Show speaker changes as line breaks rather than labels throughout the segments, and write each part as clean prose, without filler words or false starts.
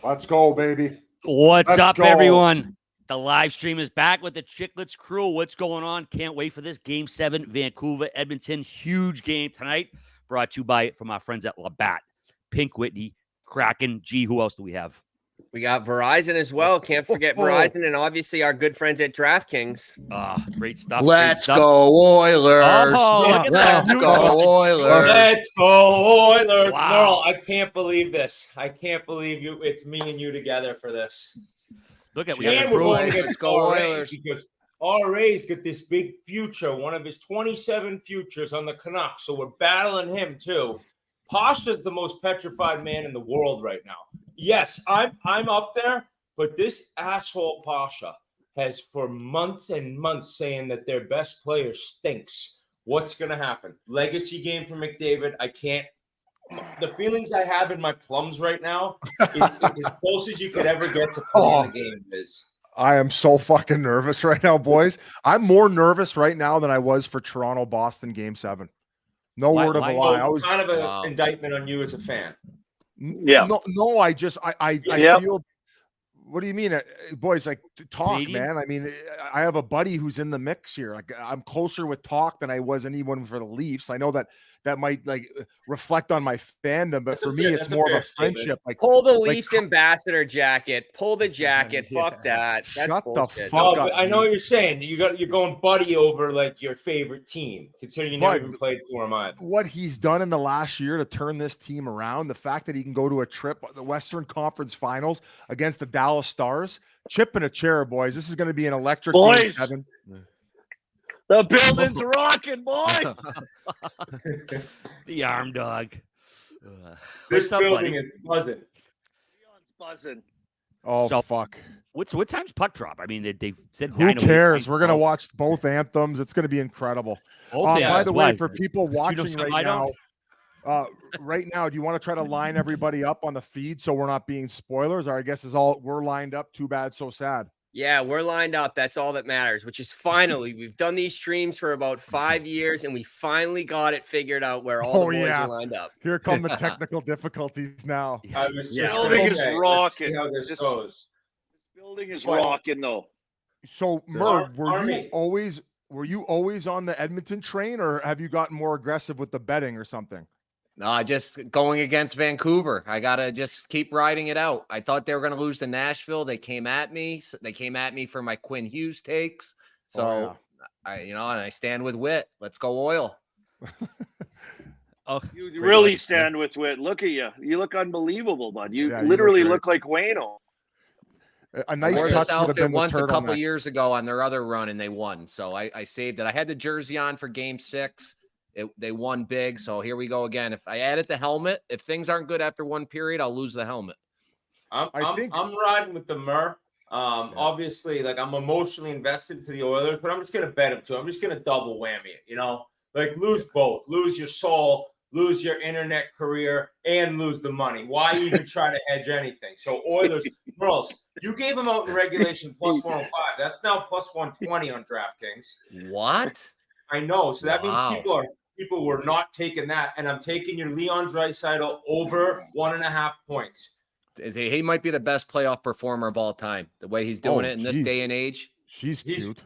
Let's go, baby.
What's up, everyone? The live stream is back with the Chicklets crew. What's going on? Can't wait for this Game 7, Vancouver-Edmonton. Huge game tonight. Brought to you from our friends at Labatt. Pink Whitney, Kraken. G, who else do we have?
We got Verizon as well. Can't forget Verizon, and obviously our good friends at DraftKings.
Great stuff.
Let's go Oilers. Let's go Oilers.
Let's go Oilers.
Wow.
Merle, I can't believe this. I can't believe you. It's me and you together for this.
Look at
And we're going
Let's
against
go
RA
Oilers.
because RA's got this big future, one of his 27 futures on the Canucks. So we're battling him too. Pasha's the most petrified man in the world right now. Yes, I'm up there, but this asshole Pasha has for months and months saying that their best player stinks. What's going to happen? Legacy game for McDavid. I can't. The feelings I have in my plums right now, it's as close as you could ever get to playing the game, Liz.
I am so fucking nervous right now, boys. I'm more nervous right now than I was for Toronto-Boston Game 7. No word of a lie. I was
kind of an indictment on you as a fan.
Yeah.
No, I feel. What do you mean, boys? Like talk,
Brady?
man. I mean, I have a buddy who's in the mix here. Like I'm closer with talk than I was anyone for the Leafs. I know that might like reflect on my fandom, but for me, it's more of a friendship. Like
Pull the Leafs ambassador jacket. Pull the jacket. Fuck that. That's
Shut the
bullshit.
fuck
No,
up.
but I know what you're saying. You're going buddy over like your favorite team, considering you never even played for him either.
What he's done in the last year to turn this team around, the fact that he can go to a trip, the Western Conference Finals against the Dallas Stars, chip in a chair, boys. This is going to be an electric Game
Boys.
7.
The building's rocking, boys.
The arm dog.
This
What's up,
building
buddy?
is buzzing.
Leon's buzzing.
Oh,
So-
fuck.
What time's puck drop? I mean, they said
Who
9:08.
cares? We're going to watch both anthems. It's going to be incredible. By the way, for people watching
something I
right
don't?
now, do you want to try to line everybody up on the feed so we're not being spoilers? Or I guess we're lined up. Too bad, so sad.
Yeah, we're lined up. That's all that matters, which is finally, we've done these streams for about 5 years, and we finally got it figured out where all the boys are lined up.
Here come the technical difficulties now.
I was just
Building is
let's see
rocking.
how this
This-
goes.
Building is
What?
rocking, though.
So, Merv, were
Army.
you always on the Edmonton train, or have you gotten more aggressive with the betting or something?
No, just going against Vancouver. I got to just keep riding it out. I thought they were going to lose to Nashville. They came at me. They came at me for my Quinn Hughes takes. So, and I stand with Whit. Let's go Oil.
You really stand with Whit. Look at you. You look unbelievable, bud. You
Yeah, you
literally
look
look like Wayno.
A
I
nice
wore
touch
this
would have
outfit
been the
once a couple
turtleneck.
years ago on their other run, and they won. So I saved it. I had the jersey on for Game 6. They won big. So here we go again. If I added the helmet, if things aren't good after one period, I'll lose the helmet.
I'm riding with the Murr. Obviously, like I'm emotionally invested to the Oilers, but I'm just gonna bet them too. I'm just gonna double whammy it. Like lose both, lose your soul, lose your internet career, and lose the money. Why even try to hedge anything? So Oilers, Merles, you gave them out in regulation plus 105. That's now plus 120 on DraftKings.
What?
I know. So that
Wow.
means people were not taking that, and I'm taking your Leon Draisaitl over 1.5 points.
He might be the best playoff performer of all time. The way he's doing it in this day and age.
She's cute.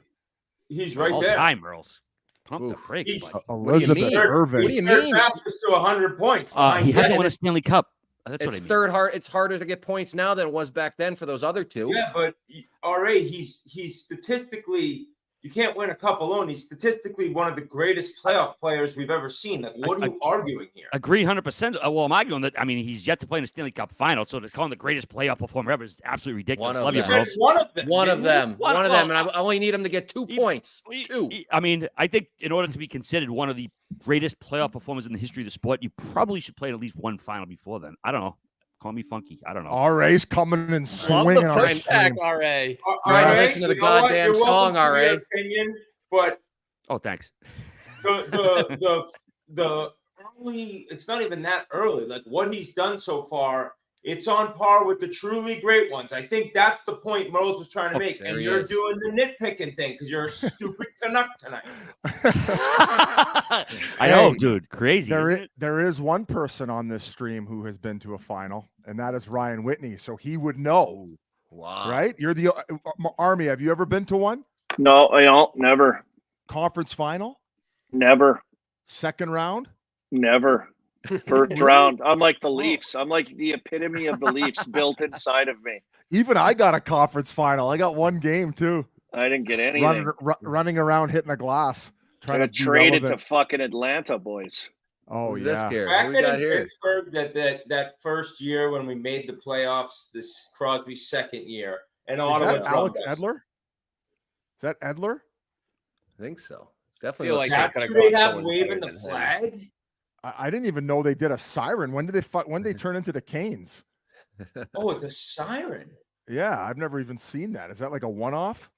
He's right
All
there.
time, Earls. Pump the
Oof.
brakes,
He's-
buddy.
Elizabeth
mean?
Irving.
What do you
Third
mean?
fastest to 100 points.
He
behind
hasn't
Dennis.
won a Stanley Cup. That's what I
It's
mean.
third hard. It's harder to get points now than it was back then for those other two.
Yeah, but RA, he's statistically, you can't win a cup alone. He's statistically one of the greatest playoff players we've ever seen. Like, what are you arguing here?
Agree 100%. Well, I'm arguing that, I mean, he's yet to play in the Stanley Cup final, so to call him the greatest playoff performer ever is absolutely ridiculous.
One of
Love
You
you,
them.
said
Earls.
one of them.
One of
didn't you?
them.
One-
One of them.
well,
And I only need him to get 2 points. Two.
I mean, I think in order to be considered one of the greatest playoff performers in the history of the sport, you probably should play at least one final before then. I don't know. Call me funky. I don't know.
RA's coming and
Love the
swinging on
prime
us.
pack, RA.
Trying to listen to the
you know what?
goddamn
You're welcome
song,
for your
RA.
opinion, but
Oh, thanks.
the early, it's not even that early. Like what he's done so far It's on par with the truly great ones. I think that's the point Merles was trying to make. And you're doing the nitpicking thing because you're a stupid Canuck tonight.
I know, dude. Crazy.
There is one person on this stream who has been to a final, and that is Ryan Whitney. So he would know.
Wow.
Right? You're the Army. Have you ever been to one?
No, I don't. Never.
Conference final?
Never.
Second round?
Never. First round. I'm like the Leafs. I'm like the epitome of the Leafs built inside of me.
Even I got a conference final. I got one game too.
I didn't get anything.
Running around hitting the glass.
Trying to trade it to fucking Atlanta, boys.
Oh,
Who's
yeah.
this here?
Back
Who we got
in
here?
Pittsburgh, that first year when we made the playoffs, this Crosby's second year, and
Is
Ottawa
that Alex
drugged us.
Edler? Is that Edler?
I think so. It's
I
definitely
feel like
That's
they
who
could
they
have
have
gone
waving the
than him.
flag.
I didn't even know they did a siren. When did they turn into the Canes?
Oh, it's a siren.
Yeah, I've never even seen that. Is that like a one-off?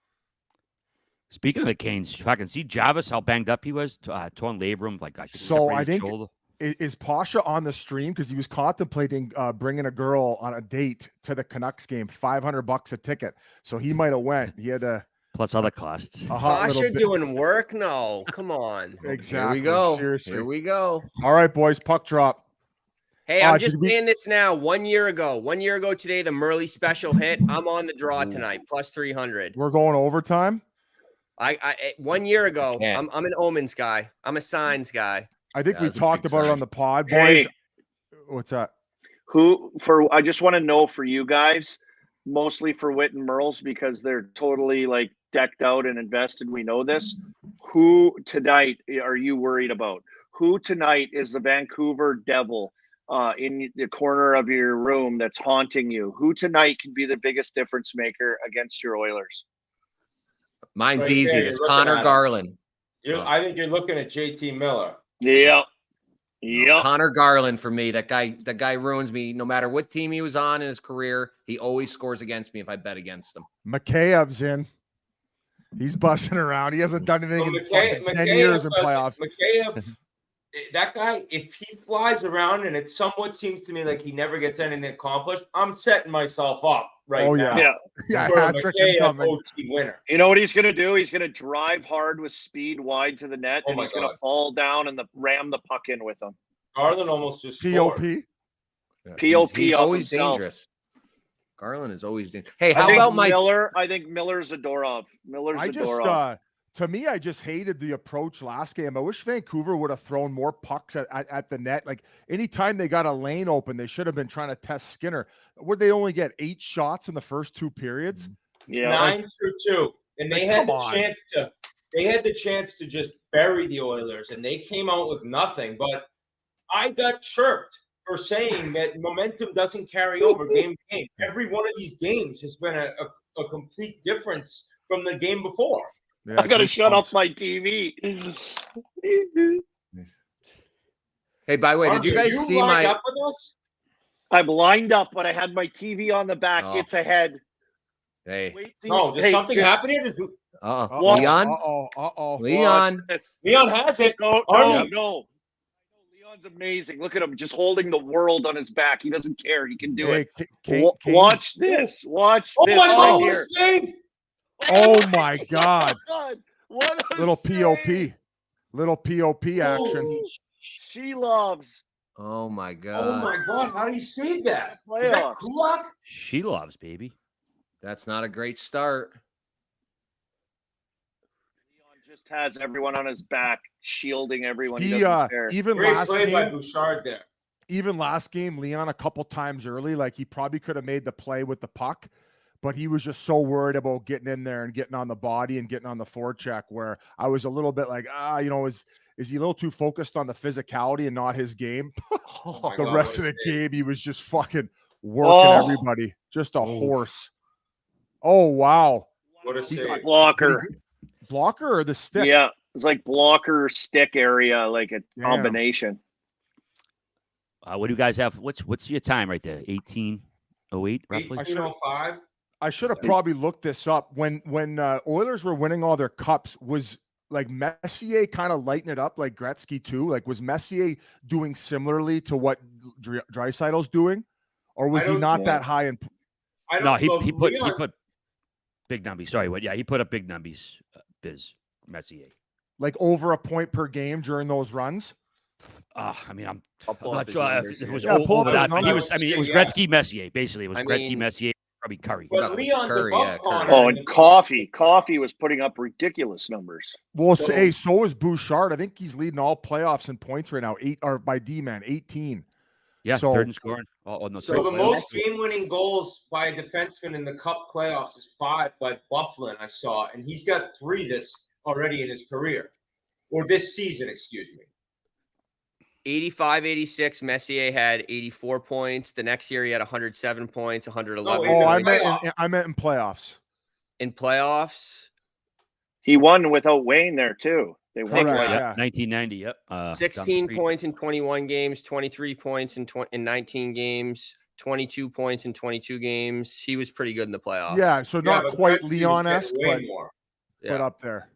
Speaking of the Canes, if I can see Jarvis, how banged up he was, torn labrum, like I think
So I
separated
think
shoulder.
is Pasha on the stream because he was contemplating bringing a girl on a date to the Canucks game, $500 a ticket. So he might have went. He had a
Plus other costs.
hot little
Pasha
bit.
doing work? No, come on.
Exactly.
Here we go.
Seriously.
Here we go.
All right, boys. Puck drop.
Hey, I'm just
did we-
saying this now. 1 year ago today, the Murley special hit. I'm on the draw tonight, plus 300.
We're going overtime.
I 1 year ago,
Yeah.
I'm an omens guy. I'm a signs guy.
I think
Yeah,
we
that's a
talked
big
about it
sign.
on the pod, boys.
Hey.
What's that?
I just want to know for you guys, mostly for Whit and Merles, because they're totally like decked out and invested. We know this. Who tonight are you worried about? Who tonight is the Vancouver Devil in the corner of your room that's haunting you? Who tonight can be the biggest difference maker against your Oilers?
Mine's
Right
easy.
there,
It's
you're looking
Connor
at him.
Garland.
I think you're looking at JT Miller.
Yeah.
No,
Yep.
Connor Garland for me. That guy ruins me. No matter what team he was on in his career, he always scores against me if I bet against him.
Makheyev's in. He's busting around. He hasn't done anything in fucking 10 years in playoffs.
Mikheyev, that guy, if he flies around and it somewhat seems to me like he never gets anything accomplished, I'm setting myself up right
Oh,
now.
Yeah.
Yeah,
For a
hat-trick
Mikheyev
incoming.
OT winner.
You know what he's going to do? He's going to drive hard with speed wide to the net,
Oh
and
my
he's going
God.
to fall down and ram the puck in with him.
Garland almost just
POP.
scored.
POP
He's
off
always
himself.
dangerous. Garland is always dangerous. Hey,
I
how
think
about my
Miller? I think Miller's Zadorov. Miller's
I just,
Zadorov.
to me, I just hated the approach last game. I wish Vancouver would have thrown more pucks at the net. Like anytime they got a lane open, they should have been trying to test Skinner. Would they only get 8 shots in the first 2 periods?
Yeah.
9 through 2. And they
Like,
had
come
the
on.
chance to just bury the Oilers, and they came out with nothing. But I got chirped for saying that momentum doesn't carry over game to game. Every one of these games has been a complete difference from the game before.
Yeah,
I got to shut
goosebumps.
off my TV.
Hey, by the way, did you
Arthur,
guys see
lined
my
up with us?
I'm lined up, but I had my TV on the back.
Oh.
It's ahead.
Hey,
Wait,
No, did something happen here?
Watch.
Leon?
Uh-oh.
Leon.
Watch this.
Leon has it.
No,
Arnie.
no. Leon's amazing. Look at him, just holding the world on his back. He doesn't care. He can do it. Watch this. Watch
Oh
this
my
right
God, what
here.
a save!
Oh my God.
What a
Little POP.
save.
Little POP action.
Holy
She loves
Oh my
Oh
God.
my God, how did he save that? Was that
playoffs.
Kulak?
She loves, baby.
That's not a great start.
Leon just has everyone on his back, shielding everyone. He
He
doesn't care.
even
Great
last
play by
game,
Bouchard there.
Leon a couple times early, like he probably could have made the play with the puck, but he was just so worried about getting in there and getting on the body and getting on the forecheck where I was a little bit like, is he a little too focused on the physicality and not his game?
Oh,
my
The
God,
rest of
what
the
a
game, he was just fucking working
Oh.
everybody. Just a horse. Oh, wow.
What a
He
save.
got-
Blocker.
Blocker or the stick?
Yeah, it's like blocker stick area, like a
Damn.
combination.
What do you guys have? What's your time right there? 18:08 roughly.
18:05.
I should have probably looked this up. When Oilers were winning all their cups, was like Messier kind of lighting it up like Gretzky too? Like was Messier doing similarly to what Draisaitl's doing? or was he not that high in?
No, he put big numbies. Sorry, what? Yeah, he put up big numbies. Biz Messier,
like over a point per game during those runs.
I mean, I'm
pull
not
up his
sure
numbers
if it
here.
was
Yeah, pull up
over
his
that, but he was.
numbers.
I mean, it was Gretzky Messier. Basically, it was
I
Gretzky
mean-
Messier, probably Curry.
But Leon's
Curry,
above
yeah,
Connor.
Curry.
Oh, and Coffee was putting up ridiculous numbers.
Well,
So-
so is Bouchard. I think he's leading all playoffs in points right now. 8 or by D-man, 18.
Yeah,
So-
third in scoring.
So the most game-winning goals by a defenseman in the Cup playoffs is 5 by Bufflin, I saw, and he's got 3 this already in his career, or this season, excuse me. 85, 86, Messier had 84 points. The next year he had 107 points, 111
Oh, I
points.
meant in playoffs.
In playoffs.
He won without Wayne there too. They won.
Correct,
Wayne.
yeah.
1990. Yep.
16 points in 21 games, 23 points in 19 games, 22 points in 22 games. He was pretty good in the playoffs.
Yeah, so not
but
quite
Gretzky was
Leon-esque,
getting way
but
more.
but up there.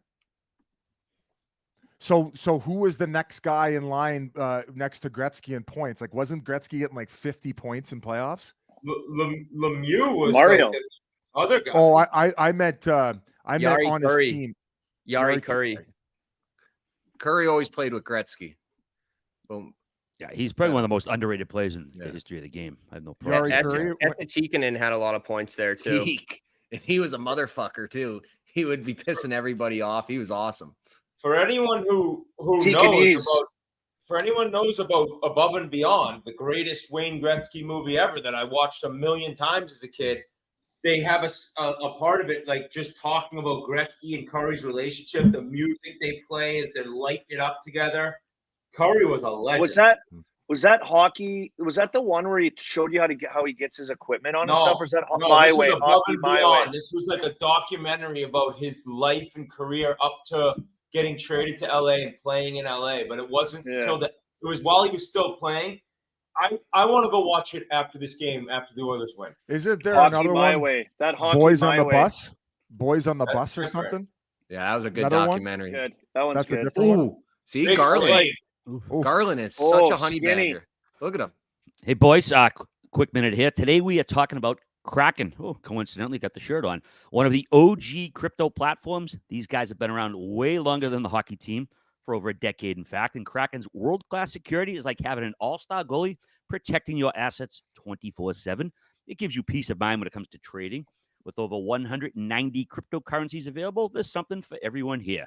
So who was the next guy in line next to Gretzky in points? Like, wasn't Gretzky getting like 50 points in playoffs?
Lemieux was
Mario.
like the other guy.
Oh, I meant on
Curry.
his team.
Yari Curry.
Curry always played with Gretzky. Boom.
Yeah, he's probably one of the most underrated players in the history of the game. I have no
Yari
problem.
Curry.
Tikkanen had a lot of points there too.
He was a motherfucker too. He would be pissing everybody off. He was awesome.
For anyone who knows about Above and Beyond, the greatest Wayne Gretzky movie ever that I watched 1,000,000 times as a kid, they have a part of it like just talking about Gretzky and Curry's relationship, the music they play as they're lighting it up together. Curry was a legend.
Was that hockey? Was that the one where he showed you how he gets his equipment on and stuff? Or is that
no,
My
this
Way?
was Above
Hockey
and
My
Beyond.
Way.
This was like a documentary about his life and career up to getting traded to LA and playing in LA, but it wasn't until it was while he was still playing. I want to go watch it after this game, after the Oilers win.
Isn't there
Hockey
another
My
one?
Way. That Hockey
Boys
My
on the
Way.
bus? Boys on the
That's
bus or
different.
something?
Yeah, that was a good
Another one?
documentary.
Good. That one's
That's a
good.
different one.
See,
Big
Garland.
slate.
Garland is
Oh,
such a honey
skinny.
badger. Look at him.
Hey, boys, quick minute here. Today we are talking about Kraken. Oh, coincidentally, got the shirt on. One of the OG crypto platforms. These guys have been around way longer than the hockey team, for over a decade, in fact. And Kraken's world-class security is like having an all-star goalie protecting your assets 24/7. It gives you peace of mind when it comes to trading. With over 190 cryptocurrencies available, there's something for everyone here.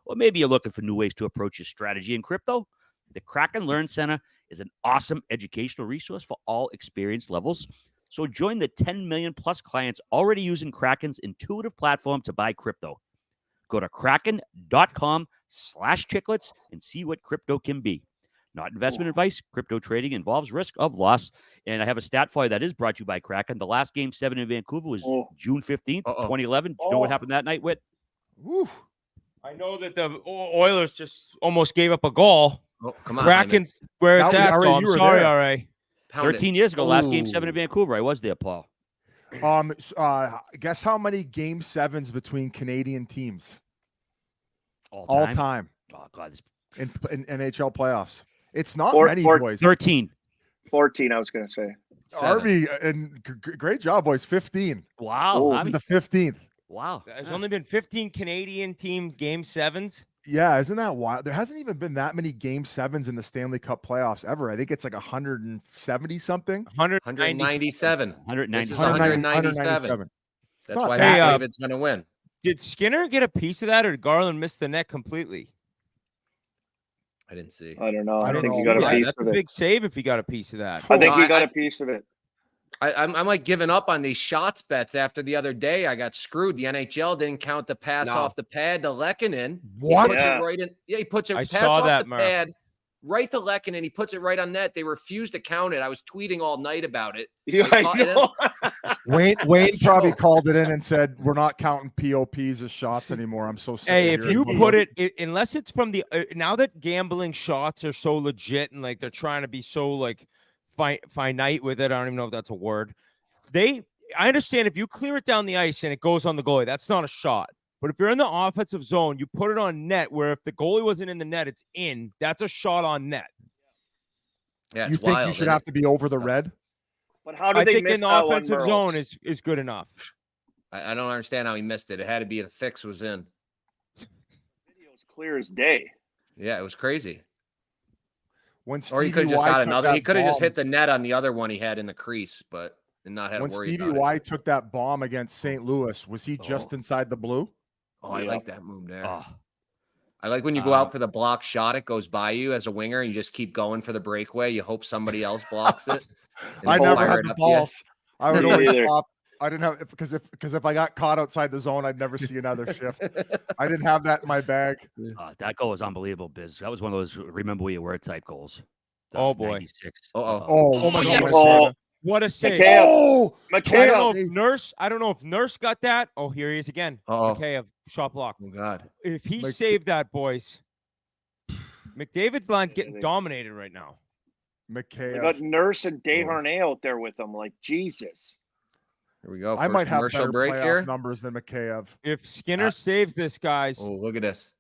Or maybe you're looking for new ways to approach your strategy in crypto. The Kraken Learn Center is an awesome educational resource for all experience levels. So join the 10 million plus clients already using Kraken's intuitive platform to buy crypto. Go to kraken.com/chicklets and see what crypto can be. Not investment advice. Crypto trading involves risk of loss. And I have a stat for you that is brought to you by Kraken. The last Game 7 in Vancouver was June 15th, 2011. Do you know what happened that night, Whit?
Woo. I know that the Oilers just almost gave up a goal.
Oh, come on.
Kraken's where it's at, though. I'm sorry, RA.
13 years ago, last Game 7 in Vancouver. I was there, Paul.
Guess how many Game 7s between Canadian teams?
All time.
Oh,
God. This...
In NHL playoffs. It's not many,
Four-
boys.
13.
14, I was going to say.
Arby, and great job, boys. 15.
Wow.
This is the 15th.
Wow.
There's only been 15 Canadian team Game 7s.
Yeah, isn't that wild? There hasn't even been that many Game 7s in the Stanley Cup playoffs ever. I think it's like 170 something.
197.
197.
That's why
Hey,
David's going to win.
Did Skinner get a piece of that, or did Garland miss the net completely?
I didn't see.
I don't know. I
don't
think
know.
he got a
Yeah,
piece
that's
of
a
it.
big save if he got a piece of that.
I think
No,
he got a piece of it.
I'm like giving up on these shots bets after the other day. I got screwed. The NHL didn't count the pass off the pad to Lehkonen.
What?
He puts it right in. Yeah, he puts it
I
pass
saw
off
that,
the
Murph.
pad right to Lehkonen. He puts it right on net. They refused to count it. I was tweeting all night about it.
Yeah,
They
I
caught it.
know.
Wayne probably called it in and said, "We're not counting POPs as shots anymore." I'm so sick.
Hey,
of
if
hearing
you
about
put it, unless it's from the now that gambling shots are so legit and like they're trying to be so like finite with it. I don't even know if that's a word. I understand if you clear it down the ice and it goes on the goalie, that's not a shot. But if you're in the offensive zone, you put it on net where if the goalie wasn't in the net, it's in. That's a shot on net.
Yeah,
you
it's
think
wild,
you should
isn't
have
it?
to be over the red?
But how did
I
they
think
miss
in the
that one,
offensive
Merles?
zone is good enough.
I don't understand how he missed it. It had to be the fix was in.
Video was clear as day.
Yeah, it was crazy.
When
Or he
Stevie
could have just
Y
got
took
another.
that
He could have just
bomb-
hit the net on the other one he had in the crease, but not had
when
to worry
Stevie
about
Y
it.
took that bomb against St. Louis, was he just inside the blue?
Oh, I like that move there.
Oh,
I like when you go out for the block shot, it goes by you as a winger, and you just keep going for the breakaway. You hope somebody else blocks it. and
I
they
never
fire
had
it
the
up to you.
balls. I would
Me
always
neither.
stop. I didn't have because if I got caught outside the zone, I'd never see another shift. I didn't have that in my bag.
that goal was unbelievable, Biz. That was one of those remember where you were type goals.
Oh, boy.
96.
Uh-oh.
Oh
my
goodness.
Oh,
What a save.
McKayev.
Oh,
I
McKayev.
don't know if Nurse got that. Oh, here he is again.
Uh-oh.
McKayev, shot block.
Oh, God.
If he
Mc-
saved that, boys, McDavid's line's getting dominated right now.
They
McKayev.
got Nurse and Desharnais out there with them. Like, Jesus.
Here we go.
I might have
commercial
better
break
playoff
here.
numbers than McKayev.
If Skinner saves this, guys,
Oh, look at this.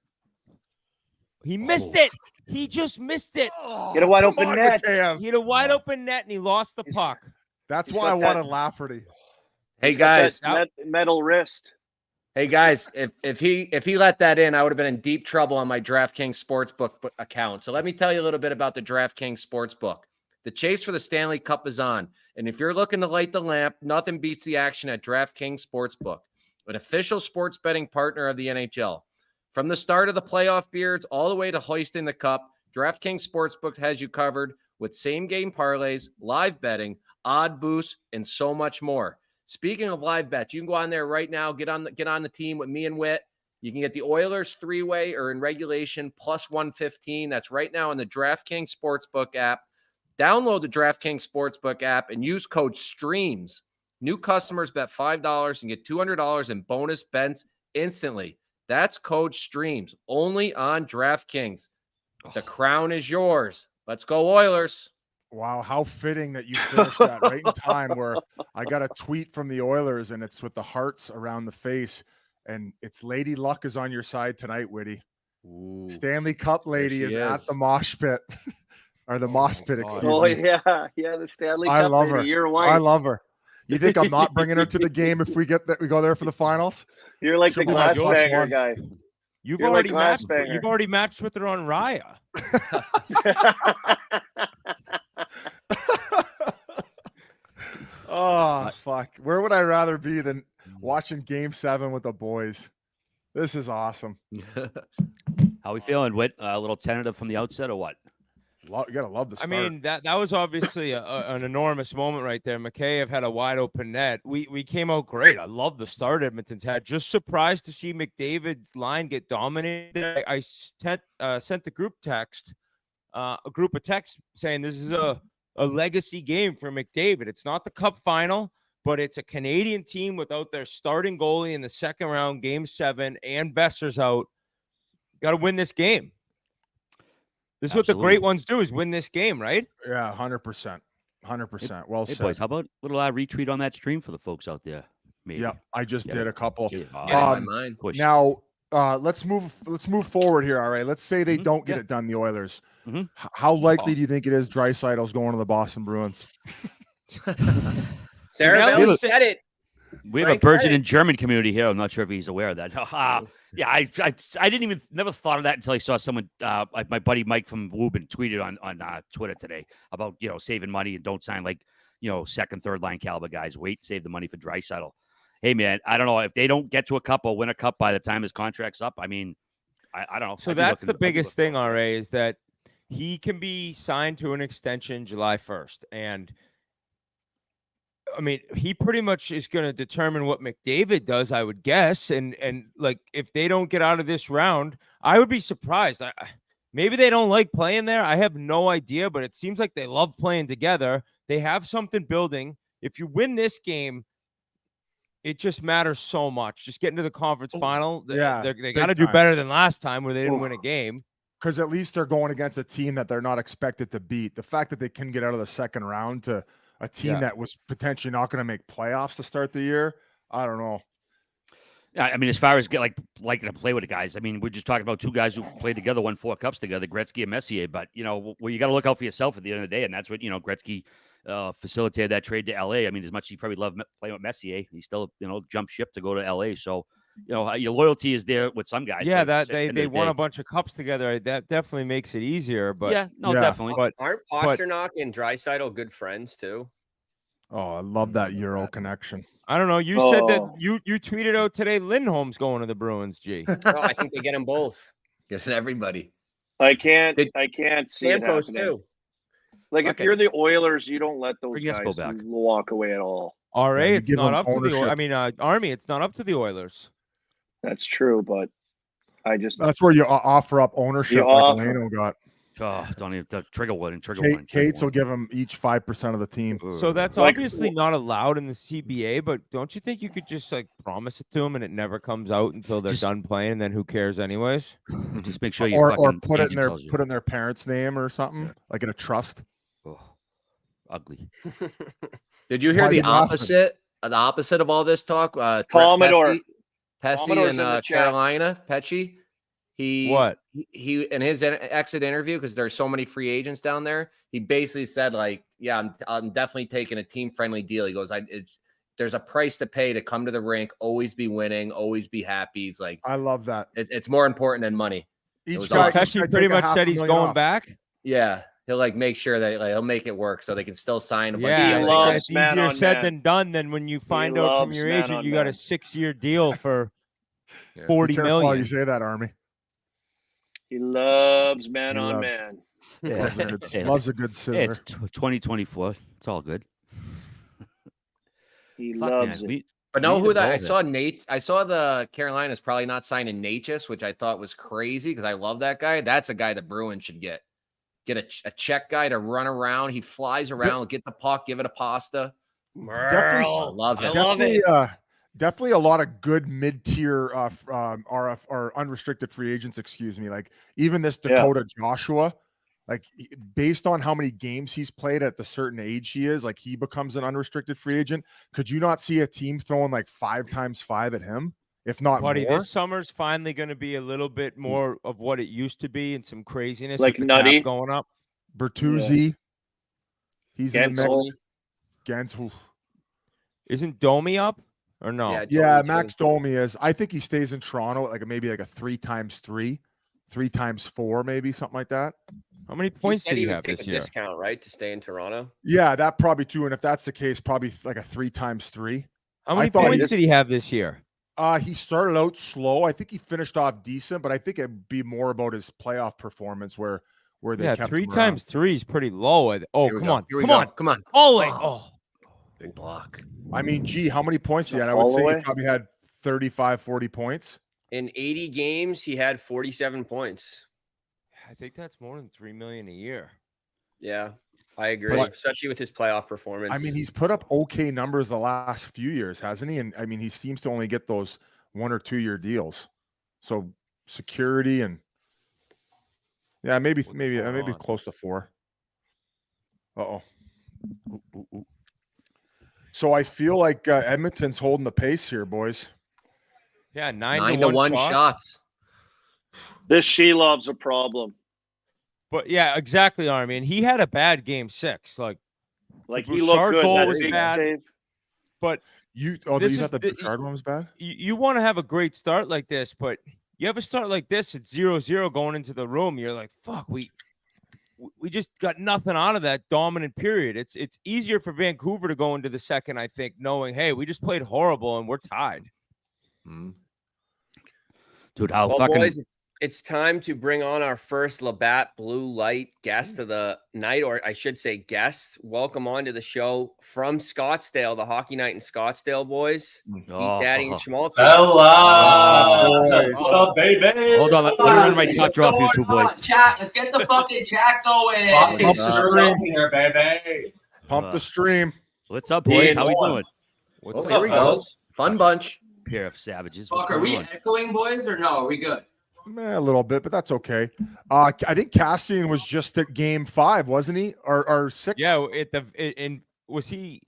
he missed it. He just missed it.
Get a wide
Come
open
on,
net.
McKayev.
He had a wide open net and he lost the puck.
That's
He's
why I
got that-
wanted Lafferty.
Hey,
He's got
guys.
that metal wrist.
Hey, guys. If he let that in, I would have been in deep trouble on my DraftKings Sportsbook account. So let me tell you a little bit about the DraftKings Sportsbook. The chase for the Stanley Cup is on. And if you're looking to light the lamp, nothing beats the action at DraftKings Sportsbook, an official sports betting partner of the NHL. From the start of the playoff beards all the way to hoisting the cup, DraftKings Sportsbook has you covered with same-game parlays, live betting, odd boosts, and so much more. Speaking of live bets, you can go on there right now, get on the team with me and Whit. You can get the Oilers three-way or in regulation plus 115. That's right now in the DraftKings Sportsbook app. Download the DraftKings Sportsbook app and use code STREAMS. New customers bet $5 and get $200 in bonus bets instantly. That's code STREAMS, only on DraftKings. The crown is yours. Let's go, Oilers.
Wow, how fitting that you finished that right in time where I got a tweet from the Oilers and it's with the hearts around the face. And it's Lady Luck is on your side tonight, Whitty.
Ooh.
Stanley Cup lady
she
is
is.
at the mosh pit. Or the mosh pit, excuse
Oh,
me.
yeah. Yeah, the Stanley Cup.
I love
baby.
her.
You're white.
I love her. You think I'm not bringing her to the game if we go there for the finals?
You're like
She'll
the
be my
glass
plus
banger
one.
guy.
You've
You're
already
like
matched.
Glassbanger.
You've already matched with her on Raya.
Oh, fuck. Where would I rather be than watching game 7 with the boys? This is awesome.
How we feeling, Whit? A little tentative from the outset or what?
You gotta love the
I
start.
mean, that was obviously an enormous moment right there. McKayev had a wide open net. We came out great. I love the start Edmonton's had. Just surprised to see McDavid's line get dominated. I sent the group of texts saying this is a legacy game for McDavid. It's not the Cup final, but it's a Canadian team without their starting goalie in the second round, game 7, and Besser's out. Got to win this game. This is what the great ones do, is win this game, right?
Yeah, 100%. 100%. Well
Hey,
said.
boys, how about a little retweet on that stream for the folks out there? Maybe.
Yeah, I just did a couple.
Yeah,
My mind.
push.
Now, let's move forward here. All right. Let's say they don't get it done, the Oilers.
Mhm.
How likely do you think it is Draisaitl's going to the Boston Bruins?
Sarah
Really?
Bell said it.
We have
Frank
a
said
burgeoning
it.
German community here. I'm not sure if he's aware of that. Yeah, I didn't even never thought of that until I saw someone, like my buddy Mike from Woobin tweeted on Twitter today about saving money and don't sign like second, third line caliber guys. Wait, save the money for Draisaitl. Hey man, I don't know if they don't get to a cup or win a cup by the time his contract's up. I mean, I don't know.
So that's the biggest thing, RA, is that he can be signed to an extension July 1st. And I mean, he pretty much is going to determine what McDavid does, I would guess. And like, if they don't get out of this round, I would be surprised. Maybe they don't like playing there. I have no idea, but it seems like they love playing together. They have something building. If you win this game, it just matters so much. Just getting to the conference final.
Yeah,
They got to do
time.
better than last time where they didn't win a game.
Because at least they're going against a team that they're not expected to beat. The fact that they can get out of the second round to a team that was potentially not going to make playoffs to start the year, I don't know.
Yeah, I mean, as far as liking to play with the guys, I mean, we're just talking about two guys who played together, won 4 cups together, Gretzky and Messier. But you got to look out for yourself at the end of the day, and that's what Gretzky facilitated that trade to LA. I mean, as much as he probably loved playing with Messier, he still jumped ship to go to LA. So your loyalty is there with some guys.
Yeah, that they won a bunch of cups together. That definitely makes it easier. But
definitely.
But
aren't Pasternak and Draisaitl good friends too?
Oh, I love that Euro connection.
I don't know. You said that you tweeted out today Lindholm's going to the Bruins, G.
No, I think they get them both.
Get everybody.
I can't see it
Stamkos
happening.
too.
Like if you're the Oilers, you don't let those
Bring
guys
Espo back.
walk away at all.
RA,
you
it's
give
not
them
up to the.
ownership.
I mean, Army, it's not up to the Oilers.
That's true, but
that's where you offer up ownership like Leno got.
Oh, don't even the trigger one.
Cates will give them each 5% of the team.
So that's obviously not allowed in the CBA, but don't you think you could just promise it to them and it never comes out until they're done playing, and then who cares anyways?
Just make sure you
or put it in their parents' name or something, like in a trust.
Oh, ugly.
Did you hear the opposite? The opposite of all this talk?
Commodore.
Pesci in Carolina, Pesci. He in his exit interview, because there's so many free agents down there, he basically said I'm definitely taking a team friendly deal. He goes, there's a price to pay to come to the rink, always be winning, always be happy. He's like,
I love that.
It's more important than money.
Pesci pretty much said he's going back.
Yeah, he'll make sure that he'll make it work so they can still sign a bunch
of
loves
it's easier said than done. Than when you find out from your agent you got a 6-year deal for $40 million.
While you say that, Army.
He loves man on man.
Yeah,
loves a good scissor.
It's 2024. It's all good.
He loves it.
But know who that I saw Nate. I saw the Carolinas probably not signing Natchez, which I thought was crazy because I love that guy. That's a guy the Bruins should get. Get a check guy to run around. He flies around, get the puck, give it a pasta.
Definitely definitely a lot of good mid-tier RF or unrestricted free agents, excuse me. Like even this Dakota Joshua, like based on how many games he's played at the certain age he is, like he becomes an unrestricted free agent. Could you not see a team throwing 5x5 at him? If not more?
This summer's finally going to be a little bit more of what it used to be and some craziness.
Like Nutty
going up.
Bertuzzi. He's in the mix.
Isn't Domi up? Or no?
Yeah, Max Domi is. I think he stays in Toronto maybe a 3x3, 3x4, maybe something like that.
How many points did he have this year?
Discount, right, to stay in Toronto?
Yeah, that probably too. And if that's the case, probably a 3x3.
How many points did he have this year?
He started out slow. I think he finished off decent, but I think it'd be more about his playoff performance where they kept
3x3 is pretty low. Come on.
Oh, big block.
I mean, how many points he had? I would say he probably had 35, 40 points.
In 80 games, he had 47 points.
I think that's more than $3 million a year.
Yeah, I agree, especially with his playoff performance.
I mean, he's put up okay numbers the last few years, hasn't he? And I mean, he seems to only get those 1 or 2 year deals. So security and maybe close to 4. Uh-oh. So I feel like Edmonton's holding the pace here, boys.
Yeah,
9-1 shots.
This Shelov's a problem.
But yeah, exactly, Army. And he had a bad game 6. Like
he looked good.
Goal
that
was bad.
Save.
But
you thought the Bouchard one was bad?
You want to have a great start like this, but you have a start like this at 0-0 going into the room. You're like, fuck, we just got nothing out of that dominant period. It's easier for Vancouver to go into the second, I think, knowing, hey, we just played horrible and we're tied.
Dude,
boys, it's time to bring on our first Labatt Blue Light guest of the night, or I should say guest. Welcome on to the show from Scottsdale, the Hockey Night in Scottsdale, boys. Pete Daddy and Schmaltz.
Hello. What's up, baby?
Hold on. Let me run my touch off you two boys.
Chat. Let's get the fucking chat going.
Pump the stream
here, baby.
Pump the stream.
What's up, boys? How we doing?
What's
up,
here we go.
Fun bunch.
Pair of savages.
Fuck, are we echoing, boys, or no? Are we good?
A little bit, but that's okay. I think Cassian was just at game 5, wasn't he? Or 6?
Yeah, was he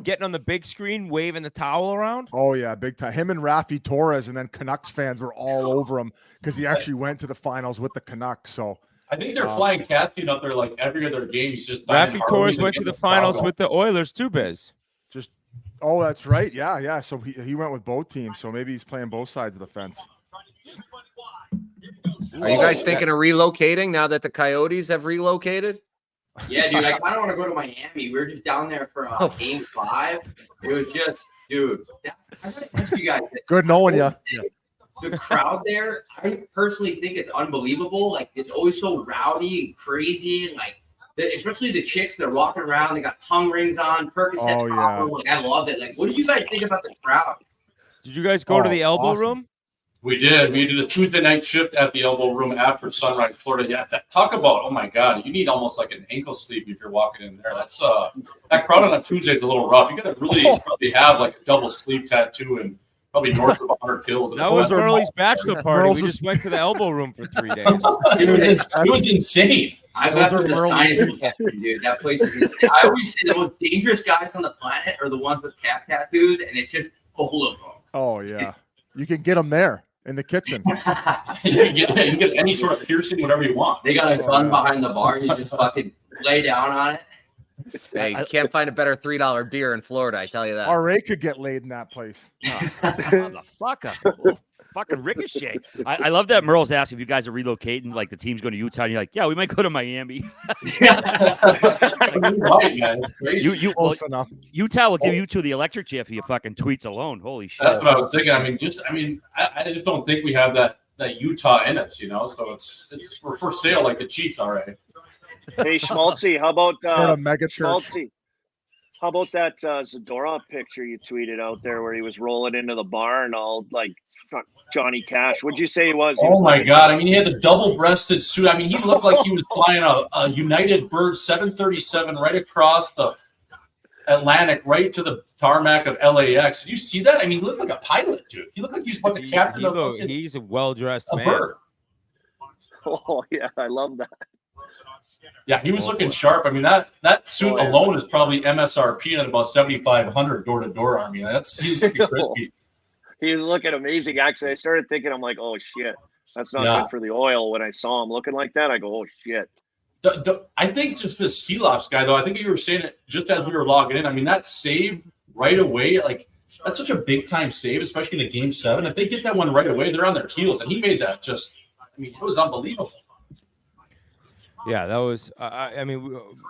getting on the big screen, waving the towel around?
Oh yeah, big time. Him and Rafi Torres, and then Canucks fans were all over him because he actually went to the finals with the Canucks. So
I think they're flying Cassian up there like every other game. He's just
Rafi Torres went to the finals with the Oilers too, Biz.
Oh, that's right. Yeah. So he went with both teams. So maybe he's playing both sides of the fence.
Are you guys thinking of relocating now that the Coyotes have relocated?
Yeah, dude, I kind of want to go to Miami. We were just down there for Game 5. It was just, dude, I gotta ask you guys.
Good knowing you.
The crowd there, I personally think it's unbelievable. Like, it's always so rowdy and crazy, and like, especially the chicks that are walking around. They got tongue rings on, Percocet.
Oh, yeah.
Like, I love it. Like, what do you guys think about the crowd?
Did you guys go to the elbow room?
We did. We did a Tuesday night shift at the elbow room after Sunrise, Florida. Yeah, talk about, oh my God, you need almost like an ankle sleeve if you're walking in there. That's that crowd on a Tuesday is a little rough. You got to really probably have like a double sleeve tattoo and probably north of 100 kills.
That was Early's bachelor party. We just went to the elbow room for 3 days.
It was insane.
I got to the science section, dude. That place is insane. I always say the most dangerous guys on the planet are the ones with calf tattoos, and it's just full of them.
Oh yeah, you can get them there in the kitchen.
You can get any sort of piercing, whatever you want.
They got a gun behind the bar. You just fucking lay down on it.
Hey, you can't find a better $3 beer in Florida, I tell you that.
RA could get laid in that place.
Motherfucker. Fucking ricochet. I love that Merle's asking if you guys are relocating, like the team's going to Utah, and you're like, yeah, we might go to Miami. Utah will give you two the electric chair for your fucking tweets alone. Holy shit.
That's what I was thinking. I just don't think we have that Utah in us, so it's we're for sale like the Chiefs already.
Hey, Schmaltzy, how about
a mega church.
Schmaltzy, how about that Zadorov picture you tweeted out there where he was rolling into the barn all like Johnny Cash? What'd you say he was?
Oh my God. I mean, he had the double-breasted suit. I mean, he looked like he was flying a United Bird 737 right across the Atlantic, right to the tarmac of LAX. Did you see that? I mean, he looked like a pilot, dude. He looked like he was about to captain
he's a well-dressed man.
Bird.
Oh, yeah. I love that.
Yeah, he was looking sharp. I mean, that suit alone is probably MSRP at about $7,500 door to door. I mean, he was looking crispy.
He was looking amazing. Actually, I started thinking, I'm like, oh shit, that's not good for the oil. When I saw him looking like that, I go, oh shit.
I think just this Seeloff's guy, though. I think you were saying it just as we were logging in. I mean, that save right away, like that's such a big time save, especially in a Game 7. If they get that one right away, they're on their heels, and he made that just. I mean, it was unbelievable.
Yeah, that was.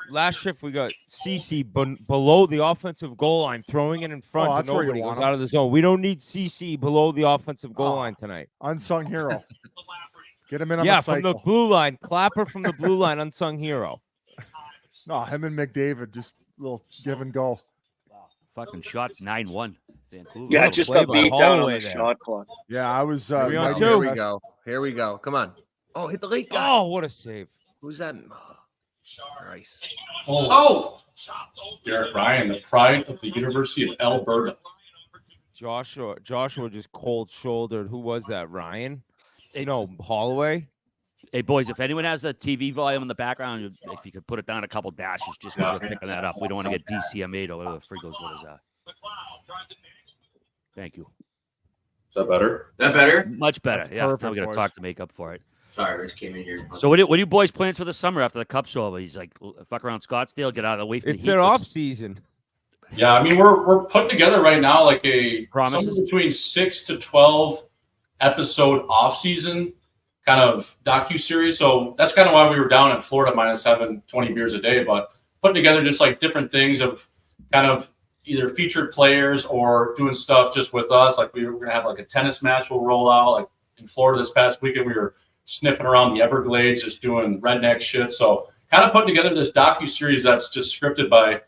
Last shift we got CC below the offensive goal line, throwing it in front.
That's where
nobody
you
goes
want
out of the zone. We don't need CC below the offensive goal line tonight.
Unsung hero. Get him in on
the
cycle.
From the blue line. Clapper from the blue line. Unsung hero.
No, him and McDavid just a little give and go.
Fucking shots 9-1. Vancouver.
Yeah, just got beat down on the shot clock.
Yeah, I was.
Here we go. Here we go. Come on. Oh, hit the late guy.
Oh, what a save.
Who's that? Nice.
Oh. Garrett Ryan, the pride of the University of Alberta.
Joshua just cold-shouldered. Who was that? Ryan? Holloway?
Hey, boys, if anyone has a TV volume in the background, if you could put it down a couple dashes just because we're picking that up. We don't want to get DCMA'd or whatever the freak goes with that. Thank you.
Is that better?
That better?
Much better.
That's
yeah,
perfect,
now we got to
boys.
talk to make up for it.
Sorry, I just came in here.
So what are you boys' plans for the summer after the Cup's over? He's like, fuck around Scottsdale, get out of the way from the heat.
It's their off season.
Yeah, I mean, we're putting together right now like
Promises?
somewhere between 6 to 12 episode off season kind of docu-series. So that's kind of why we were down in Florida minus having 20 beers a day, but putting together just like different things of kind of either featured players or doing stuff just with us. Like we're going to have like a tennis match we'll roll out. Like in Florida this past weekend, we were sniffing around the Everglades, just doing redneck shit. So kind of putting together this docu-series that's just scripted by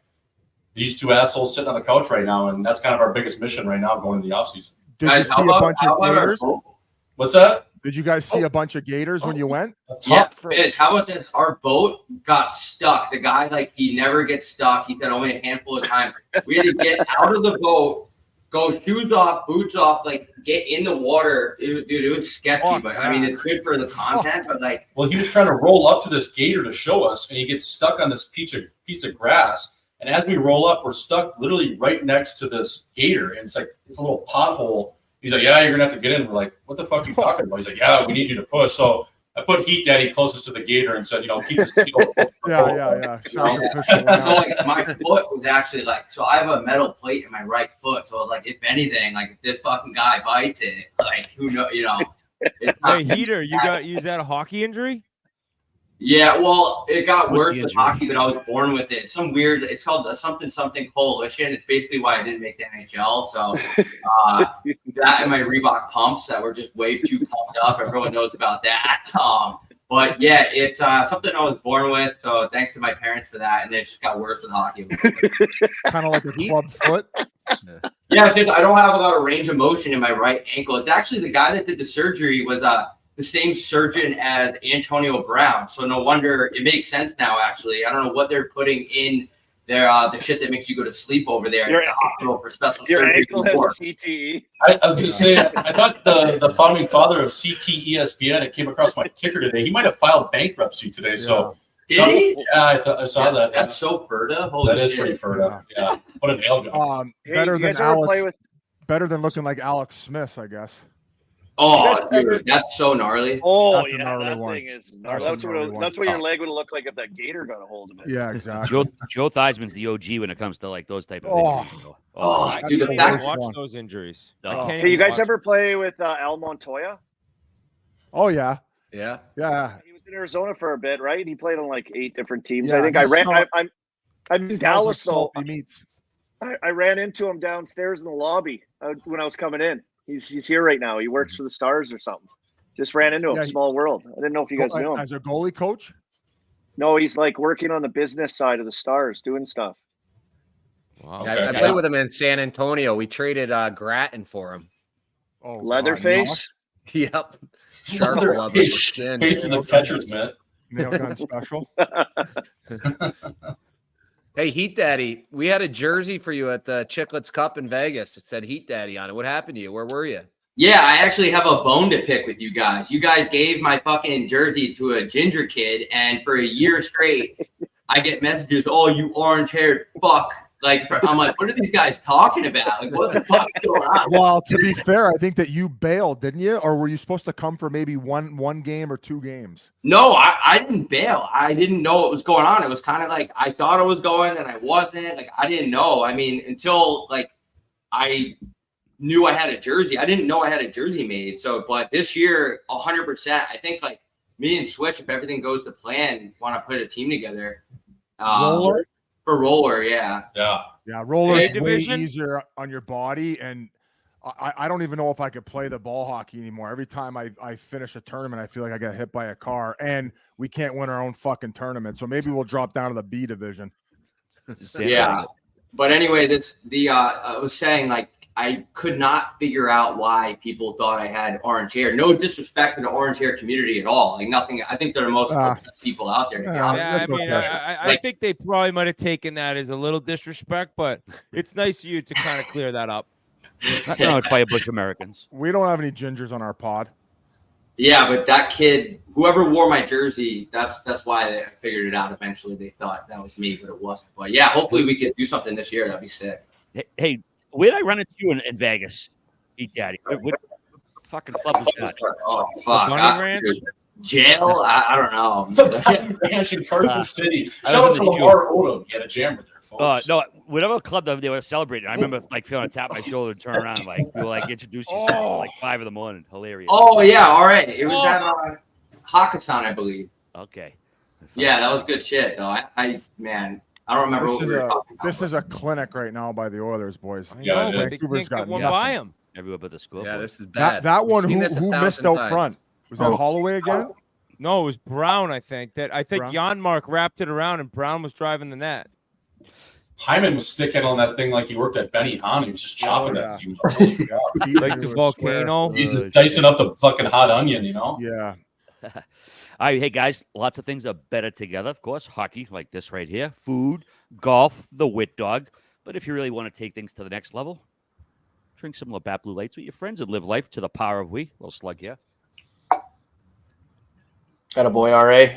these two assholes sitting on the couch right now. And that's kind of our biggest mission right now going into the offseason.
Did you see a bunch of gators?
What's that?
Did you guys see a bunch of gators when you went?
Yeah, Biz, how about this? Our boat got stuck. The guy, he never gets stuck. He said only a handful of times. We had to get out of the boat, go shoes off, boots off, get in the water. It was sketchy, but I mean, it's good for the content. But
well, he was trying to roll up to this gator to show us, and he gets stuck on this piece of grass. And as we roll up, we're stuck literally right next to this gator. And it's like, it's a little pothole. He's like, yeah, you're going to have to get in. We're like, what the fuck are you talking about? He's like, yeah, we need you to push. So I put Heat Daddy closest to the gator and said, keep the steel.
Yeah. Sacrificial
So like my foot was actually like, so I have a metal plate in my right foot. So I was like, if anything, like if this fucking guy bites it, like who knows, It's
Hey, Heater, you that a hockey injury?
Yeah, well, it got
What's
worse
the
with
injury?
hockey, but I was born with it. Some weird, it's called the something coalition. It's basically why I didn't make the NHL. So that and my Reebok pumps that were just way too pumped up. Everyone knows about that. But yeah, it's something I was born with. So thanks to my parents for that. And it just got worse with hockey.
Kind of like a club foot.
Yeah, it's just I don't have a lot of range of motion in my right ankle. It's actually the guy that did the surgery was the same surgeon as Antonio Brown. So no wonder it makes sense now, actually. I don't know what they're putting in their the shit that makes you go to sleep over there at the hospital for special
Your
surgery.
ankle has CTE.
I was going to say, I thought the founding father of CTESPN, it came across my ticker today. He might have filed bankruptcy today. So
Did he?
Yeah, I saw that.
That's so Ferda. Holy
That is
shit.
pretty Ferda. Yeah. What a nail gun.
Hey,
Better
you
than
guys ever play
Alex.
with?
Better than looking like Alex Smith, I guess.
Oh, dude, that's so gnarly.
Oh,
That's a
yeah,
gnarly
that
one.
thing is.
That's
That's,
a gnarly one.
that's what your leg would have looked like if that gator got a hold of it.
Yeah, exactly.
Joe Theismann's the OG when it comes to like those type of
Oh.
injuries. So,
Oh,
that's
dude,
the
the
I
fact
worst
watch
one.
those injuries.
Oh.
I can't
Hey,
even
you guys
watch
ever play with Al Montoya?
Oh yeah,
Yeah.
yeah.
He was in Arizona for a bit, right? He played on like 8 different teams.
Yeah,
I think
he
I ran.
smell-
I'm in
Smells
Dallas
like
though.
salty meats.
I ran into him downstairs in the lobby when I was coming in. He's here right now. He works for the Stars or something. Just ran into him.
Yeah,
Small world. I didn't know if you guys knew him.
As a goalie coach.
No, he's like working on the business side of the Stars, doing stuff.
Wow.
Okay.
I played with him in San Antonio. We traded Grattan for him.
Oh,
Leatherface.
Yep. Sharp
Another
glove.
face in the catcher's mitt.
Nail gun special.
Hey, Heat Daddy, we had a jersey for you at the Chicklets Cup in Vegas. It said Heat Daddy on it. What happened to you? Where were you?
Yeah, I actually have a bone to pick with you guys. You guys gave my fucking jersey to a ginger kid, and for a year straight, I get messages, oh, you orange-haired fuck. Like, I'm like, what are these guys talking about? Like, what the fuck's going on?
Well, to be fair, I think that you bailed, didn't you? Or were you supposed to come for maybe one game or 2 games?
No, I didn't bail. I didn't know what was going on. It was kind of like I thought I was going and I wasn't. Like, I didn't know. I mean, until, like, I knew I had a jersey. I didn't know I had a jersey made. So, but this year, 100%, I think, like, me and Switch, if everything goes to plan, want to put a team together.
Roller?
For roller, yeah.
Yeah.
Yeah, roller is way
division?
easier on your body, and I don't even know if I could play the ball hockey anymore. Every time I finish a tournament, I feel like I got hit by a car, and we can't win our own fucking tournament. So maybe we'll drop down to the B division.
Yeah. But anyway, I was saying, like, I could not figure out why people thought I had orange hair. No disrespect to the orange hair community at all. Like, nothing. I think they're the most best people out there. To be honest.
Yeah, I mean, I think they probably might have taken that as a little disrespect, but it's nice of you to kind of clear that up.
No, Firebush Americans.
We don't have any gingers on our pod.
Yeah, but that kid, whoever wore my jersey, that's why I figured it out. Eventually, they thought that was me, but it wasn't. But yeah, hopefully we could do something this year. That'd be sick.
Hey, where did I run into you in Vegas? Heat Daddy. What fucking club was that?
Oh fuck!
Bunny Ranch?
Jail? I don't know.
Some ranch in Carson City.
I
Shout out
was
to
in the
Lamar Odom. He had a jammer there, folks.
No, whatever club they were celebrating. I remember like feeling a tap on my shoulder and turn around and like we were like introduce yourself at like 5 a.m. Hilarious.
Oh yeah, all right. It was at Hakkasan, I believe.
Okay.
Yeah, that was good shit though. I don't remember what we were talking about.
This is a clinic right now by the Oilers, boys.
Yeah,
No, but they
Vancouver's
can't
got
get one
nothing.
by him.
Everywhere but the school.
Yeah, this is bad.
That one,
We've
who
seen this
missed
1,000
out
times.
front? Was that Holloway again?
No, it was Brown, I think. I think
Brown?
Janmark wrapped it around and Brown was driving the net.
Hyman was sticking on that thing like he worked at Benny Hahn. He was just chopping
yeah.
that thing. Holy God.
Like the volcano.
He's just dicing up the fucking hot onion, you know?
Yeah.
All right, hey guys, lots of things are better together. Of course, hockey like this right here, food, golf, the Whit dog. But if you really want to take things to the next level, drink some Labatt Blue Lights with your friends and live life to the power of we. Little slug here.
Got a boy, RA.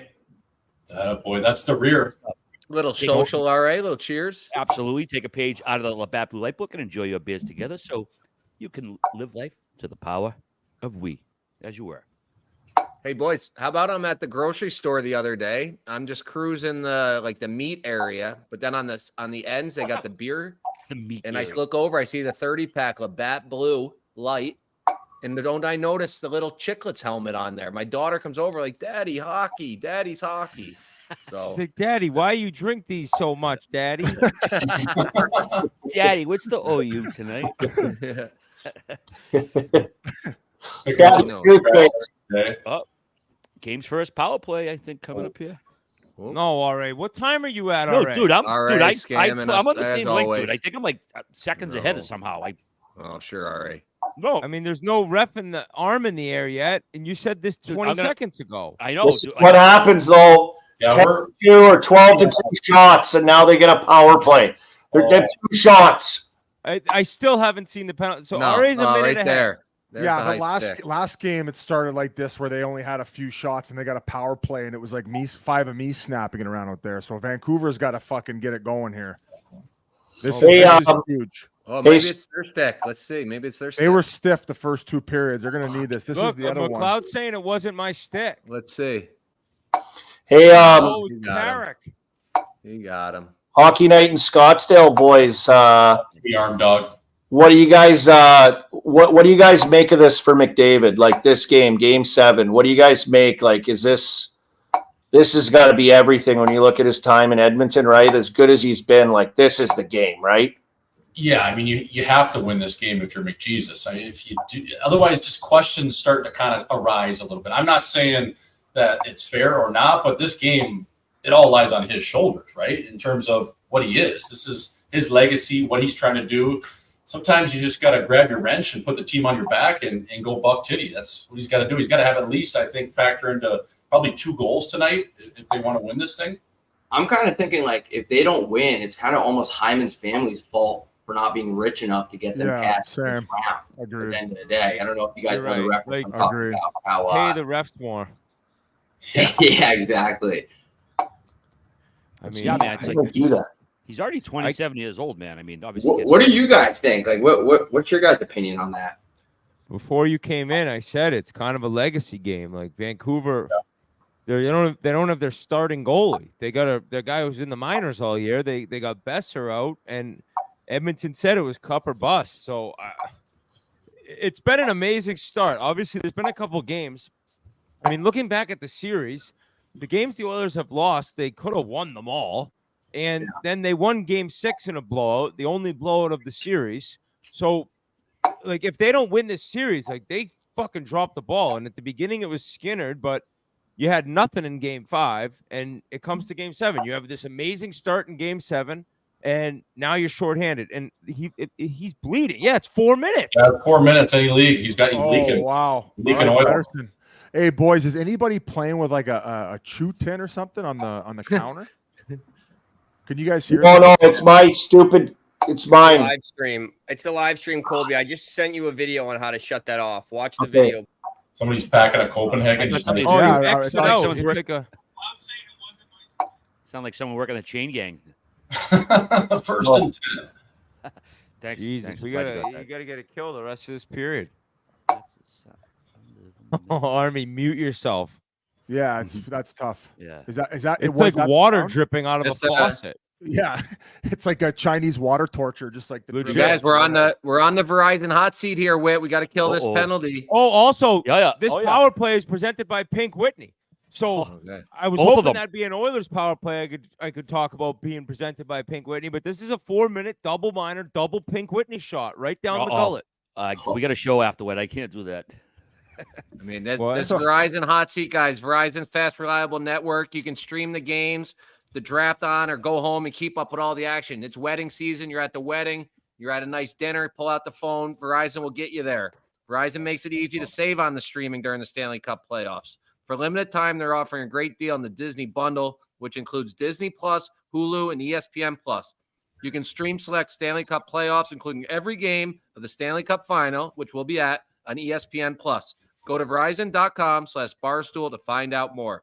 Boy, that's the rear.
Little social, all right. Little cheers.
Absolutely. Take a page out of the Labatt Blue Light book and enjoy your beers together so you can live life to the power of we, as you were.
Hey boys, how about I'm at the grocery store the other day? I'm just cruising the meat area, but then on the ends they got the beer.
The meat
And
area.
I look over, I see the 30-pack Labatt Blue Light, and don't I notice the little Chicklets helmet on there? My daughter comes over like, Daddy's hockey. So
She's like, Daddy, why you drink these so much, Daddy?
Daddy, what's the OU tonight? Game's first power play, I think, coming up here.
No, all right. What time are you at?
No,
all right?
dude, I'm
scamming us
on the
as
same link,
always.
dude. I think I'm like seconds ahead of somehow.
Oh, sure, all right.
No,
I mean, there's no ref in the arm in the air yet, and you said this 20 seconds ago.
I know.
This is
dude,
what happens though.
Yeah,
10-2 or 12-2 shots, and now they get a power play. They're dead 2 shots.
I still haven't seen the penalty. So
No,
RA's a minute
right
ahead.
there. There's
yeah, the
high stick.
last game it started like this where they only had a few shots and they got a power play and it was like 5 of me snapping it around out there. So Vancouver's got to fucking get it going here. This is huge.
Oh, maybe it's their stick. Let's see. Maybe it's their stick.
They were stiff the first 2 periods. They're gonna need this. This
Look,
is the other one.
McLeod's saying it wasn't my stick.
Let's see.
Hey,
Oh, it was
You got him.
Carrick.
You got him.
Hockey night in Scottsdale, boys.
The arm dog.
What do you guys what do you guys make of this for McDavid? Like this game 7. What do you guys make? Like, is this has got to be everything when you look at his time in Edmonton, right? As good as he's been, like this is the game, right?
Yeah, I mean, you have to win this game if you're McJesus. I mean, if you do, otherwise, just questions start to kind of arise a little bit. I'm not saying that it's fair or not, but this game, it all lies on his shoulders, right? In terms of what he is. This is his legacy, what he's trying to do. Sometimes you just got to grab your wrench and put the team on your back and go buck titty. That's what he's got to do. He's got to have at least, I think, factor into probably 2 goals tonight if they want to win this thing.
I'm kind of thinking like if they don't win, it's kind of almost Hyman's family's fault for not being rich enough to get them past this round. At the end of the day, I don't know if you guys know the reference. I'm talking about how
pay the refs more.
Yeah, exactly.
I mean,
yeah, man, it's like
do that.
he's already 27 years old, man. I mean, obviously.
What do you guys think? Like, what's your guys' opinion on that?
Before you came in, I said it's kind of a legacy game. Like Vancouver, they don't have their starting goalie. They got their guy who's in the minors all year. They got Besser out, and Edmonton said it was cup or bust. So it's been an amazing start. Obviously, there's been a couple games. I mean, looking back at the series, the games the Oilers have lost, they could have won them all. And then they won game 6 in a blowout, the only blowout of the series. So, like, if they don't win this series, like, they fucking dropped the ball. And at the beginning, it was Skinner, but you had nothing in game 5. And it comes to game 7. You have this amazing start in game 7. And now you're shorthanded, and he's bleeding. Yeah, it's 4 minutes.
Yeah, 4 minutes any league. He's leaking.
Wow,
Leaking
All right,
oil.
Patterson. Hey boys, is anybody playing with like a chew tin or something on the counter? Can you guys hear?
No, it's my stupid. It's mine.
Live stream. It's the live stream, Colby. I just sent you a video on how to shut that off. Watch the video.
Somebody's packing a Copenhagen.
Oh,
Somebody's
Oh,
Yeah,
you
it's
X it
like
out.
someone's
You
work-
take a-
Sound like someone working the chain gang.
First and 10.
Thanks.
Jesus,
thanks.
you
Glad got
gotta
that.
get a kill the rest of this period.
That's
Army, mute yourself.
Yeah, that's tough.
yeah.
Is that?
It's
was
like
that the
water
sound?
dripping out of a
It's,
faucet.
Yeah, it's like a Chinese water torture, just like the.
Legit.
You guys, we're on the Verizon hot seat here, Whit. We got to kill this
Uh-oh.
penalty.
Oh, also,
Yeah.
this
Oh, yeah.
power play is presented by Pink Whitney. So
Okay.
I was
Both of
hoping
them.
that'd be an Oilers power play. I could talk about being presented by Pink Whitney, but this is a 4-minute double minor, double Pink Whitney shot right down the
Uh-oh.
gullet.
We got a show afterward. I can't do that.
I mean, this
What?
Verizon hot seat, guys. Verizon fast, reliable network. You can stream the games, the draft on, or go home and keep up with all the action. It's wedding season. You're at the wedding. You're at a nice dinner. Pull out the phone. Verizon will get you there. Verizon makes it easy to save on the streaming during the Stanley Cup playoffs. For limited time, they're offering a great deal on the Disney bundle, which includes Disney Plus, Hulu, and ESPN Plus. You can stream select Stanley Cup playoffs, including every game of the Stanley Cup final, which we'll be at on ESPN Plus. Go to Verizon.com/Barstool to find out more.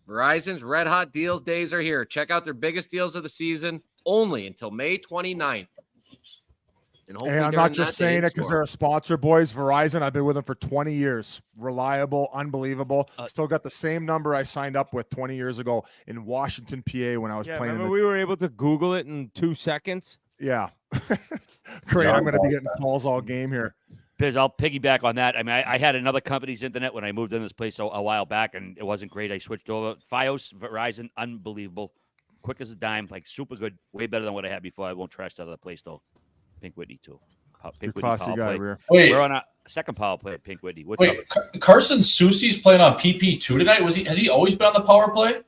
Verizon's red hot deals days are here. Check out their biggest deals of the season only until May 29th. And
Hey, I'm not just saying it because they're a sponsor, boys. Verizon, I've been with them for 20 years. Reliable, unbelievable. Still got the same number I signed up with 20 years ago in Washington, PA when I was playing.
Remember we were able to Google it in 2 seconds?
Yeah. Great. I'm going to be getting calls all game here.
Biz, I'll piggyback on that. I mean, I had another company's internet when I moved in this place a while back, and it wasn't great. I switched over. Fios, Verizon, unbelievable. Quick as a dime, like super good. Way better than what I had before. I won't trash the other place, though. Pink Whitney, too. Pink Whitney
classy
power
guy,
play.
Wait.
We're on a second power play at Pink Whitney. What's up?
Carson Soucy's playing on PP2 tonight. Has he always been on the power play?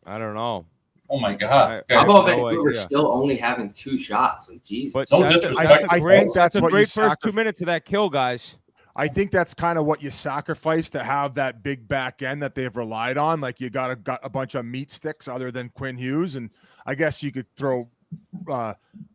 I don't know.
Oh my god!
How about
no
Vancouver
idea.
still only having 2 shots? And Jesus,
But
No
that's,
disrespect.
a great,
that's
that's a
what you
great first 2 minutes of that kill, guys.
I think that's kind of what you sacrifice to have that big back end that they've relied on. Like you got a bunch of meat sticks other than Quinn Hughes, and I guess you could throw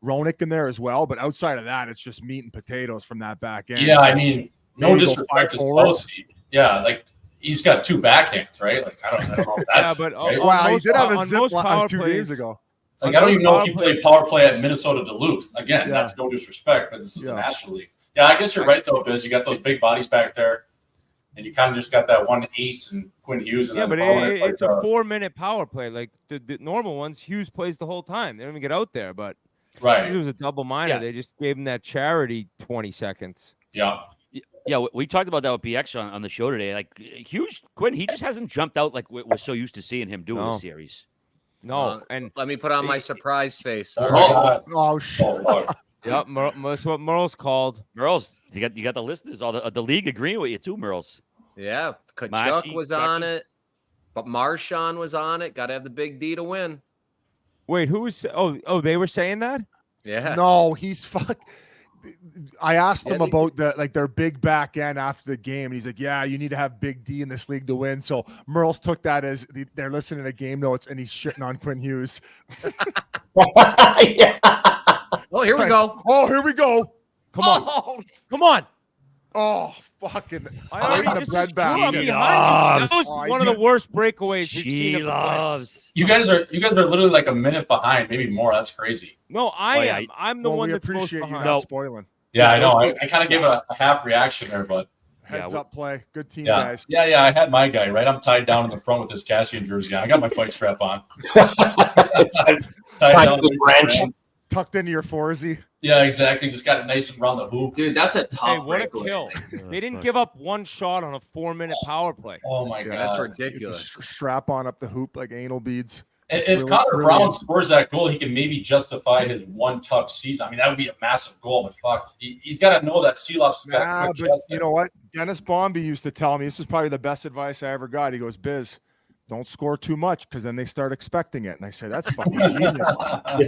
Roenick in there as well. But outside of that, it's just meat and potatoes from that back end.
Yeah, I mean, no
Maybe go
disrespect
5
to
forwards.
Soucy. Yeah, like he's got 2 backhands, right? Like I don't know if that's
Yeah, but
right?
Wow, he
most
did have a
on
zip
most
line
power
2
plays-
games ago.
Like I don't even know if he
power play-
played power play at Minnesota Duluth. Again,
Yeah.
that's no disrespect, but this is
Yeah.
a National League. Yeah, I guess you're right though, Biz. You got those big bodies back there, and you kind of just got that one ace and Quinn Hughes. And
Yeah,
then
but
Roenick,
it's a 4-minute power play. Like the normal ones, Hughes plays the whole time. They don't even get out there. But
right.
it was a double minor.
Yeah.
They just gave him that charity 20 seconds.
Yeah.
Yeah, we talked about that with BX on the show today. Like Hughes, Quinn, he just hasn't jumped out like we're so used to seeing him do in
No.
the series.
No, and
let me put on my surprise face.
Oh
All
my
right.
god.
Oh shit!
Oh, fuck.
yep, that's what Merle's called.
Merles, you got the listeners, all the league agreeing with you too, Merles.
Yeah, Kachuk
Mashi,
was
Chucky.
on it, but Marshawn was on it. Got to have the big D to win.
Wait, who was? Oh, they were saying that.
Yeah.
No, he's fuck. I asked him
Yeah,
about their big back end after the game, and he's like, "Yeah, you need to have Big D in this league to win." So Merles took that as they're listening to game notes, and he's shitting on Quinn Hughes.
Yeah.
Well, here we go.
Oh, here we go!
Come on, come on.
Oh, fucking!
I
Right in
already
the
this
bread
is true. I'm
basket.
behind you.
Loves.
That was
Oh,
one
he's
of the worst breakaways we've seen.
She
him play.
loves.
You guys are literally like a minute behind, maybe more. That's crazy.
No, I
Oh, yeah.
am. I'm the
Well,
one
we
that's most
appreciate you
behind.
not
No.
spoiling.
Yeah, I know. I kind of gave a half reaction there, but
Heads
Yeah,
up play, good team,
yeah,
guys.
yeah. I had my guy right. I'm tied down in the front with this Cassian jersey on. I got my fight strap on. Tied down
with wrench.
Tucked into your Forzy.
Yeah, exactly. Just got it nice and around the hoop.
dude, that's a tough
Hey, what a
breakaway.
kill! They didn't give up one shot on a 4-minute power play.
Oh my
Yeah,
god,
That's
You
ridiculous.
strap on up the hoop like anal beads.
If
Really
Connor Brown
brilliant.
scores that goal, he can maybe justify his one tuck season. I mean, that would be a massive goal, but fuck, he's got to know that Seeloff's got
Nah,
quick
but
chest
you
there.
know what? Dennis Bomby used to tell me, this is probably the best advice I ever got. He goes, Biz, don't score too much because then they start expecting it. And I said, that's fucking genius.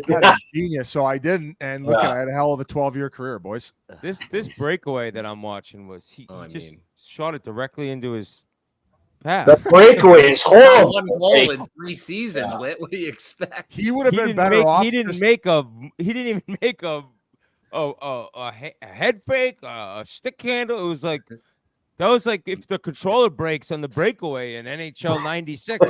That is genius. So I didn't. And look,
Yeah.
I had a hell of a 12-year career, boys.
This breakaway that I'm watching was he
Oh, I
just
mean-
shot it directly into his path.
The breakaway is horrible.
One goal in 3 seasons. Whit. What do you expect?
He would have
He
been
didn't
better
make.
off.
He didn't
just-
make a. He didn't even make a head fake, a stick handle. It was like that was like if the controller breaks on the breakaway in NHL '96.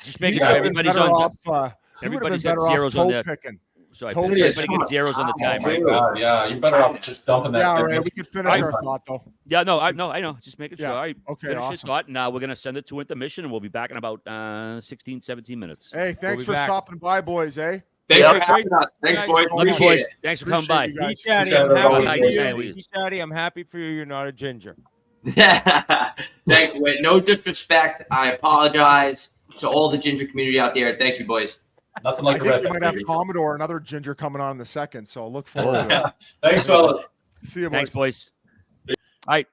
Just making
he
sure
would've been
everybody's
better
on.
off, he would have been
everybody's got
better off
zeros on
toe
their-
picking.
So I
Totally.
everybody gets zeros on the time,
Oh my
right?
god, yeah, you're better off just dumping that.
Yeah, all
thing.
right. We could finish our thought, though.
Yeah, no, I know. Just making sure.
Yeah.
All right,
Okay,
finish your
awesome.
thought. Now we're gonna send it to intermission, and we'll be back in about 16, 17 minutes.
Hey, thanks
be
for
back.
stopping by, boys, eh?
Thanks
Yeah.
for having us. Thanks,
Guys,
boys.
so
Love you,
Appreciate
boys.
it.
Thanks for coming by.
Appreciate you guys.
Heath Daddy,
Appreciate
I'm
it,
happy
everyone.
for you.
Thanks.
Heath Daddy, I'm happy for you. You're not a ginger.
Thanks, Whit. No disrespect. I apologize to all the ginger community out there. Thank you, boys.
Nothing
I
like a
think
red.
we might have
baby.
Commodore, another ginger coming on in the second. So look forward to it.
Thanks, fellas.
See you, boys.
Thanks, boys. All right.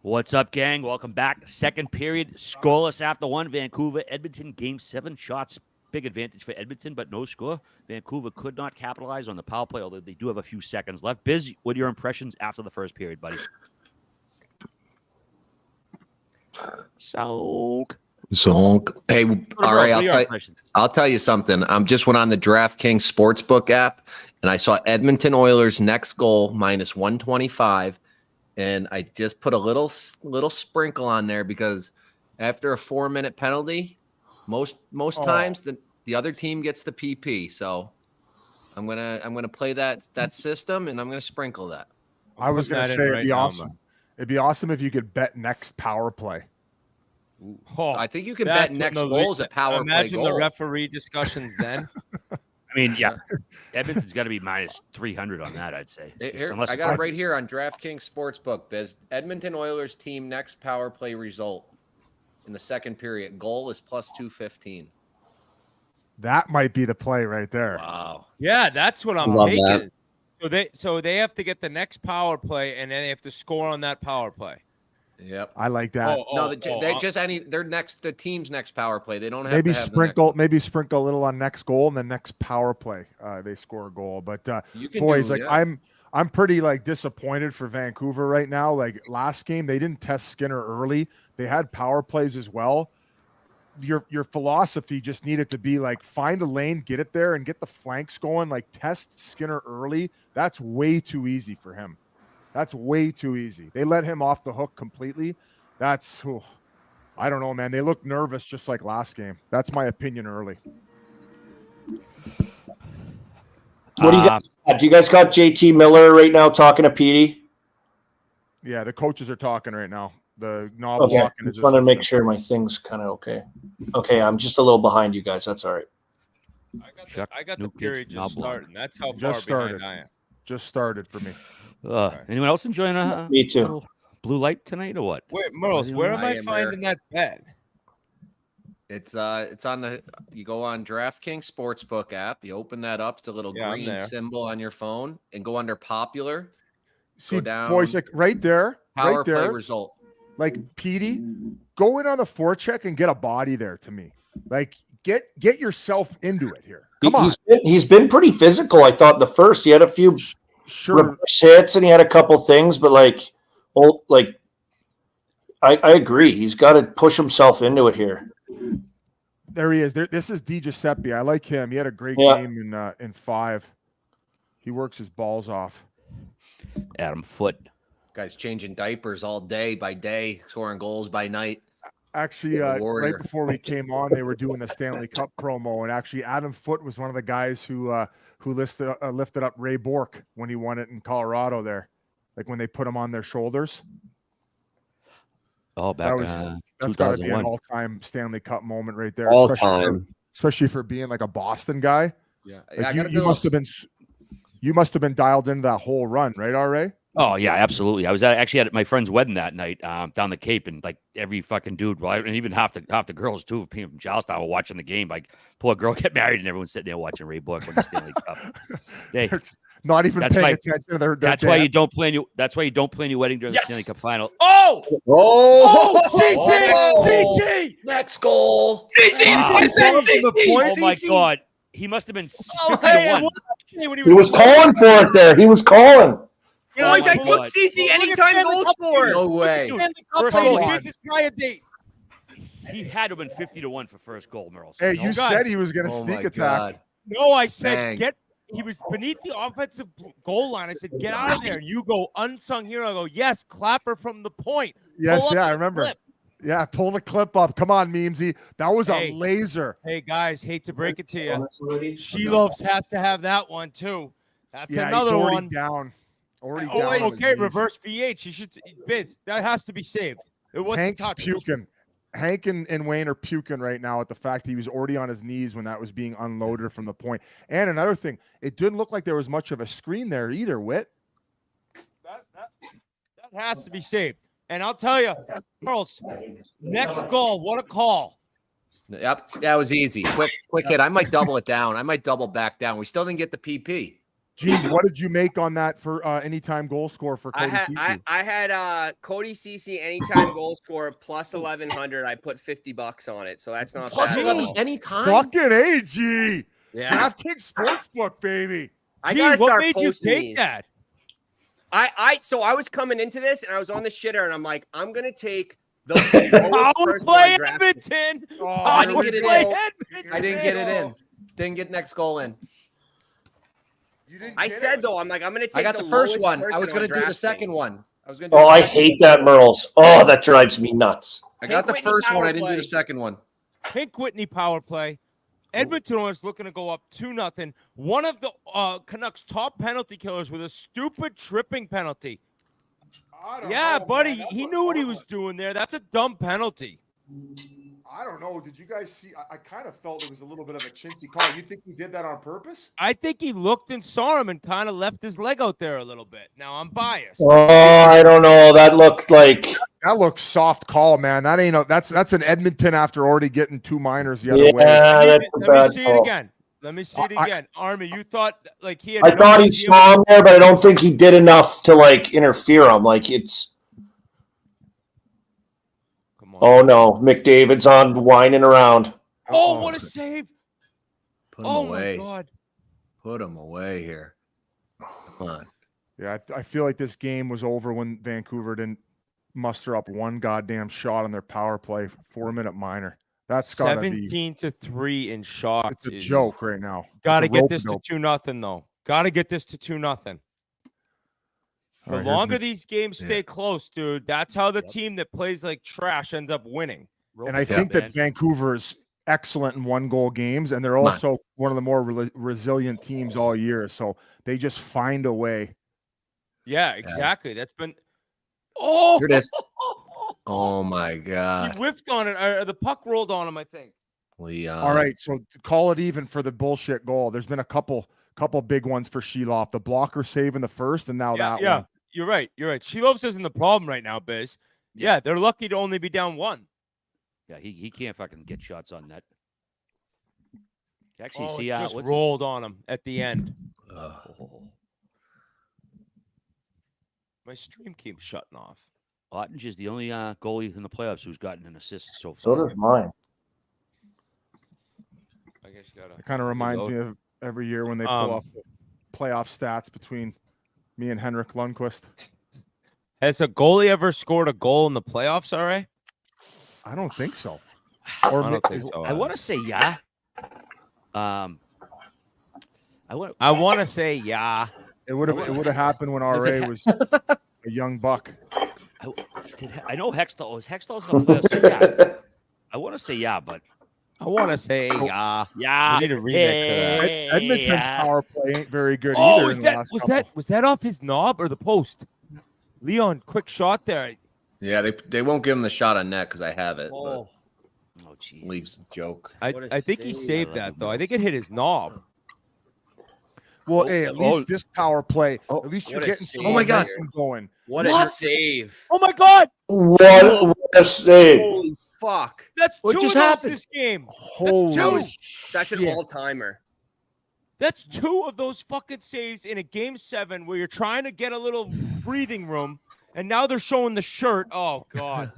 What's up, gang? Welcome back. Second period, scoreless after one. Vancouver-Edmonton, Game 7. Shots, big advantage for Edmonton, but no score. Vancouver could not capitalize on the power play, although they do have a few seconds left. Biz, what are your impressions after the first period, buddy? Zonk.
Hey, all right, I'll tell you something. I'm just went on the DraftKings Sportsbook app, and I saw Edmonton Oilers next goal minus 125. And I just put a little sprinkle on there because after a 4-minute penalty, most times the other team gets the PP. So I'm gonna play that system, and I'm gonna sprinkle that.
I was gonna say it'd be awesome. It'd be awesome if you could bet next power play.
I think you can bet next goal as a power play
Imagine
goal.
the referee discussions then.
I mean, yeah, Edmonton's got to be minus 300 on that, I'd say.
I got it right here on DraftKings Sportsbook, Biz. Edmonton Oilers team next power play result in the second period. Goal is plus 215.
That might be the play right there.
Wow.
Yeah, that's what I'm taking. So they have to get the next power play, and then they have to score on that power play.
Yep,
I like that.
The team's next power play. They don't have
maybe
to have
sprinkle a little on next goal and the next power play. They score a goal, but boys, I'm pretty disappointed for Vancouver right now. Like last game, they didn't test Skinner early. They had power plays as well. Your philosophy just needed to be find a lane, get it there, and get the flanks going. Test Skinner early. That's way too easy for him. That's way too easy. They let him off the hook completely. I don't know, man. They look nervous just like last game. That's my opinion early.
What do you guys got? Do you guys got JT Miller right now talking to Petey?
Yeah, the coaches are talking right now. The knob
okay.
walking
I just want to make sure my thing's kind of okay. Okay, I'm just a little behind you guys. That's all right.
I got the period just starting. That's how
far
behind I am.
Just started for me.
Anyone else enjoying
me too.
Blue light tonight or what?
Wait, Merles, where am I finding that bet?
It's on you go on DraftKings Sportsbook app, you open that up, it's a little green symbol on your phone, and go under popular.
See,
go down,
boys, right there,
power
right there,
play result.
Petey, go in on the forecheck and get a body there to me. Get yourself into it here. Come on.
He's been pretty physical. I thought the first he had a few reverse hits and he had a couple things, but I agree. He's got to push himself into it here.
There he is. This is Di Giuseppe. I like him. He had a great game in 5. He works his balls off.
Adam Foote.
Guys changing diapers all day by day, scoring goals by night.
Actually, right before we came on, they were doing the Stanley Cup promo, and actually Adam Foote was one of the guys who lifted up Ray Bourque when he won it in Colorado there, when they put him on their shoulders.
Oh, that's
got to be an all-time Stanley Cup moment right there.
All time,
especially for being a Boston guy.
Yeah,
you must have been dialed into that whole run, right, RA?
Oh yeah, absolutely. I was actually at my friend's wedding that night down the Cape, and every fucking dude, and even half the girls too, from Charlestown were watching the game. Poor girl get married, and everyone's sitting there watching Ray Bourque win the Stanley Cup. Hey,
not even paying attention to their
That's why you don't plan your wedding during the Stanley Cup final.
CC! Next goal.
Oh my God, he must have been 50-1.
He was calling for it there. He was calling.
You know, I took CC anytime goal scorer.
No way.
First of all, he had to have been 50-1 for first goal, Merles.
Hey, you said he was going to sneak attack.
God.
No, I said he was beneath the offensive goal line. I said, get out of there. And you go unsung hero. I go, yes, clapper from the point.
Yes, I remember. Clip. Yeah, pull the clip up. Come on, Memesy. That was a laser.
Hey, guys, hate to break it to you. She-Loves has to have that one, too. That's another one.
Down. Already
down. Okay, reverse VH. You should, Biz, that has to be saved. It wasn't
puking. Hank and Wayne are puking right now at the fact he was already on his knees when that was being unloaded from the point. And another thing, it didn't look like there was much of a screen there either, Whit.
That has to be saved. And I'll tell you, Charles, next goal, what a call.
Yep, that was easy. Quick hit. I might double it down. I might double back down. We still didn't get the PP.
Gene, what did you make on that for anytime goal score for Cody Ceci?
I had Cody Ceci anytime goal score plus 1,100. I put $50 on it, so that's not
Plus
bad.
11 anytime.
Fucking AG.
Yeah.
DraftKings Sportsbook, baby.
I
Gee,
gotta
what
start
made you
posting
take
these.
that?
So I was coming into this and I was on the shitter and I'm like, I'm gonna take the
Power play Edmonton.
I didn't get it
Play
in.
Edmonton.
I didn't get it in. Didn't get next goal in.
I said though, I'm like, I'm gonna take.
I got the first
lowest
one. I
person
was going to
on
do the second
DraftKings.
one. I was going to.
Oh, I hate that, Merles. Oh, that drives me nuts.
I got the
Whitney
first one.
power
I didn't do
play.
the second one.
Pink Whitney power play. Edmonton was looking to go up 2-0. One of the Canucks' top penalty killers with a stupid tripping penalty. Yeah, buddy, he knew what he was doing there. That's a dumb penalty.
I don't know. Did you guys see? I kind of felt it was a little bit of a chintzy call. You think he did that on purpose?
I think he looked and saw him and kind of left his leg out there a little bit. Now I'm biased.
Oh, I don't know. That looked like
That looks soft call, man. That ain't that's an Edmonton after already getting 2 minors the other way.
that's a
Let me
bad
see it
call.
again. Let me see it again. Army, you thought like he had
I
no
thought he
idea
saw him there, but I don't think he did enough to like interfere him. Like it's.
Come on.
Oh no, McDavid's on whining around.
Oh, what a save.
Put him
Oh
away.
my God.
Put him away here. Come on.
Yeah, I feel like this game was over when Vancouver didn't muster up one goddamn shot on their power play. 4-minute minor. That's gotta be.
17-3 in shots.
It's a
is-
joke right now.
Got to
It's a
get this to
rope-a-dope.
2-0 though. Got to get this to 2-0. The
All right, here's
longer
Mc-
these games stay close, dude, that's how the team that plays like trash ends up winning.
And I think that Vancouver's excellent in 1-goal games, and they're
on.
also one of the more resilient teams all year. So they just find a way.
Yeah, exactly. That's been. Oh,
Here it is. Oh my
he
God.
whiffed on it. The puck rolled on him, I think.
Leon.
All right, so call it even for the bullshit goal. There's been a couple big ones for Sheloff. The blocker save in the first, and now that one.
You're right. You're right. Shilovs isn't the problem right now, Biz. Yeah, they're lucky to only be down 1.
Yeah, he can't fucking get shots on that. Actually,
Oh,
see,
it just
what's
rolled on him at the end. My stream keeps shutting off.
Ottinge is the only goalie in the playoffs who's gotten an assist so
So
far.
does mine.
I guess you gotta.
It kind of reminds me of every year when they pull off the playoff stats between me and Henrik Lundqvist.
Has a goalie ever scored a goal in the playoffs? All right.
I don't think so.
I
Or
don't think so.
I want to say yeah. I
want to say yeah.
it would have happened when
Does it
RA
ha-
was a young buck.
I know Hextall. Was Hextall's in the playoffs? Yeah. I want to say yeah, but
I want to say yeah.
yeah.
We need a remix of that.
Edmonton's
yeah.
power play ain't very good
Oh,
either.
is
in the
that
last
was
couple.
that off his knob or the post? Leon, quick shot there.
Yeah, they won't give him the shot on net because I have it.
Oh,
But
jeez.
leaves a joke.
I think he saved that though. I think it hit his knob.
Well, hey, at least this power play, at least you're
what a
getting some
save. Oh my
God.
momentum going.
What a save!
Oh my God,
What a save.
Holy fuck!
that's
What
2
just
of those
happened?
this game.
Holy
two.
That's an
shit.
all-timer.
That's 2 of those fucking saves in a game 7 where you're trying to get a little breathing room, and now they're showing the shirt. Oh God.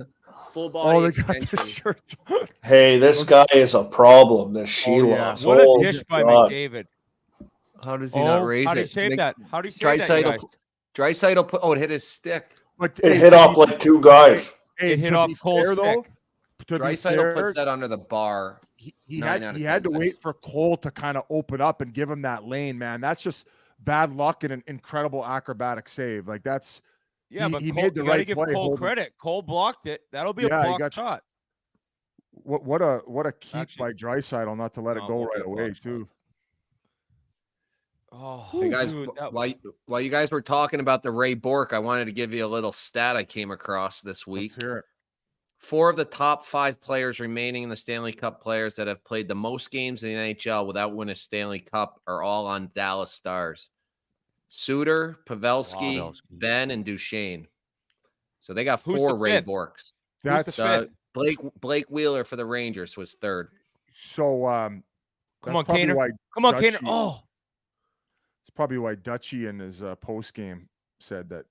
Full body
Oh, they got
extension.
the shirts.
Hey, this guy is a problem. This Sheloff.
yeah.
What a
Oh,
dish by
God.
McDavid.
How does he not raise
how do you
it?
save that? How do you save that, you guys?
Draisaitl put. Oh, it hit his stick.
But
It
hey,
hit
to
off
be-
like 2 guys.
hey,
It hit
to
off
be
Cole's
fair, though,
stick.
to be
Draisaitl
fair,
puts that under the bar.
he
9
had
out of
he
10
had to
times.
wait for Cole to kind of open up and give him that lane, man. That's just bad luck and an incredible acrobatic save. Like that's
Yeah,
He-
but
he
Cole,
made the
you gotta
right
give
play,
Cole
holding-
credit. Cole blocked it. That'll be
Yeah,
a
he
blocked
got-
shot.
what a keep
Actually-
by Draisaitl not to let it
Oh,
go
okay,
right away
blocked shot.
too.
Oh,
Hey guys,
dude, that-
while you guys were talking about the Ray Bork, I wanted to give you a little stat I came across this week.
Let's hear it.
4 of the top 5 players remaining in the Stanley Cup players that have played the most games in the NHL without winning a Stanley Cup are all on Dallas Stars. Suter, Pavelski,
Pavelski.
Ben, and Duchesne. So they got
Who's
4
the
Ray
fifth?
Borks.
That's
fifth?
Blake Wheeler for the Rangers was 3rd.
so
Come on,
that's probably
Kaner.
why
Come on,
Dutch
Kaner.
sheet-
Oh,
It's probably why Dutchy in his post game said that,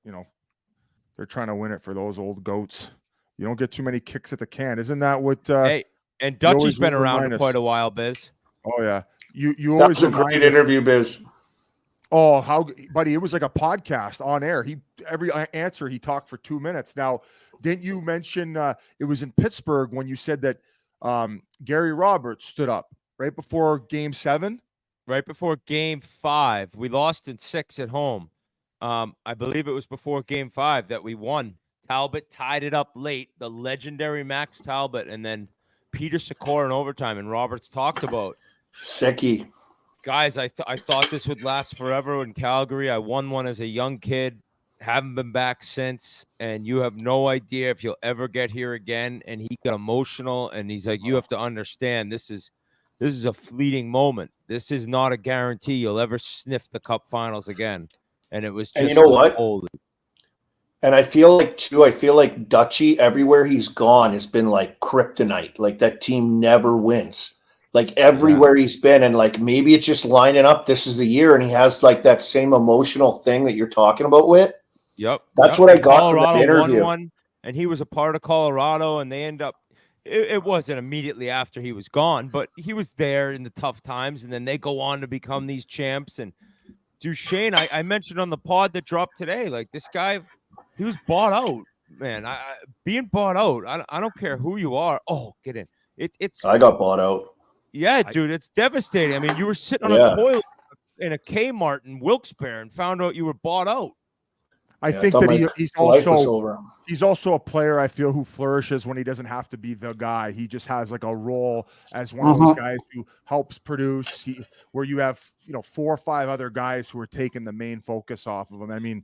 they're trying to win it for those old goats. You don't get too many kicks at the can. Isn't that what
Hey, and Dutchy's been around for quite a while, Biz.
Oh yeah. You
That
always
was a great interview, Biz.
Oh, buddy, it was like a podcast on air. Every answer he talked for 2 minutes. Now, didn't you mention it was in Pittsburgh when you said that Gary Roberts stood up right before Game 7?
Right before Game 5. We lost in 6 at home. I believe it was before Game 5 that we won. Talbot tied it up late, the legendary Max Talbot, and then Peter Sikora in overtime, and Roberts talked about.
Sicky.
Guys, I thought this would last forever in Calgary. I won one as a young kid, haven't been back since, and you have no idea if you'll ever get here again. And he got emotional, and he's like, you have to understand, this is a fleeting moment. This is not a guarantee you'll ever sniff the Cup Finals again. And it was just,
and you know what?
Holy.
And I feel like Dutchy, everywhere he's gone, has been like kryptonite. Like that team never wins. Like everywhere he's been, and like maybe it's just lining up. This is the year, and he has like that same emotional thing that you're talking about, Whit.
Yep,
that's what I got from the interview.
Won, and he was a part of Colorado, and they end up. It wasn't immediately after he was gone, but he was there in the tough times, and then they go on to become these champs. And Duchesne, I mentioned on the pod that dropped today, like this guy, he was bought out, man. Being bought out, I don't care who you are. Oh, get in. I
got bought out.
Yeah, dude, it's devastating. I mean, you were sitting on a toilet in a Kmart in Wilkes-Barre and found out you were bought out.
I think that he's also a player, I feel, who flourishes when he doesn't have to be the guy. He just has like a role as one of those guys who helps produce. Where you have 4 or 5 other guys who are taking the main focus off of him. I mean,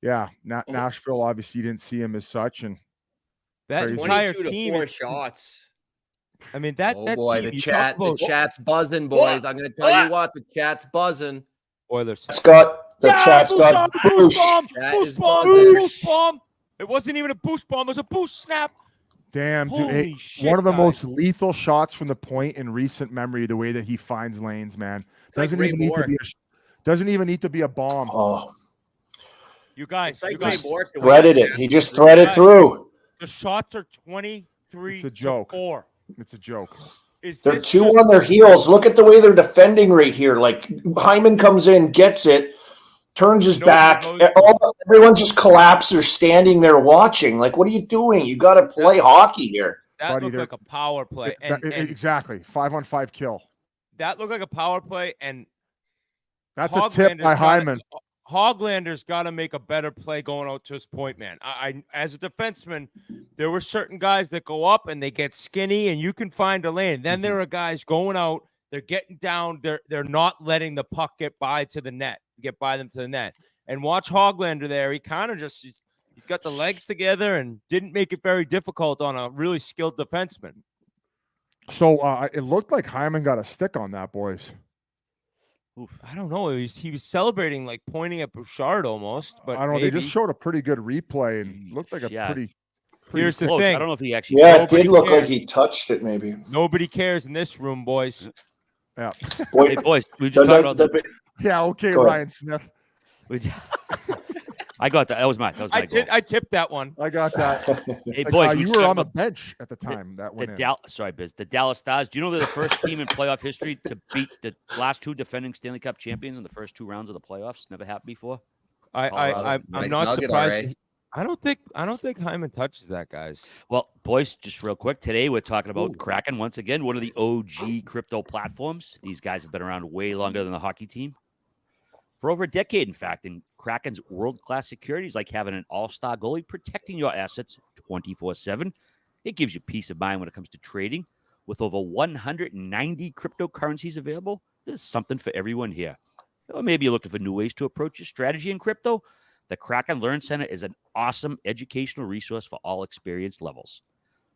yeah, Nashville obviously didn't see him as such, and
that entire team
4 shots.
I mean that
boy,
team,
the chat's buzzing, boys. I'm going to tell you what, the chat's buzzing.
Oilers.
The chat's got
boost bomb. It wasn't even a boost bomb. It was a boost snap.
Damn,
dude.
Shit, one of the most lethal shots from the point in recent memory, the way that he finds lanes, man. Doesn't even need to be a bomb.
Oh.
You guys
threaded it. He just threaded through.
The shots are 23
It's a joke.
4.
It's a joke.
They're 2 on their heels. Look at the way they're defending right here. Like Hyman comes in, gets it, turns his back. Everyone just collapsed. They're standing there watching. Like, what are you doing? You got to play hockey here.
That looked like a power play.
Exactly. 5-on-5 kill.
That looked like a power play, and
that's a tip by Hyman.
Hoglander's got to make a better play going out to his point, man. I as a defenseman, there were certain guys that go up and they get skinny, and you can find a lane. Then there are guys going out, they're getting down, they're not letting the puck get by them to the net. And watch Hoglander there. He kind of just he's got the legs together and didn't make it very difficult on a really skilled defenseman.
So it looked like Hyman got a stick on that, boys.
Oof. I don't know. He was celebrating, like pointing at Bouchard almost. But
I don't know. They just showed a pretty good replay and looked like a pretty
Here's
close.
the thing.
I don't know if he actually.
Yeah, it did look like he touched it. Maybe
nobody cares in this room, boys.
Yeah.
Hey, boys, we just talked about that.
Yeah. Okay, Ryan Smith.
I got that. That was my goal.
I tipped that one.
I got that.
Hey, boys,
you were on the bench at the time. The
Dallas Stars. Do you know they're the first team in playoff history to beat the last 2 defending Stanley Cup champions in the first 2 rounds of the playoffs? Never happened before.
I'm not surprised. I don't think Hyman touches that, guys.
Well, boys, just real quick. Today we're talking about Kraken once again, one of the OG crypto platforms. These guys have been around way longer than the hockey team. For over a decade, in fact, and Kraken's world-class security is like having an all-star goalie protecting your assets 24/7. It gives you peace of mind when it comes to trading. With over 190 cryptocurrencies available, there's something for everyone here. Or maybe you're looking for new ways to approach your strategy in crypto. The Kraken Learn Center is an awesome educational resource for all experience levels.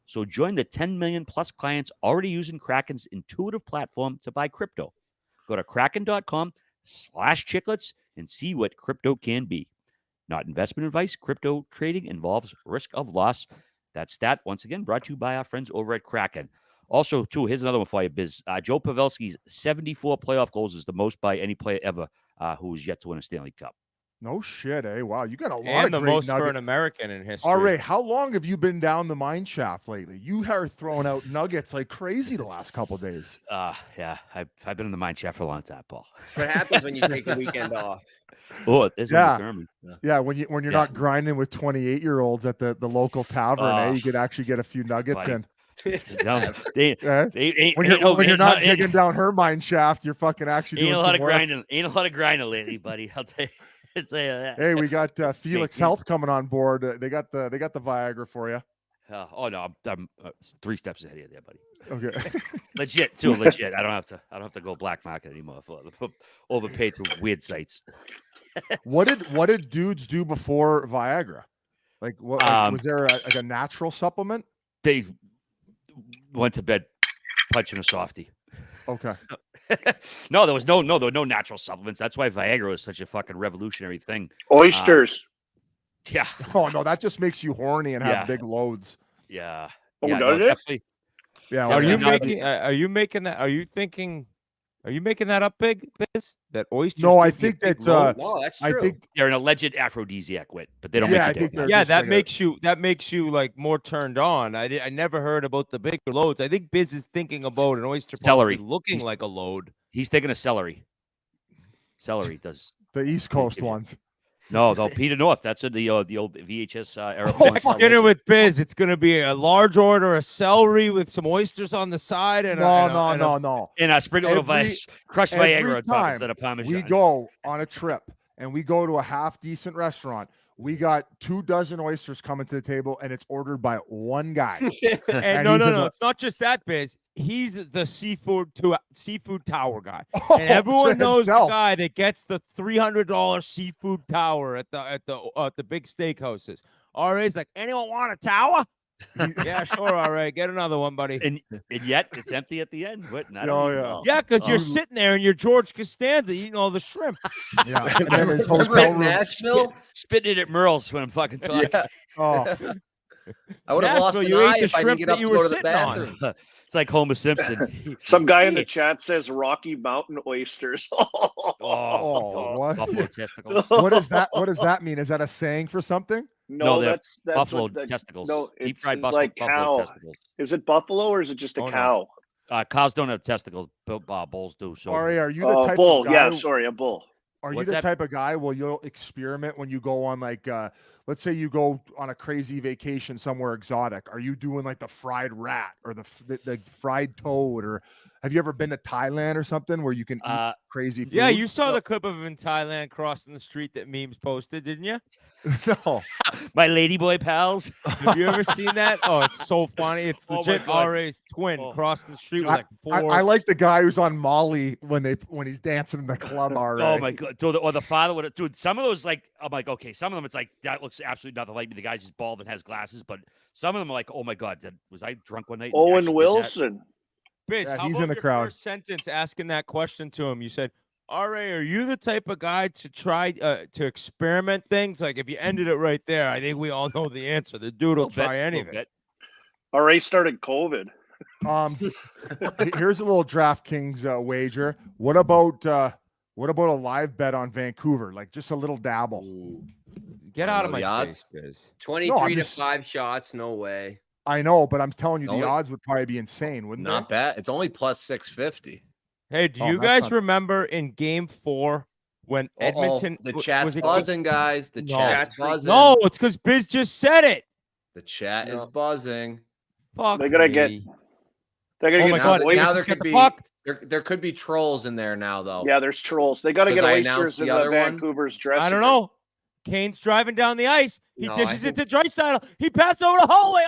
So join the 10 million plus clients already using Kraken's intuitive platform to buy crypto. Go to kraken.com/chicklets and see what crypto can be. Not investment advice. Crypto trading involves risk of loss. That stat, once again, brought to you by our friends over at Kraken. Also, too, here's another one for you, Biz. Joe Pavelski's 74 playoff goals is the most by any player ever. who is yet to win a Stanley Cup.
No shit, eh? Wow, you got a lot
And
of
the
great
most for
nuggets.
an American in history.
All right, how long have you been down the mine shaft lately? You are throwing out nuggets like crazy the last couple of days.
Yeah, I've been in the mine shaft for a long time, Paul.
What happens when you take the weekend off?
Oh, there's
Yeah.
one.
Yeah, when you're not grinding with 28-year-olds at the local tavern, you could actually get a few nuggets
buddy.
in.
They
When you're not digging down her mine shaft, you're fucking actually doing
Ain't a lot
some
of
work.
grinding. Ain't a lot of grinding lately, buddy. I'll tell you that.
Hey, we got Felix
yeah.
Health coming on board. They got the Viagra for you.
Oh no, I'm 3 steps ahead of you there, buddy.
Okay.
Legit too, legit. I don't have to go black market anymore for overpaid through weird sites.
What did dudes do before Viagra? Like, what was there a natural supplement?
They went to bed punching a softie.
Okay.
No, there were no natural supplements. That's why Viagra was such a fucking revolutionary thing.
Oysters.
Yeah.
Oh no, that just makes you horny and have
Yeah.
big loads.
Yeah.
Oh,
yeah,
does it?
definitely.
Yeah.
Are you
Definitely not-
making? Are you making that? Are you thinking? Are you making that up, big? Biz? That oysters?
No, I
give you a
think
big
that
load?
No, that's
I
true.
think
They're an alleged aphrodisiac, Whit, but they don't
Yeah, I
make you
think
do
they're
it.
Yeah,
just
that
like
makes you like more turned on. I never heard about the bigger loads. I think Biz is thinking about an oyster
Celery.
possibly looking
He's-
like a load.
He's thinking of celery. Celery does.
the East Coast ones.
No, Peter North. That's what the old VHS era.
Next dinner with Biz, it's gonna be a large order of celery with some oysters on the side and
No.
And a sprinkle of crushed
every
Viagra on top
time
instead of Parmesan.
We go on a trip and we go to a half decent restaurant. We got 24 oysters coming to the table, and it's ordered by one guy.
And
And
no,
he's in
no,
the-
it's not just that, Biz. He's the seafood tower guy,
Oh,
and everyone
to
knows the
himself.
guy that gets the $300 seafood tower at the big steakhouses. RA's like, anyone want a tower? Yeah, sure. All right, get another one, buddy.
and yet it's empty at the end. What? I
Oh,
don't
yeah.
know.
Yeah, because you're
Oh.
sitting there and you're George Costanza eating all the shrimp.
Yeah. And then his
Remember
hotel
in
room.
Nashville?
Spitting it at Merle's when I'm fucking talking.
Yeah.
Oh,
I would have lost
Nashville,
an
you ate
eye
the
if I didn't
shrimp
get
that
up to
you
go
were
to the
sitting on.
bathroom.
It's like Homer Simpson.
Some guy in the chat says Rocky Mountain oysters.
Oh,
what?
buffalo testicles.
what is that? What does that mean? Is that a saying for something?
No,
they're
that's
Buffalo
what the,
testicles.
No,
Deep
it's,
fried
it's
buffalo,
like cow.
testicles.
Is it buffalo or is it just a
Oh, no.
cow?
Cows don't have testicles. Bulls do. So
Ari, are you the type
Bull.
of guy?
Yeah, sorry, a bull.
Are you
What's
the
that?
type of guy where you'll experiment when you go on like let's say you go on a crazy vacation somewhere exotic? Are you doing like the fried rat or the fried toad, or have you ever been to Thailand or something where you can eat crazy food?
Yeah, you saw the clip of him in Thailand crossing the street that memes posted, didn't you?
No.
my ladyboy pals.
Have you ever seen that? Oh, it's so funny. It's
Oh my
legit
God.
RA's twin
Oh.
crossing the street with
I,
like four.
I like the guy who's on Molly when he's dancing in the club. Already.
Oh my god! Or the father would. Dude, some of those like I'm like, okay, some of them it's like that looks absolutely nothing like me. The guy's just bald and has glasses, but some of them are like, oh my god, was I drunk one night? and actually
Owen
did that?
Wilson.
Biz,
Yeah,
how
he's
about
in the
your
crowd.
first sentence asking that question to him? You said, RA, are you the type of guy to try to experiment things? Like if you ended it right there, I think we all know the answer. The dude will
Little bit,
try
little
anything.
bit.
RA started COVID.
Here's a little DraftKings wager. What about a live bet on Vancouver? Like just a little dabble.
Get
I
out
know
of my
the odds.
face, Biz.
23 to
just-
5 shots, no way.
I know, but I'm telling you, the
Only-
odds would probably be insane, wouldn't
Not
they?
bad. It's only plus 650.
Hey, do
Oh,
you
that's
guys
not-
remember in Game 4 when Edmonton?
The
was
chat's
it-
buzzing, guys. The
No.
chat's
Chat's
buzzing.
No, it's because Biz just said it.
The chat is
No.
buzzing.
Fuck.
They're gonna get-
me.
They're gonna
Oh
get
my
some
God,
oysters.
now
Edmonton
there
get
could
the
be
puck.
there could be trolls in there now though.
Yeah, there's trolls. They got to get
Because I
oysters
announced
in
the
the
other one.
Vancouver's dressing.
I don't
room.
know. Kane's driving down the ice. He
No, I
dishes it
think-
to Draisaitl. He passed over the hallway.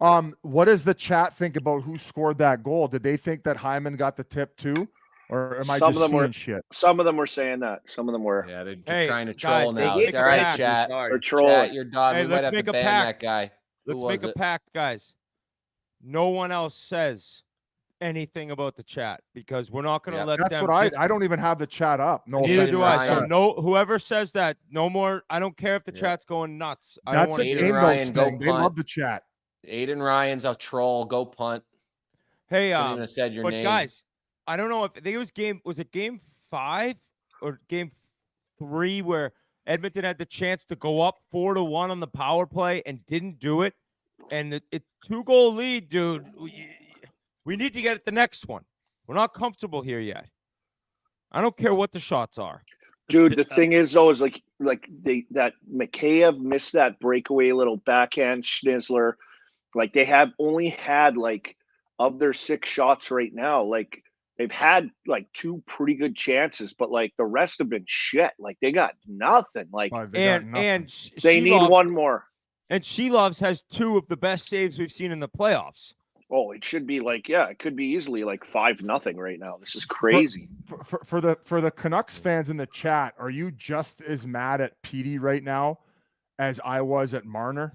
Oh.
What does the chat think about who scored that goal? Did they think that Hyman got the tip too, or am I
Some
just
of them were-
seeing shit?
Some of them were saying that. Some of them were.
Yeah, they're
Hey,
trying to
guys,
troll
they
now.
gave
All
the
right,
pack.
chat.
Or
Sorry.
troll.
Chat, you're done.
Hey,
We might
let's
have
make
to
a
ban
pact.
that guy.
Let's
Who
make
was
a
it?
pact, guys. No one else says anything about the chat because we're not going to
Yeah.
let
That's
them.
what I don't even have the chat up. No
Neither
offense
do
to
I.
the
So
chat.
no, whoever says that, no more. I don't care if the
Yeah.
chat's going nuts. I don't
That's
want
a
to
Aiden
hear
game
it.
Ryan,
notes
go
thing. They
punt.
love the chat.
Aiden Ryan's a troll. Go punt.
Hey,
Shouldn't even have said your
but
name.
guys, I don't know if I think it was game 5 or game 3 where Edmonton had the chance to go up 4-1 on the power play and didn't do it. And it 2-goal lead, dude. We need to get the next one. We're not comfortable here yet. I don't care what the shots are.
Dude, the thing is though, is like that Mikheyev missed that breakaway little backhand schnizzler. Like they have only had like of their 6 shots right now, like they've had like 2 pretty good chances, but like the rest have been shit. Like they got nothing. Like
They
need one more.
And Shelovs has 2 of the best saves we've seen in the playoffs.
Oh, it should be like, yeah, it could be easily like 5-0 right now. This is crazy.
For the Canucks fans in the chat, are you just as mad at Petey right now as I was at Marner?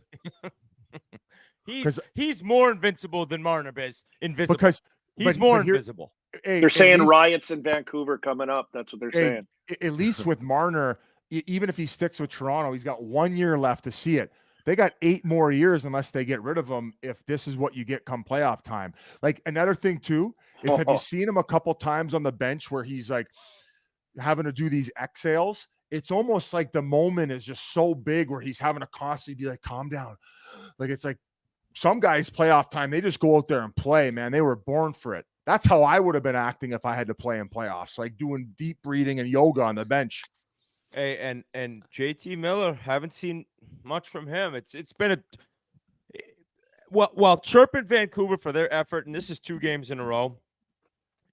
He's more invincible than Marner is. Invisible.
Because
he's more invisible.
They're saying riots in Vancouver coming up. That's what they're saying.
At least with Marner, even if he sticks with Toronto, he's got 1 year left to see it. They got 8 more years unless they get rid of him, if this is what you get come playoff time. Like another thing too is, have you seen him a couple times on the bench where he's like having to do these exhales? It's almost like the moment is just so big where he's having to constantly be like, calm down. Like it's like some guys playoff time, they just go out there and play, man. They were born for it. That's how I would have been acting if I had to play in playoffs, like doing deep breathing and yoga on the bench.
Hey, and JT Miller, haven't seen much from him. It's been while chirping Vancouver for their effort, and this is 2 games in a row.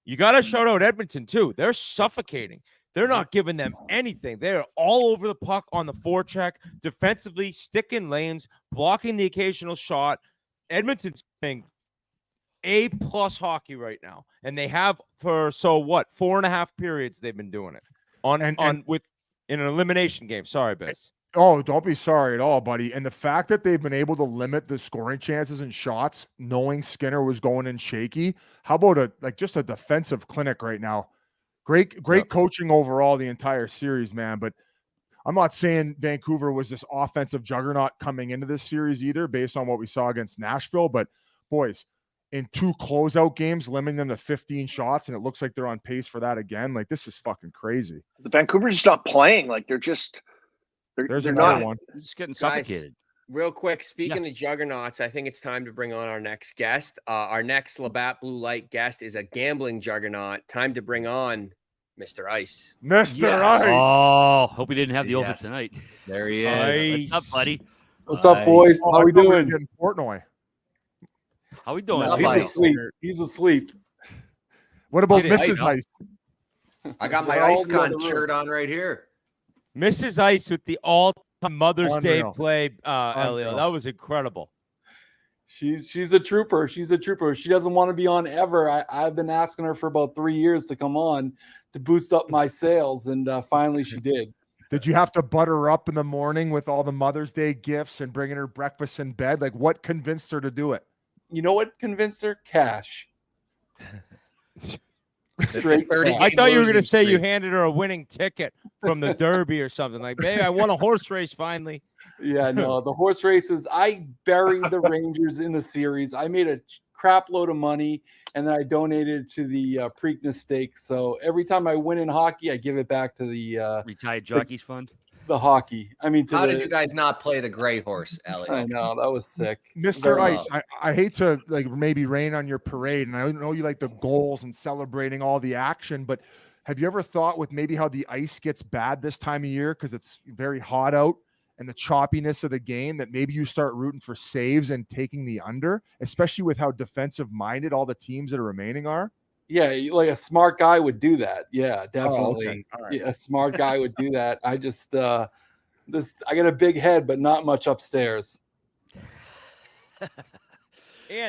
You got to shout out Edmonton too. They're suffocating. They're not giving them anything. They're all over the puck on the forecheck, defensively, sticking lanes, blocking the occasional shot. Edmonton's playing A+ hockey right now, and they have for 4.5 periods they've been doing it in an elimination game. Sorry, Biz.
Oh, don't be sorry at all, buddy. And the fact that they've been able to limit the scoring chances and shots, knowing Skinner was going in shaky. How about just a defensive clinic right now? Great coaching overall the entire series, man. But I'm not saying Vancouver was this offensive juggernaut coming into this series either, based on what we saw against Nashville. But boys, in 2 closeout games, limiting them to 15 shots, and it looks like they're on pace for that again. Like, this is fucking crazy.
The Vancouver's just not playing. Like they're
another one.
Just getting suffocated.
Real quick, speaking of juggernauts, I think it's time to bring on our next guest. Our next Labatt Blue Light guest is a gambling juggernaut. Time to bring on Mr. Ice.
Mr. Ice.
Oh, hope we didn't have the over tonight.
There he is.
What's up, buddy?
What's up, boys? How we doing?
In Portnoy.
How we doing?
He's asleep.
What about Mrs. Ice?
I got my IceCon shirt on right here.
Mrs. Ice with the all-time Mother's Day play, Elio. That was incredible.
She's a trooper. She's a trooper. She doesn't want to be on ever. I've been asking her for about 3 years to come on to boost up my sales, and finally she did.
Did you have to butter her up in the morning with all the Mother's Day gifts and bringing her breakfast in bed? Like, what convinced her to do it?
You know what convinced her? Cash. Straight
30. I thought you were going to say you handed her a winning ticket from the Derby or something. Like, hey, I won a horse race finally.
Yeah, no, the horse races. I buried the Rangers in the series. I made a crap load of money, and then I donated to the Preakness Stakes. So every time I win in hockey, I give it back to the
Retired Jockeys Fund.
The hockey. I mean,
how did you guys not play the gray horse, Elliot?
I know, that was sick.
Mr. Ice, I hate to maybe rain on your parade, and I know you like the goals and celebrating all the action, but have you ever thought with maybe how the ice gets bad this time of year because it's very hot out and the choppiness of the game, that maybe you start rooting for saves and taking the under, especially with how defensive minded all the teams that are remaining are?
Yeah, like a smart guy would do that. Yeah, definitely.
Okay. All right.
Yeah, a smart guy would do that. I just I got a big head, but not much upstairs.
And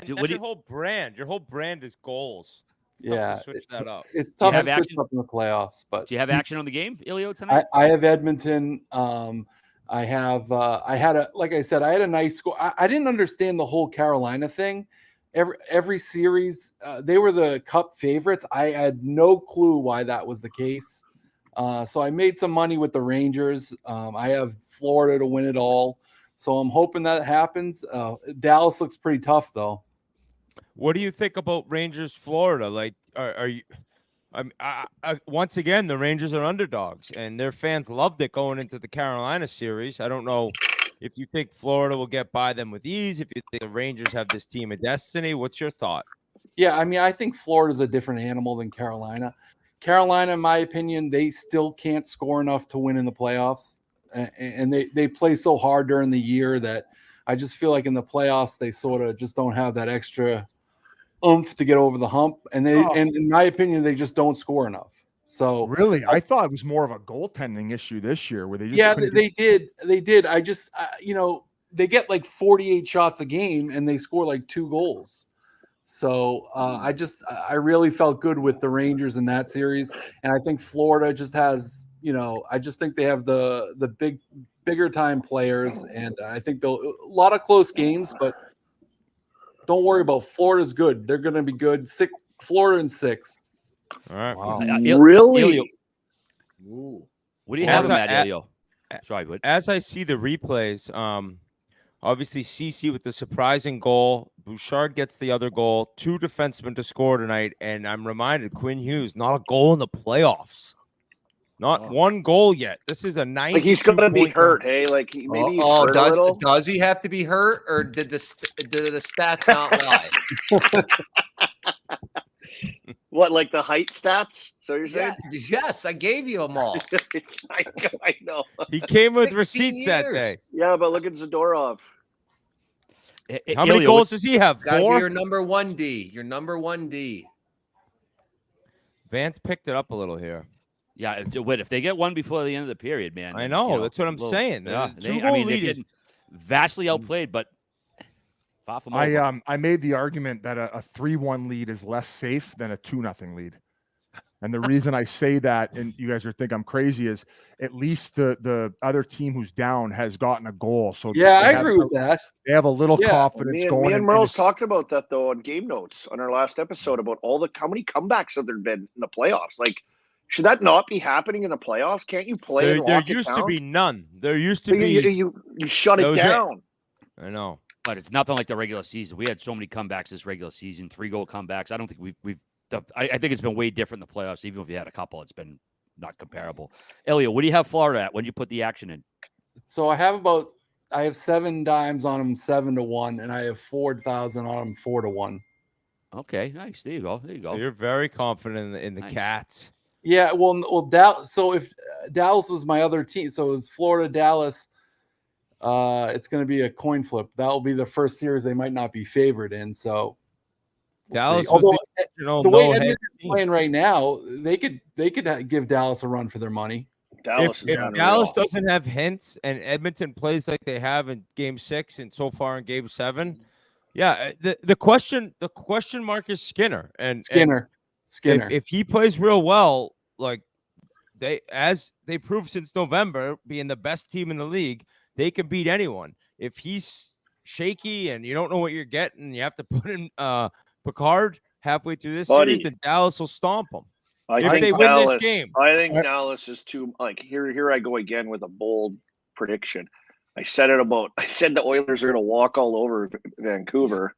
that's your whole brand. Your whole brand is goals. It's tough to switch that up.
It's tough to switch up in the playoffs. But
do you have action on the game, Ilio, tonight?
I have Edmonton. I had a nice score. I didn't understand the whole Carolina thing. Every series, they were the Cup favorites. I had no clue why that was the case. So I made some money with the Rangers. I have Florida to win it all. So I'm hoping that happens. Dallas looks pretty tough, though.
What do you think about Rangers, Florida? Like, are you Once again, the Rangers are underdogs, and their fans loved it going into the Carolina series. I don't know if you think Florida will get by them with ease, if you think the Rangers have this team of destiny. What's your thought?
Yeah, I mean, I think Florida's a different animal than Carolina. Carolina, in my opinion, they still can't score enough to win in the playoffs, and they play so hard during the year that I just feel like in the playoffs they sort of just don't have that extra oomph to get over the hump, and and in my opinion, they just don't score enough. So
really, I thought it was more of a goaltending issue this year, where they just
they did. I just they get like 48 shots a game and they score like 2 goals. So I really felt good with the Rangers in that series, and I think Florida just has I just think they have the bigger time players, and I think they'll a lot of close games, but. Don't worry about Florida's good. They're going to be good. Florida in 6.
All right.
Wow. Really?
What do you have in that, Elio? Sorry, Whit.
As I see the replays, obviously CC with the surprising goal. Bouchard gets the other goal. 2 defensemen to score tonight, and I'm reminded Quinn Hughes, not a goal in the playoffs. Not 1 goal yet. This is a 90.
Like he's going to be hurt, hey? Like maybe he's hurt a little.
Does he have to be hurt, or did the stats not lie?
What, like the height stats? So you're saying?
Yes, I gave you them all.
I know.
He came with receipts that day.
Yeah, but look at Zadorov.
How many goals does he have? 4?
Gotta be your number 1D. Your number 1D.
Vance picked it up a little here.
Yeah, Whit, if they get 1 before the end of the period, man.
I know. That's what I'm saying.
Yeah,
they're
getting vastly outplayed, but far from over.
I made the argument that a 3-1 lead is less safe than a 2-0 lead. And the reason I say that, and you guys are think I'm crazy, is at least the other team who's down has gotten a goal. So
yeah, I agree with that.
They have a little confidence going.
Me and Merle's talked about that though on Game Notes on our last episode about how many comebacks have there been in the playoffs? Like, should that not be happening in the playoffs? Can't you play?
There used to be none. There used to be.
You shut it down.
I know,
but it's nothing like the regular season. We had so many comebacks this regular season, 3-goal comebacks. I don't think we've. I think it's been way different in the playoffs. Even if you had a couple, it's been not comparable. Elio, what do you have Florida at? When did you put the action in?
So I have 7 dimes on them 7-1, and I have 4,000 on them 4-1.
Okay, nice. There you go.
So you're very confident in the Cats.
Yeah, well, Dallas. So if Dallas was my other team, so it was Florida, Dallas. It's going to be a coin flip. That will be the first series they might not be favored in. So
Dallas,
although the way Edmonton's playing right now, they could give Dallas a run for their money.
If Dallas doesn't have hints and Edmonton plays like they have in Game 6 and so far in Game 7, yeah, the question mark is Skinner and
Skinner.
If he plays real well, like they proved since November, being the best team in the league, they can beat anyone. If he's shaky and you don't know what you're getting, you have to put in Picard halfway through this series, then Dallas will stomp them. If they win this game.
I think Dallas is too here I go again with a bold prediction. I said the Oilers are going to walk all over Vancouver.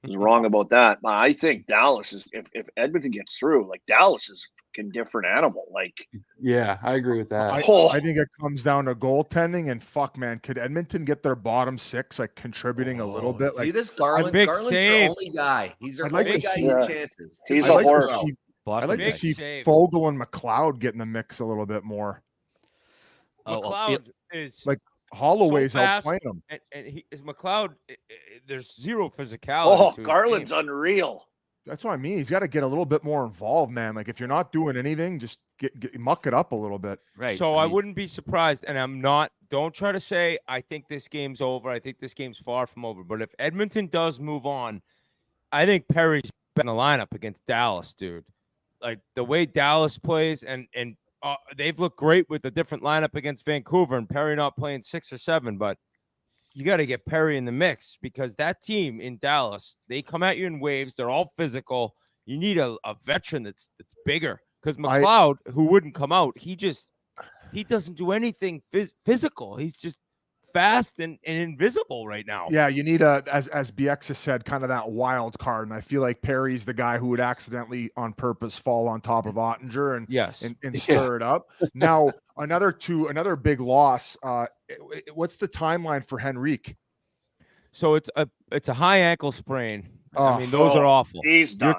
I was wrong about that. But I think Dallas is if Edmonton gets through, like Dallas is a different animal. Like,
yeah, I agree with that.
I think it comes down to goaltending and man, could Edmonton get their bottom 6 like contributing a little bit? Like,
see this Garland? Garland's their only guy. He's their only guy who chances.
He's a horse.
I'd like to see Fogle and McLeod get in the mix a little bit more.
McLeod is
like Holloway's
so
outplaying him,
and he is McLeod. There's zero physicality.
Oh, Garland's unreal.
That's what I mean. He's got to get a little bit more involved, man. Like if you're not doing anything, just muck it up a little bit.
Right.
So I wouldn't be surprised, and I'm not. Don't try to say I think this game's over. I think this game's far from over. But if Edmonton does move on, I think Perry's in the lineup against Dallas, dude. Like the way Dallas plays, and they've looked great with a different lineup against Vancouver, and Perry not playing 6 or 7. But you got to get Perry in the mix because that team in Dallas, they come at you in waves. They're all physical. You need a veteran that's bigger because McLeod, who wouldn't come out, he doesn't do anything physical. He's just fast and invisible right now.
Yeah, you need as BX has said, kind of that wild card. And I feel like Perry's the guy who would accidentally on purpose fall on top of Ottinger and stir it up. Now, another big loss. What's the timeline for Henrique?
So it's a high ankle sprain. I mean, those are awful.
He's done.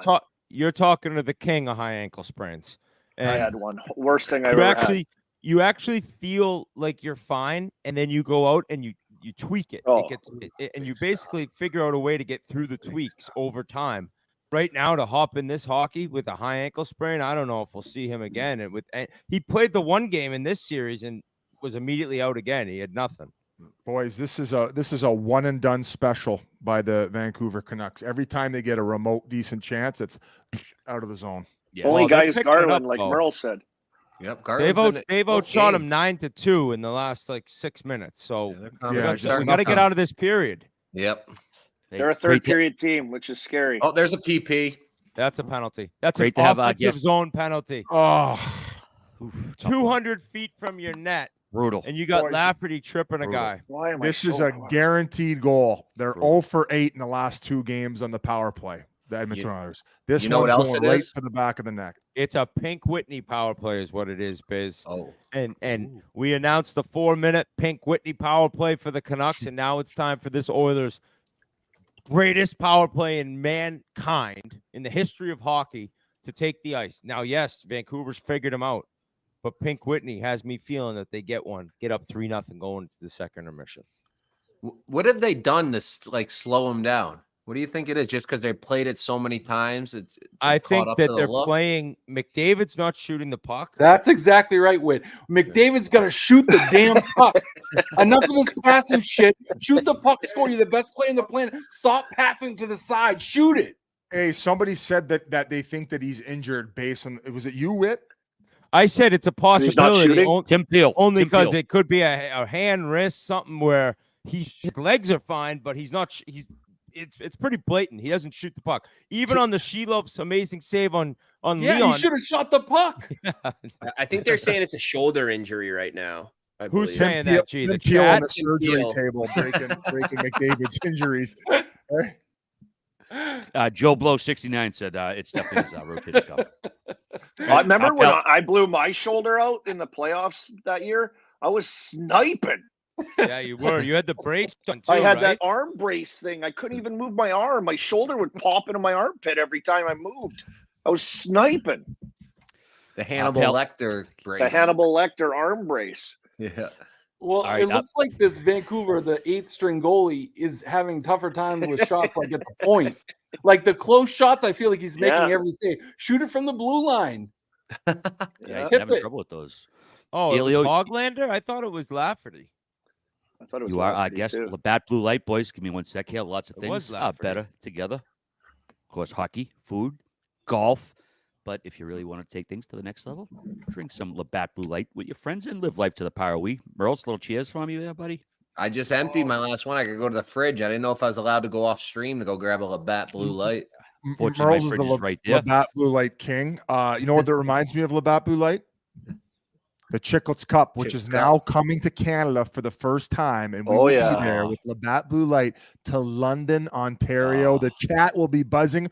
You're talking to the king of high ankle sprains. And
I had one. Worst thing I ever had.
You actually feel like you're fine, and then you go out and you tweak it. And you basically figure out a way to get through the tweaks over time. Right now, to hop in this hockey with a high ankle sprain, I don't know if we'll see him again. And he played the one game in this series and was immediately out again. He had nothing.
Boys, this is a one and done special by the Vancouver Canucks. Every time they get a remote decent chance, it's out of the zone.
Yeah.
Only guy is
picking it
Garland,
up,
like
though.
Merle said.
Yep.
They've outshot him 9-2 in the last 6 minutes. So we got to get out of this period.
Yep.
They're a third period team, which is scary.
Oh, there's a PP.
That's a penalty. That's
Great
an
to have
offensive zone penalty.
Oh,
200 feet from your net.
Brutal.
And you got
Boys,
Lafferty tripping a guy.
Why am
this
I
is a guaranteed goal. They're 0 for 8 in the last 2 games on the power play. The Edmonton Oilers. This
you know
one's
what else
going
it
right
is?
to the back of the neck.
It's a Pink Whitney power play is what it is, Biz.
Oh.
And we announced the 4-minute Pink Whitney power play for the Canucks, and now it's time for this Oilers greatest power play in mankind in the history of hockey to take the ice. Now, yes, Vancouver's figured him out, but Pink Whitney has me feeling that they get up 3-0 going into the second intermission.
What have they done to slow him down? What do you think it is? Just because they played it so many times?
I think that they're playing. McDavid's not shooting the puck.
That's exactly right, Whit. McDavid's got to shoot the damn puck. Enough of this passing shit. Shoot the puck, score. You're the best player in the planet. Stop passing to the side. Shoot it.
Hey, somebody said that they think that he's injured based on. Was it you, Whit?
I said it's a possibility.
Tim Peel.
Only because it could be a hand, wrist, something where his legs are fine, but he's not. It's pretty blatant. He doesn't shoot the puck. Even on the Shelov's amazing save on Leon.
He should have shot the puck.
I think they're saying it's a shoulder injury right now.
Who's saying that, G? The
Peel on
chat?
the surgery table breaking McDavid's injuries.
Joe Blow 69 said it's definitely his rotated cuff.
I remember when I blew my shoulder out in the playoffs that year. I was sniping.
Yeah, you were. You had the brace on too,
I had
right?
that arm brace thing. I couldn't even move my arm. My shoulder would pop into my armpit every time I moved. I was sniping.
The Hannibal Lecter brace.
The Hannibal Lecter arm brace.
Yeah.
Well,
right,
it looks like this Vancouver, the 8th string goalie, is having tougher times with shots like at the point. Like the close shots, I feel like he's making every save. Shoot it from the blue line.
Yeah, he's having trouble with those.
Oh, it was Hoglander? I thought it was Lafferty.
I thought it was.
You are, I guess, Labatt Blue Light, boys. Give me 1 sec here. Lots of things better together. Of course, hockey, food, golf. But if you really want to take things to the next level, drink some Labatt Blue Light with your friends and live life to the power we. Merle's little cheers from you there, buddy.
I just emptied my last one. I could go to the fridge. I didn't know if I was allowed to go off stream to go grab a Labatt Blue Light.
Merle's is the Labatt Blue Light king. You know what that reminds me of Labatt Blue Light? The Chicklets Cup, which is now coming to Canada for the first time. And we will be there with Labatt Blue Light to London, Ontario. The chat will be buzzing.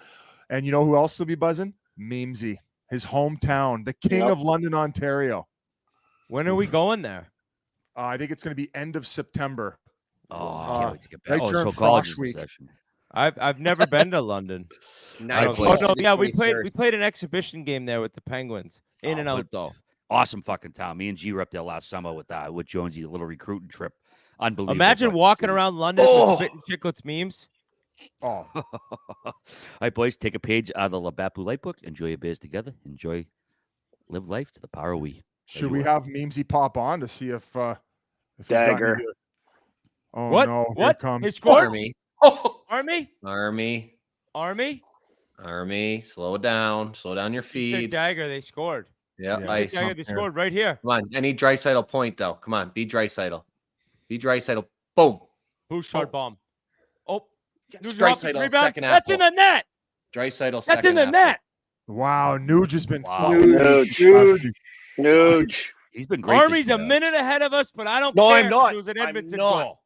And you know who else will be buzzing? Memesy, his hometown, the king of London, Ontario.
When are we going there?
I think it's going to be end of September.
Oh, I can't wait to get back.
Right during Frost Week.
I've never been to London. We played an exhibition game there with the Penguins. In and out though.
Awesome fucking town. Me and G were up there last summer with Jonesy, a little recruiting trip. Unbelievable.
Imagine walking around London with spitting Chicklets memes.
Oh.
All right, boys, take a page out of the Labatt Blue Light book. Enjoy your beers together. Live life to the power of we.
Should we have Memesy pop on to see if
Dagger?
Oh
what?
No!
What?
Here
His score?
Army.
Army.
Slow down. Slow down your
You
feed.
said Dagger. They scored.
Yeah.
Dagger. They scored right here.
Come on. I need Draisaitl point though. Come on. Be Draisaitl. Boom.
Bouchard bomb. Oh.
Draisaitl second apple.
That's in the net.
Draisaitl second.
That's in the net.
Wow, Nuge has been
Nuge.
He He's been great.
Army's a minute ahead of us, but I don't
No,
care.
I'm not.
It was an
I'm
Edmonton
not.
goal.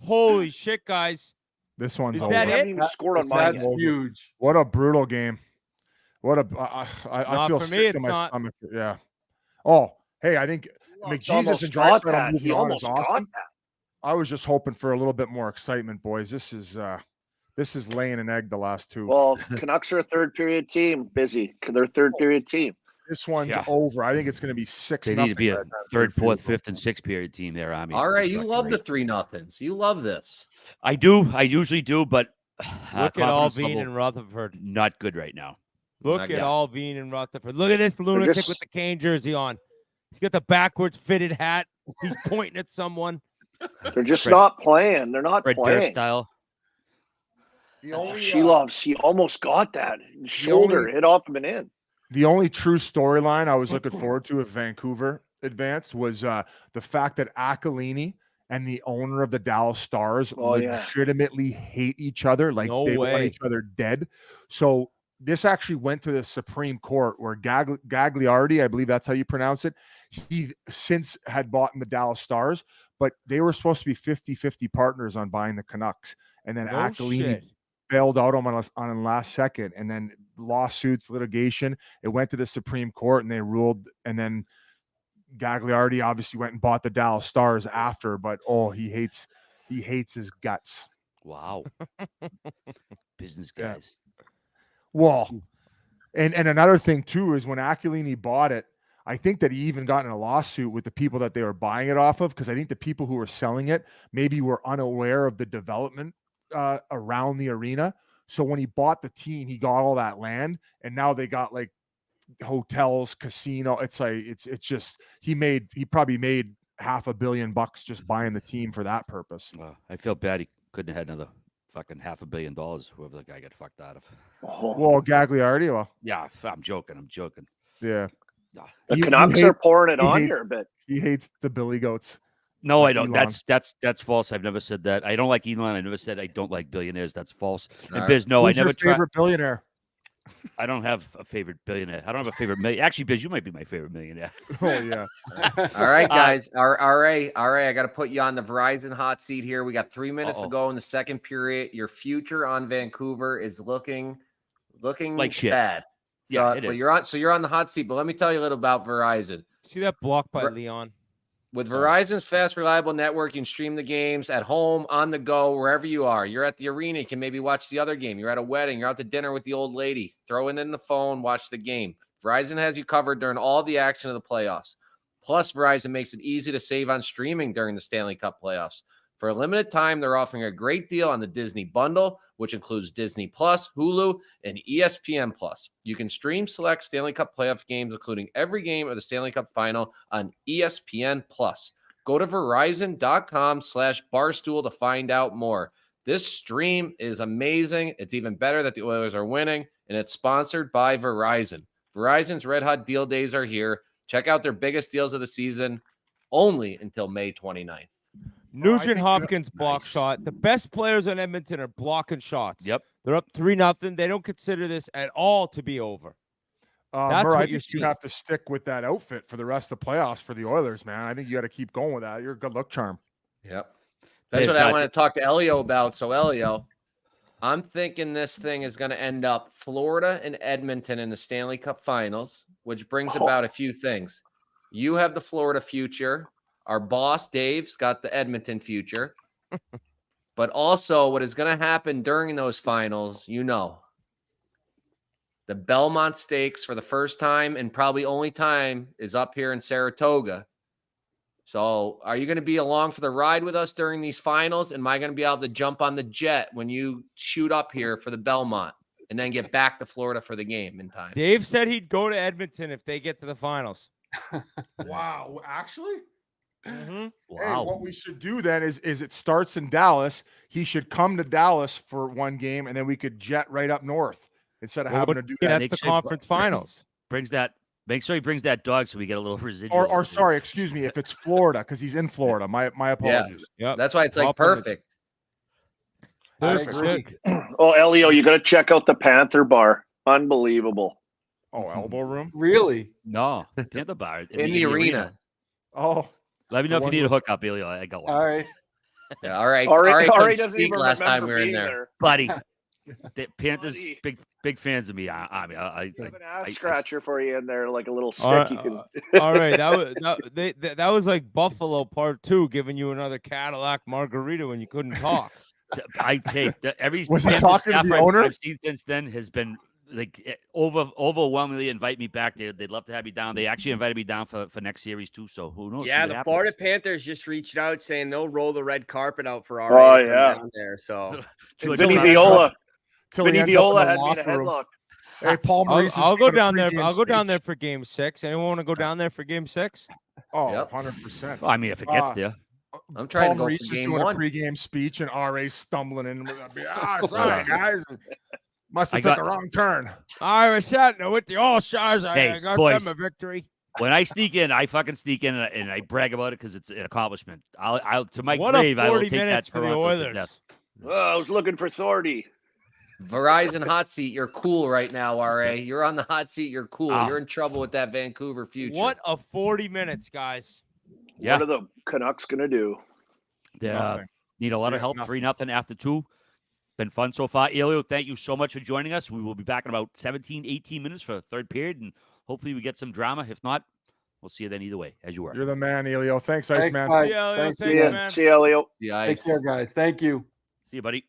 Holy shit, guys.
This one's
Is
over.
that
I
it?
haven't even scored on mine
That's
yet.
huge.
What a brutal game. What a I
Not
feel
for me,
sick to
it's
my
not.
stomach. Yeah. Oh, hey, I think McJesus and
got
Draisaitl
that.
moving
He
on is
almost got
awesome.
that.
I was just hoping for a little bit more excitement, boys. This is laying an egg the last two.
Well, Canucks are a third period team. Busy. They're a third period team.
This one's
Yeah.
over. I think it's going to be 6-0.
They need to be a
by the time
third, fourth,
period.
fifth, and sixth period team there. I mean,
All right,
just
you
fucking
love the
great.
3-0s. You love this.
I do. I usually do, but
Look at
confidence
Alvin
level,
and Rutherford.
not good right now.
Look
Not
at
yet.
Alvin and Rutherford. Look at this lunatic
just-
with the Kane jersey on. He's got the backwards fitted hat. He's pointing at someone.
They're just
Fred-
not playing. They're not
Red Durst
playing.
style.
The only,
She loves. He almost got that. Shoulder hit off him and in.
the only true storyline I was looking forward to if Vancouver advanced was the fact that Aquilini and the owner of the Dallas Stars
Oh, yeah.
legitimately hate each other. Like
No
they want
way.
each other dead. So this actually went to the Supreme Court where Gagliardi, I believe that's how you pronounce it, he since had bought in the Dallas Stars, but they were supposed to be 50-50 partners on buying the Canucks. And then
No
Aquilini
shit.
bailed out on the last second, and then lawsuits, litigation. It went to the Supreme Court, and they ruled. And then Gagliardi obviously went and bought the Dallas Stars after. But he hates his guts.
Wow. Business
Yeah.
guys.
Well, and another thing too is when Aquilini bought it, I think that he even got in a lawsuit with the people that they were buying it off of, because I think the people who were selling it maybe were unaware of the development around the arena. So when he bought the team, he got all that land, and now they got like hotels, casino. It's like it's just he probably made $500 million just buying the team for that purpose.
I feel bad he couldn't have had another fucking $500 million, whoever the guy got fucked out of.
Well, Gagliardi, well,
Yeah, I'm joking.
yeah.
The
You
Canucks
hate-
are pouring it
he
on
hates-
here a bit.
He hates the Billy Goats.
No,
Like
I don't.
Elon.
That's false. I've never said that. I don't like Elon. I never said I don't like billionaires. That's false.
All
And
right.
Biz, no,
Who's
I never
your
tried.
favorite billionaire?
I don't have a favorite billionaire. I don't have a favorite million. Actually, Biz, you might be my favorite millionaire.
Oh yeah.
All right, guys. All right. I got to put you on the Verizon hot seat here. We got 3 minutes to go in the second period. Your future on Vancouver is looking
Like shit.
bad.
Yeah,
So,
it
but
is.
you're on the hot seat. But let me tell you a little about Verizon.
See that block by
Ver-
Leon?
With Verizon's fast, reliable network, you can stream the games at home, on the go, wherever you are. You're at the arena, you can maybe watch the other game. You're at a wedding, you're out to dinner with the old lady. Throw it in the phone, watch the game. Verizon has you covered during all the action of the playoffs. Plus, Verizon makes it easy to save on streaming during the Stanley Cup playoffs. For a limited time, they're offering a great deal on the Disney Bundle, which includes Disney Plus, Hulu, and ESPN Plus. You can stream select Stanley Cup playoff games, including every game of the Stanley Cup final on ESPN Plus. Go to Verizon.com/Barstool to find out more. This stream is amazing. It's even better that the Oilers are winning, and it's sponsored by Verizon. Verizon's Red Hot Deal Days are here. Check out their biggest deals of the season only until May 29th.
Nugent
think
Hopkins block
Nice.
shot. The best players on Edmonton are blocking shots.
Yep.
They're up 3-0. They don't consider this at all to be over. That's
Murr,
what
I
you're
think you
seeing.
have to stick with that outfit for the rest of the playoffs for the Oilers, man. I think you got to keep going with that. You're a good luck charm.
Yep. That's what I want to talk to Elio about. So, Elio, I'm thinking this thing is going to end up Florida and Edmonton in the Stanley Cup Finals, which brings about a few things. You have the Florida future. Our boss, Dave's got the Edmonton future. But also, what is going to happen during those finals, the Belmont Stakes for the first time and probably only time is up here in Saratoga. So are you going to be along for the ride with us during these finals? Am I going to be able to jump on the jet when you shoot up here for the Belmont and then get back to Florida for the game in time?
Dave said he'd go to Edmonton if they get to the finals.
Wow, actually?
Mm-hmm.
Hey, what we should do then is it starts in Dallas. He should come to Dallas for one game, and then we could jet right up north instead of having to do that.
That's
Make
the
sure-
conference finals.
Make sure he brings that dog so we get a little residual.
Or sorry, excuse me, if it's Florida, because he's in Florida. My apologies.
Yep.
That's why it's like
Hop on the-
perfect.
There's-
Oh, Elio, you got to check out the Panther Bar. Unbelievable.
Oh, elbow room.
Really?
No, Panther Bar
in the arena.
Oh,
Let me know
The
if you
one
need a
with-
hookup, Elio. I got one,
All right.
Yeah, all right.
Ari,
All right.
Ari
Couldn't
doesn't
speak
even
last time
remember
we were in
being
there.
there.
buddy. The Panthers
Buddy.
big fans of me. I mean,
We have an ass
I-
scratcher for you in there, like a little stick.
All
You can.
all right, that was like Buffalo Part 2, giving you another Cadillac margarita when you couldn't talk.
every
Was he
Panthers
talking to the
staffer
owner?
I've seen since then has been like overwhelmingly invite me back. They'd love to have me down. They actually invited me down for next series too. So who knows?
Yeah,
See
the
what
Florida
happens.
Panthers just reached out saying they'll roll the red carpet out for
Oh,
RA to come
yeah.
down there. So
George
Vinny
Connors-
Viola.
till he
Vinny
ends up in
Viola
the
had me in a
locker room.
headlock.
Hey, Paul
I'll,
Maurice.
I'll go down there. I'll go down there for Game 6. Anyone want to go down there for Game 6?
Oh,
Yep.
100%.
Well, I mean, if it gets there.
I'm trying
Paul
to go
Maurice
for
is
game
doing
one.
a pregame speech and RA stumbling in. Sorry, guys. Must
I
have took
got-
a wrong turn.
Irish Shatner with the All Stars.
Hey,
I got
boys.
them a victory.
When I sneak in, I fucking sneak in and I brag about it because it's an accomplishment. I'll to my
What
grave,
a
I will
40
take that
minutes for the
Toronto to death.
Oilers.
Oh, I was looking for Thordy.
Verizon hot seat. You're cool right now, RA. You're on the hot seat. You're cool.
Wow.
You're in trouble with that Vancouver future.
What a 40 minutes, guys.
Yeah.
What are the Canucks gonna do?
They
Nothing.
need a lot of
Yeah,
help.
nothing.
3-0 after 2. Been fun so far. Elio, thank you so much for joining us. We will be back in about 17, 18 minutes for the third period, and hopefully we get some drama. If not, we'll see you then either way, as you were.
You're the man, Elio. Thanks,
Thanks,
Iceman.
guys.
Yeah, Leo,
Thanks,
thanks,
See
again.
ya.
man.
See ya, Leo.
The
Take
ice.
care, guys. Thank you.
See you, buddy.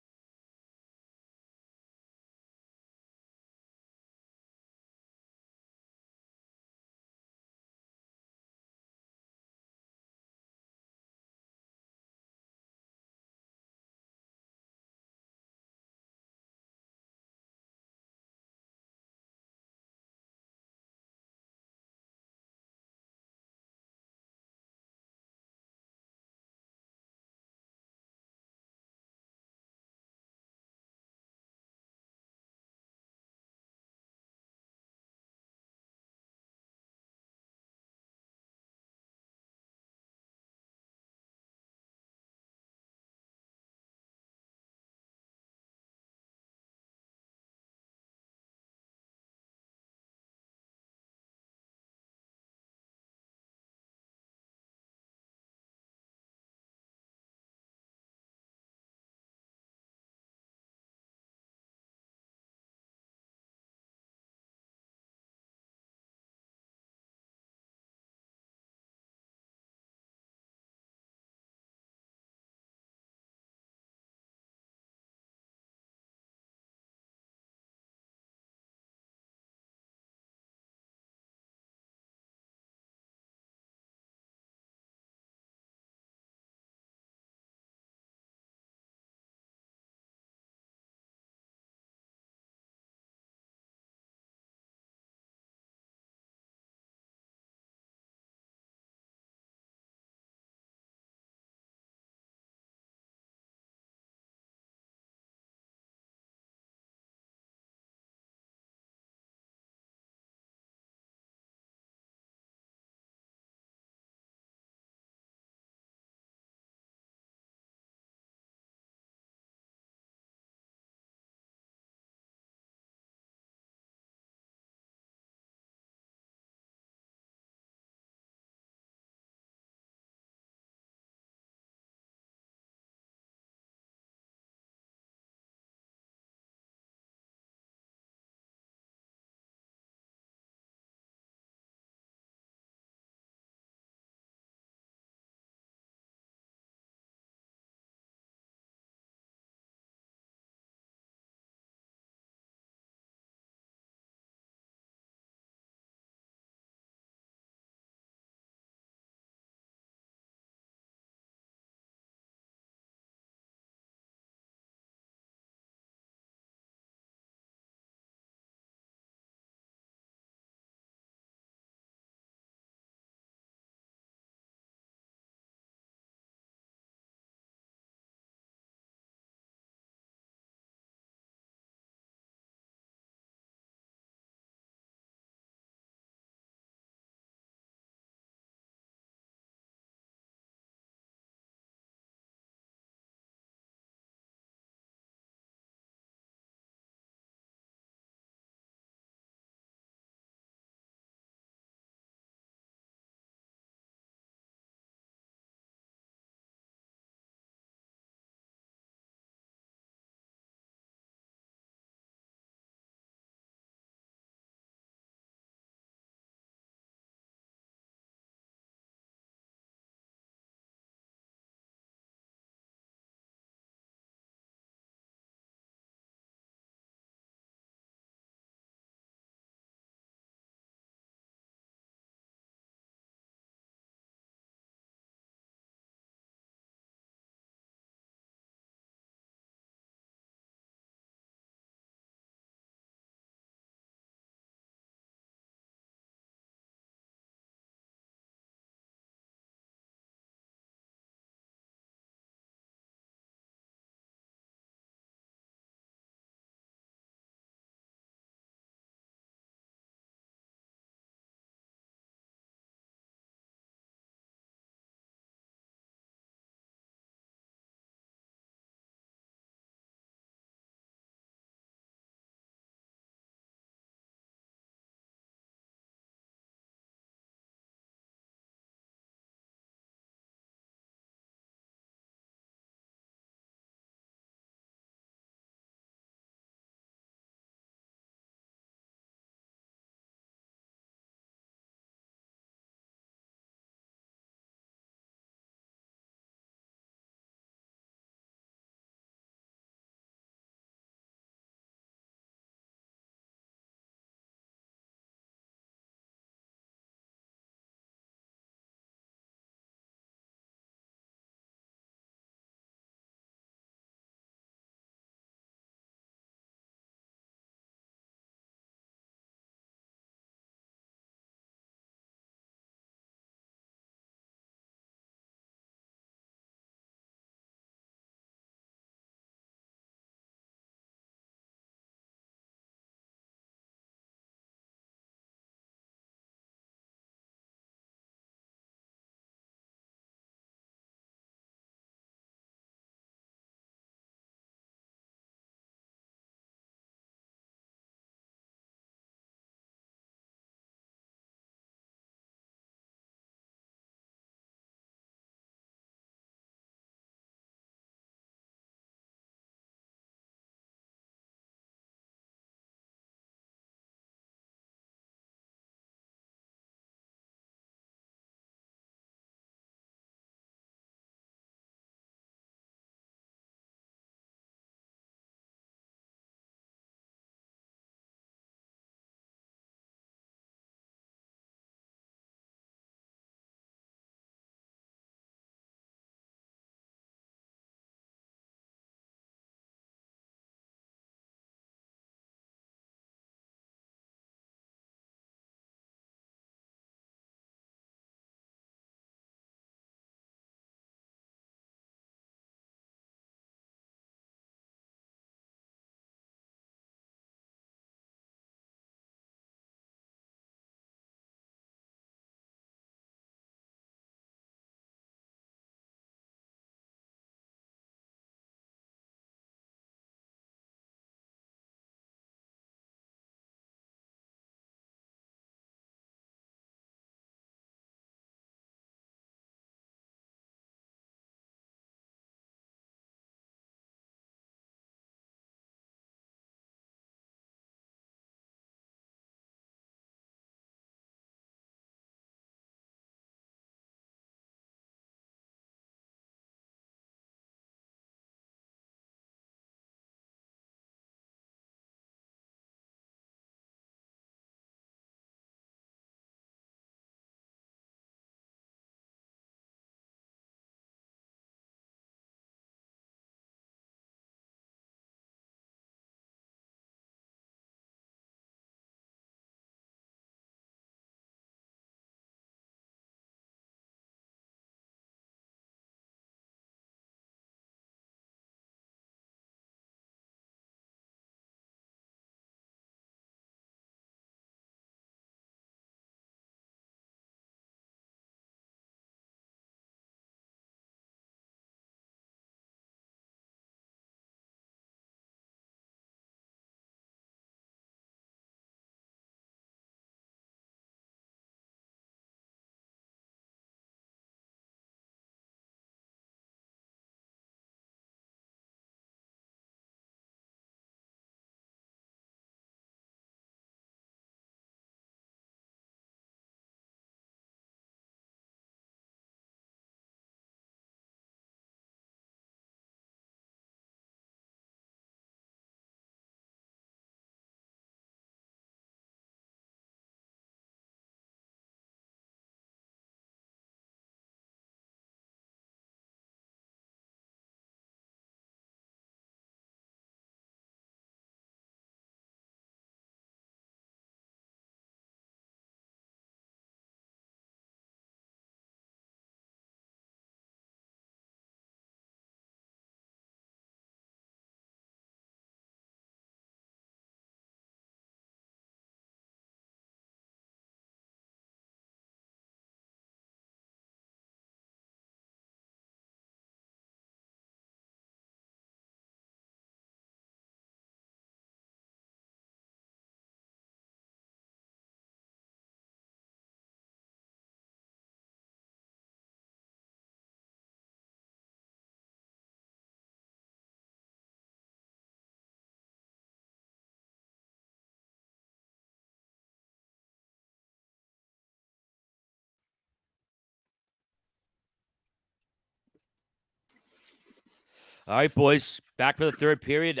All right, boys, back for the third period.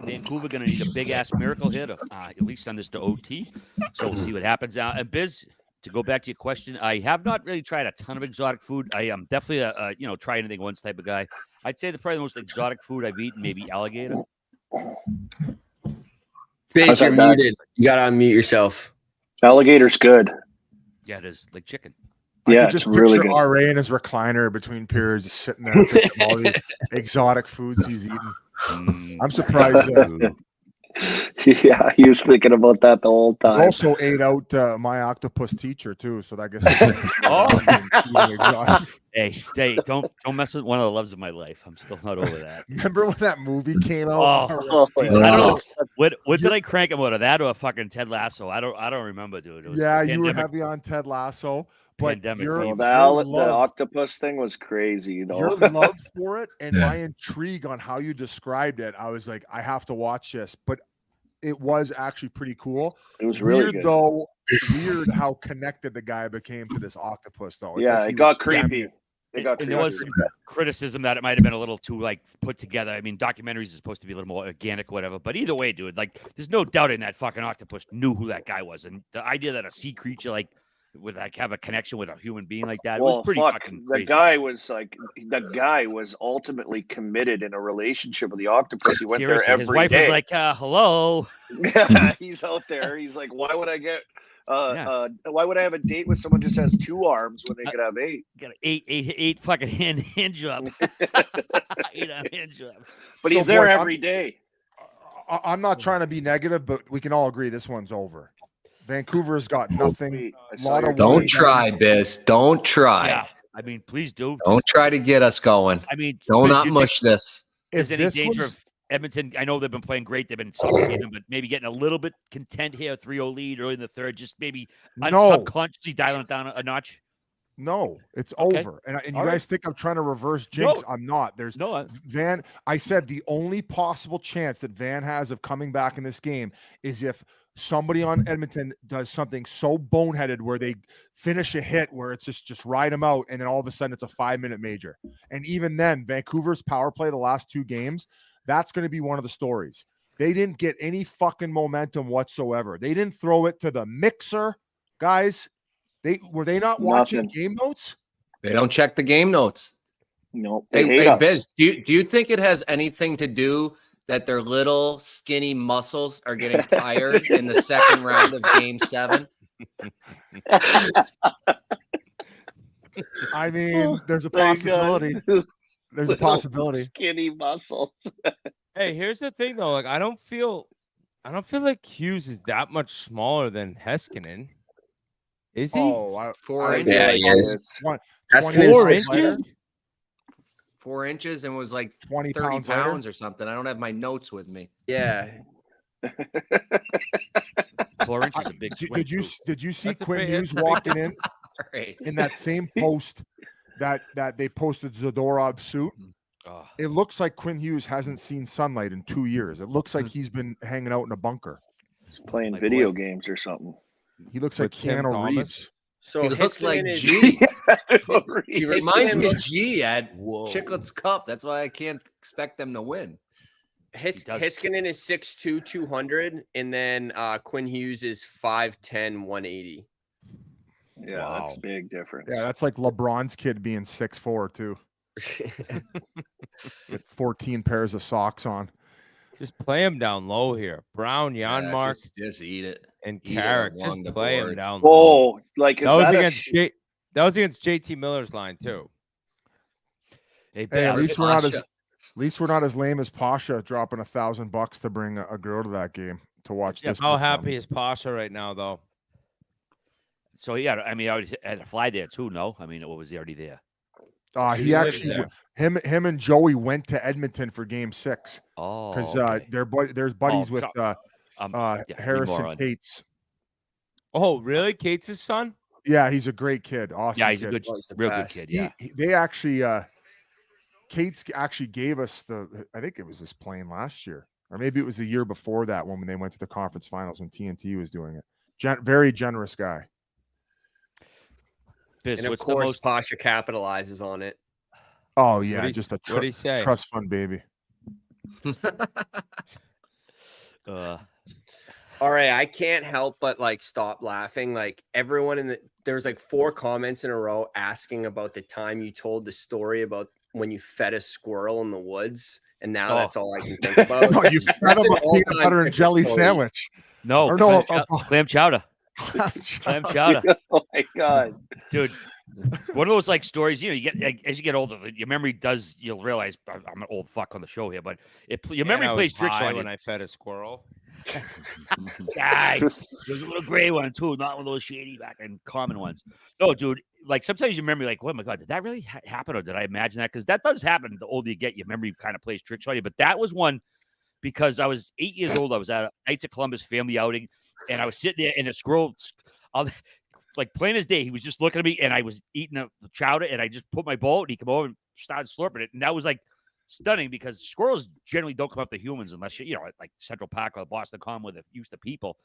Vancouver going to need a big-ass miracle here to at least send this to OT. So we'll see what happens. And Biz, to go back to your question, I have not really tried a ton of exotic food. I am definitely a try anything once type of guy. I'd say probably the most exotic food I've eaten, maybe alligator.
Biz, you're muted. You got to unmute yourself.
Alligator's good.
Yeah, it is like chicken.
I could just really picture RA in his recliner between periods, just sitting there thinking of all the exotic foods he's eaten. I'm surprised.
Yeah, he was thinking about that the whole time.
He also ate out my octopus teacher too, so that gets.
Hey, don't mess with one of the loves of my life. I'm still not over that.
Remember when that movie came out?
I don't know. What did I crank him out of that or a fucking Ted Lasso? I don't remember, dude. It was
you were heavy on Ted Lasso. But
the octopus thing was crazy, though.
Your love for it and my intrigue on how you described it, I was like, I have to watch this. But it was actually pretty cool.
It was really
weird,
good.
though. Weird how connected the guy became to this octopus, though.
It's like it got creepy.
And there was some criticism that it might have been a little too put together. I mean, documentaries is supposed to be a little more organic, whatever. But either way, dude, there's no doubting that fucking octopus knew who that guy was, and the idea that a sea creature would have a connection with a human being like that. It was pretty fucking crazy.
The guy was ultimately committed in a relationship with the octopus. He went there every day.
His wife was like, hello.
He's out there. He's like, why would I get why would I have a date with someone who just has 2 arms when they could have 8?
Got an eight fucking hand job. 8 hand job.
But he's there every day.
I'm not trying to be negative, but we can all agree this one's over. Vancouver's got nothing.
Don't try, Biz. Don't try.
Yeah. I mean, please do.
Don't try to get us going.
I mean,
don't not mush this.
Is any danger of Edmonton? I know they've been playing great. They've been suffocating, but maybe getting a little bit content here, 3-0 lead early in the third. Just maybe subconsciously dialing it down a notch.
No, it's over. And you guys think I'm trying to reverse jinx? No, I'm not. There's Van. I said the only possible chance that Van has of coming back in this game is if somebody on Edmonton does something so boneheaded where they finish a hit where it's just ride them out, and then all of a sudden it's a 5-minute major. And even then, Vancouver's power play the last 2 games, that's going to be one of the stories. They didn't get any fucking momentum whatsoever. They didn't throw it to the mixer, guys. Were they not watching game notes?
They don't check the game notes.
No.
Hey, Biz, do you think it has anything to do that their little skinny muscles are getting tired in the second round of Game 7?
I mean, there's a possibility. There's a possibility.
Skinny muscles.
Hey, here's the thing though. I don't feel like Hughes is that much smaller than Heiskanen. Is he?
4 inches.
Yeah, he is.
4 inches?
4 inches and was like
20
30
pounds
or something. I don't have my notes with me.
Yeah.
4 inches is a big swing.
Did you see Quinn Hughes walking in in that same post that they posted Zadorov's suit? It looks like Quinn Hughes hasn't seen sunlight in 2 years. It looks like he's been hanging out in a bunker.
He's playing video games or something.
He looks like Keanu Reeves.
So
he looks like
is
G. He reminds me of G at Chicklets Cup. That's why I can't expect them to win.
Heiskanen is 6'2", 200, and then Quinn Hughes is 5'10", 180.
Yeah, that's a big difference.
Yeah, that's like LeBron's kid being 6'4", too. With 14 pairs of socks on.
Just play him down low here. Brown, Janmark.
Just eat it.
And Carrick. Just play him down
low.
Oh,
like
that was against JT Miller's line, too.
Hey, at least we're not as lame as Pasha dropping $1,000 to bring a girl to that game to watch this.
How happy is Pasha right now, though?
So, yeah, I mean, I had to fly there, too, no? I mean, what was he already there?
He actually, him and Joey went to Edmonton for Game 6.
Oh,
because there's buddies with Harrison Cates.
Oh, really? Cates' son?
Yeah, he's a great kid. Awesome.
Yeah, he's
kid.
a good, real good kid. Yeah,
they actually, Cates actually gave us I think it was this plane last year, or maybe it was the year before that when they went to the conference finals when TNT was doing it. Very generous guy.
And of course, Pasha capitalizes on it.
Oh yeah,
What'd he-
just a
what'd he say?
trust fund baby.
All right, I can't help but like stop laughing. Like everyone there's like 4 comments in a row asking about the time you told the story about when you fed a squirrel in the woods, and now that's all I can think about.
No, you fed him a peanut butter and jelly sandwich.
No,
Or no,
clam chowder. Clam chowder.
Oh my god,
Dude. One of those like stories, you know, you get as you get older, your memory you'll realize I'm an old fuck on the show here, but your memory plays tricks on you.
When I fed a squirrel.
Guy, there's a little gray one too, not one of those shady back and common ones. No, dude, like sometimes your memory, like, oh my god, did that really happen, or did I imagine that? Because that does happen. The older you get, your memory kind of plays tricks on you. But that was one because I was 8 years old. I was at a Knights of Columbus family outing, and I was sitting there, and a squirrel, like plain as day, he was just looking at me, and I was eating the chowder, and I just put my bowl, and he came over and started slurping it, and that was like stunning because squirrels generally don't come up to humans unless you know, like Central Park or the Boston Common where they're used to people.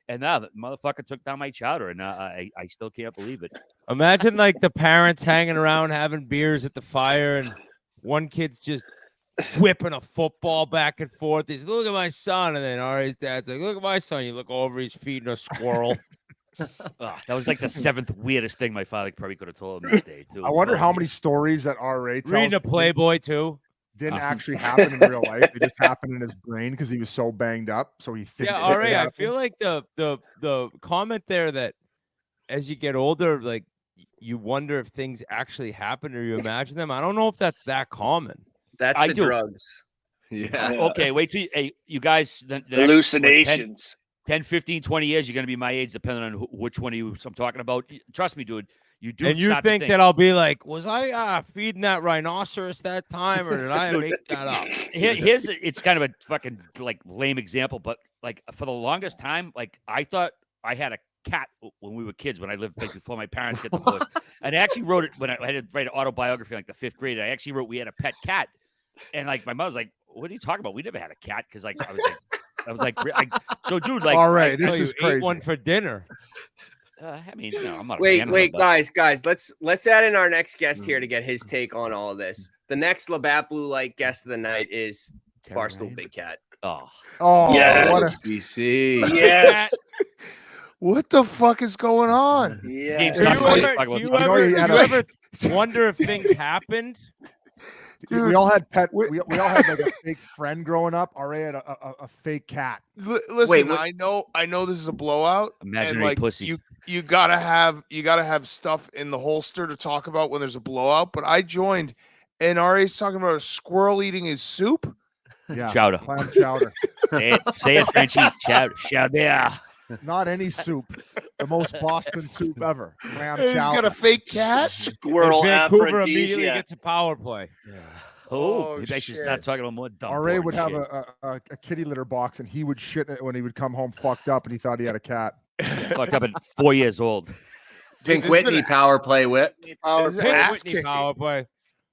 And now the motherfucker took down my chowder, and I still can't believe it.
Imagine like the parents hanging around having beers at the fire, and one kid's just whipping a football back and forth. He's, look at my son, and then Ari's dad's like, look at my son. You look over, he's feeding a squirrel.
That was like the 7th weirdest thing my father probably could have told him that day too.
I wonder how many stories that RA tells
Reading a Playboy too.
didn't actually happen in real life. They just happened in his brain because he was so banged up. So he thinks.
Yeah, RA, I feel like the comment there that as you get older, like you wonder if things actually happen or you imagine them. I don't know if that's that common.
That's the drugs.
Yeah.
Okay, wait till you guys the
hallucinations.
10, 15, 20 years, you're going to be my age, depending on which one of you I'm talking about. Trust me, dude. You do.
And you think that I'll be like, was I feeding that rhinoceros that time, or did I make that up?
It's kind of a fucking like lame example, but like for the longest time, like I thought I had a cat when we were kids, when I lived like before my parents get divorced. And I actually wrote it when I had to write an autobiography, like the 5th grade. I actually wrote we had a pet cat, and like my mother's like, "What are you talking about? We never had a cat." Because like I was like, so dude, like,
all right, this
you
is crazy.
ate one for dinner.
I mean, no, I'm not.
Wait, guys, let's add in our next guest here to get his take on all of this. The next Labatt Blue Light guest of the night is Barstool Big Cat.
Oh,
yeah,
what a BC.
Yes.
What the fuck is going on?
Yeah.
Do you ever wonder if things happened?
Dude, we all had we all had like a fake friend growing up. RA had a fake cat.
Listen, I know this is a blowout.
Imaginary
and like
pussy.
you gotta have stuff in the holster to talk about when there's a blowout. But I joined, and RA's talking about a squirrel eating his soup.
Yeah,
chowder,
clam chowder.
Say it, Frenchie. Chowder.
Not any soup. The most Boston soup ever. Clam
He's
chowder.
got a fake cat.
Squirrel
Vancouver immediately
aphrodisiac.
gets a power play.
Yeah.
Oh,
Maybe I should
shit.
start talking about more dumb.
RA
boring
would have
shit.
a kitty litter box, and he would shit in it when he would come home fucked up, and he thought he had a cat.
Fucked up at 4 years old.
Pink
Dude,
Whitney power play, Whit.
Power
Is it
play.
ass
Whitney
kicking?
power play.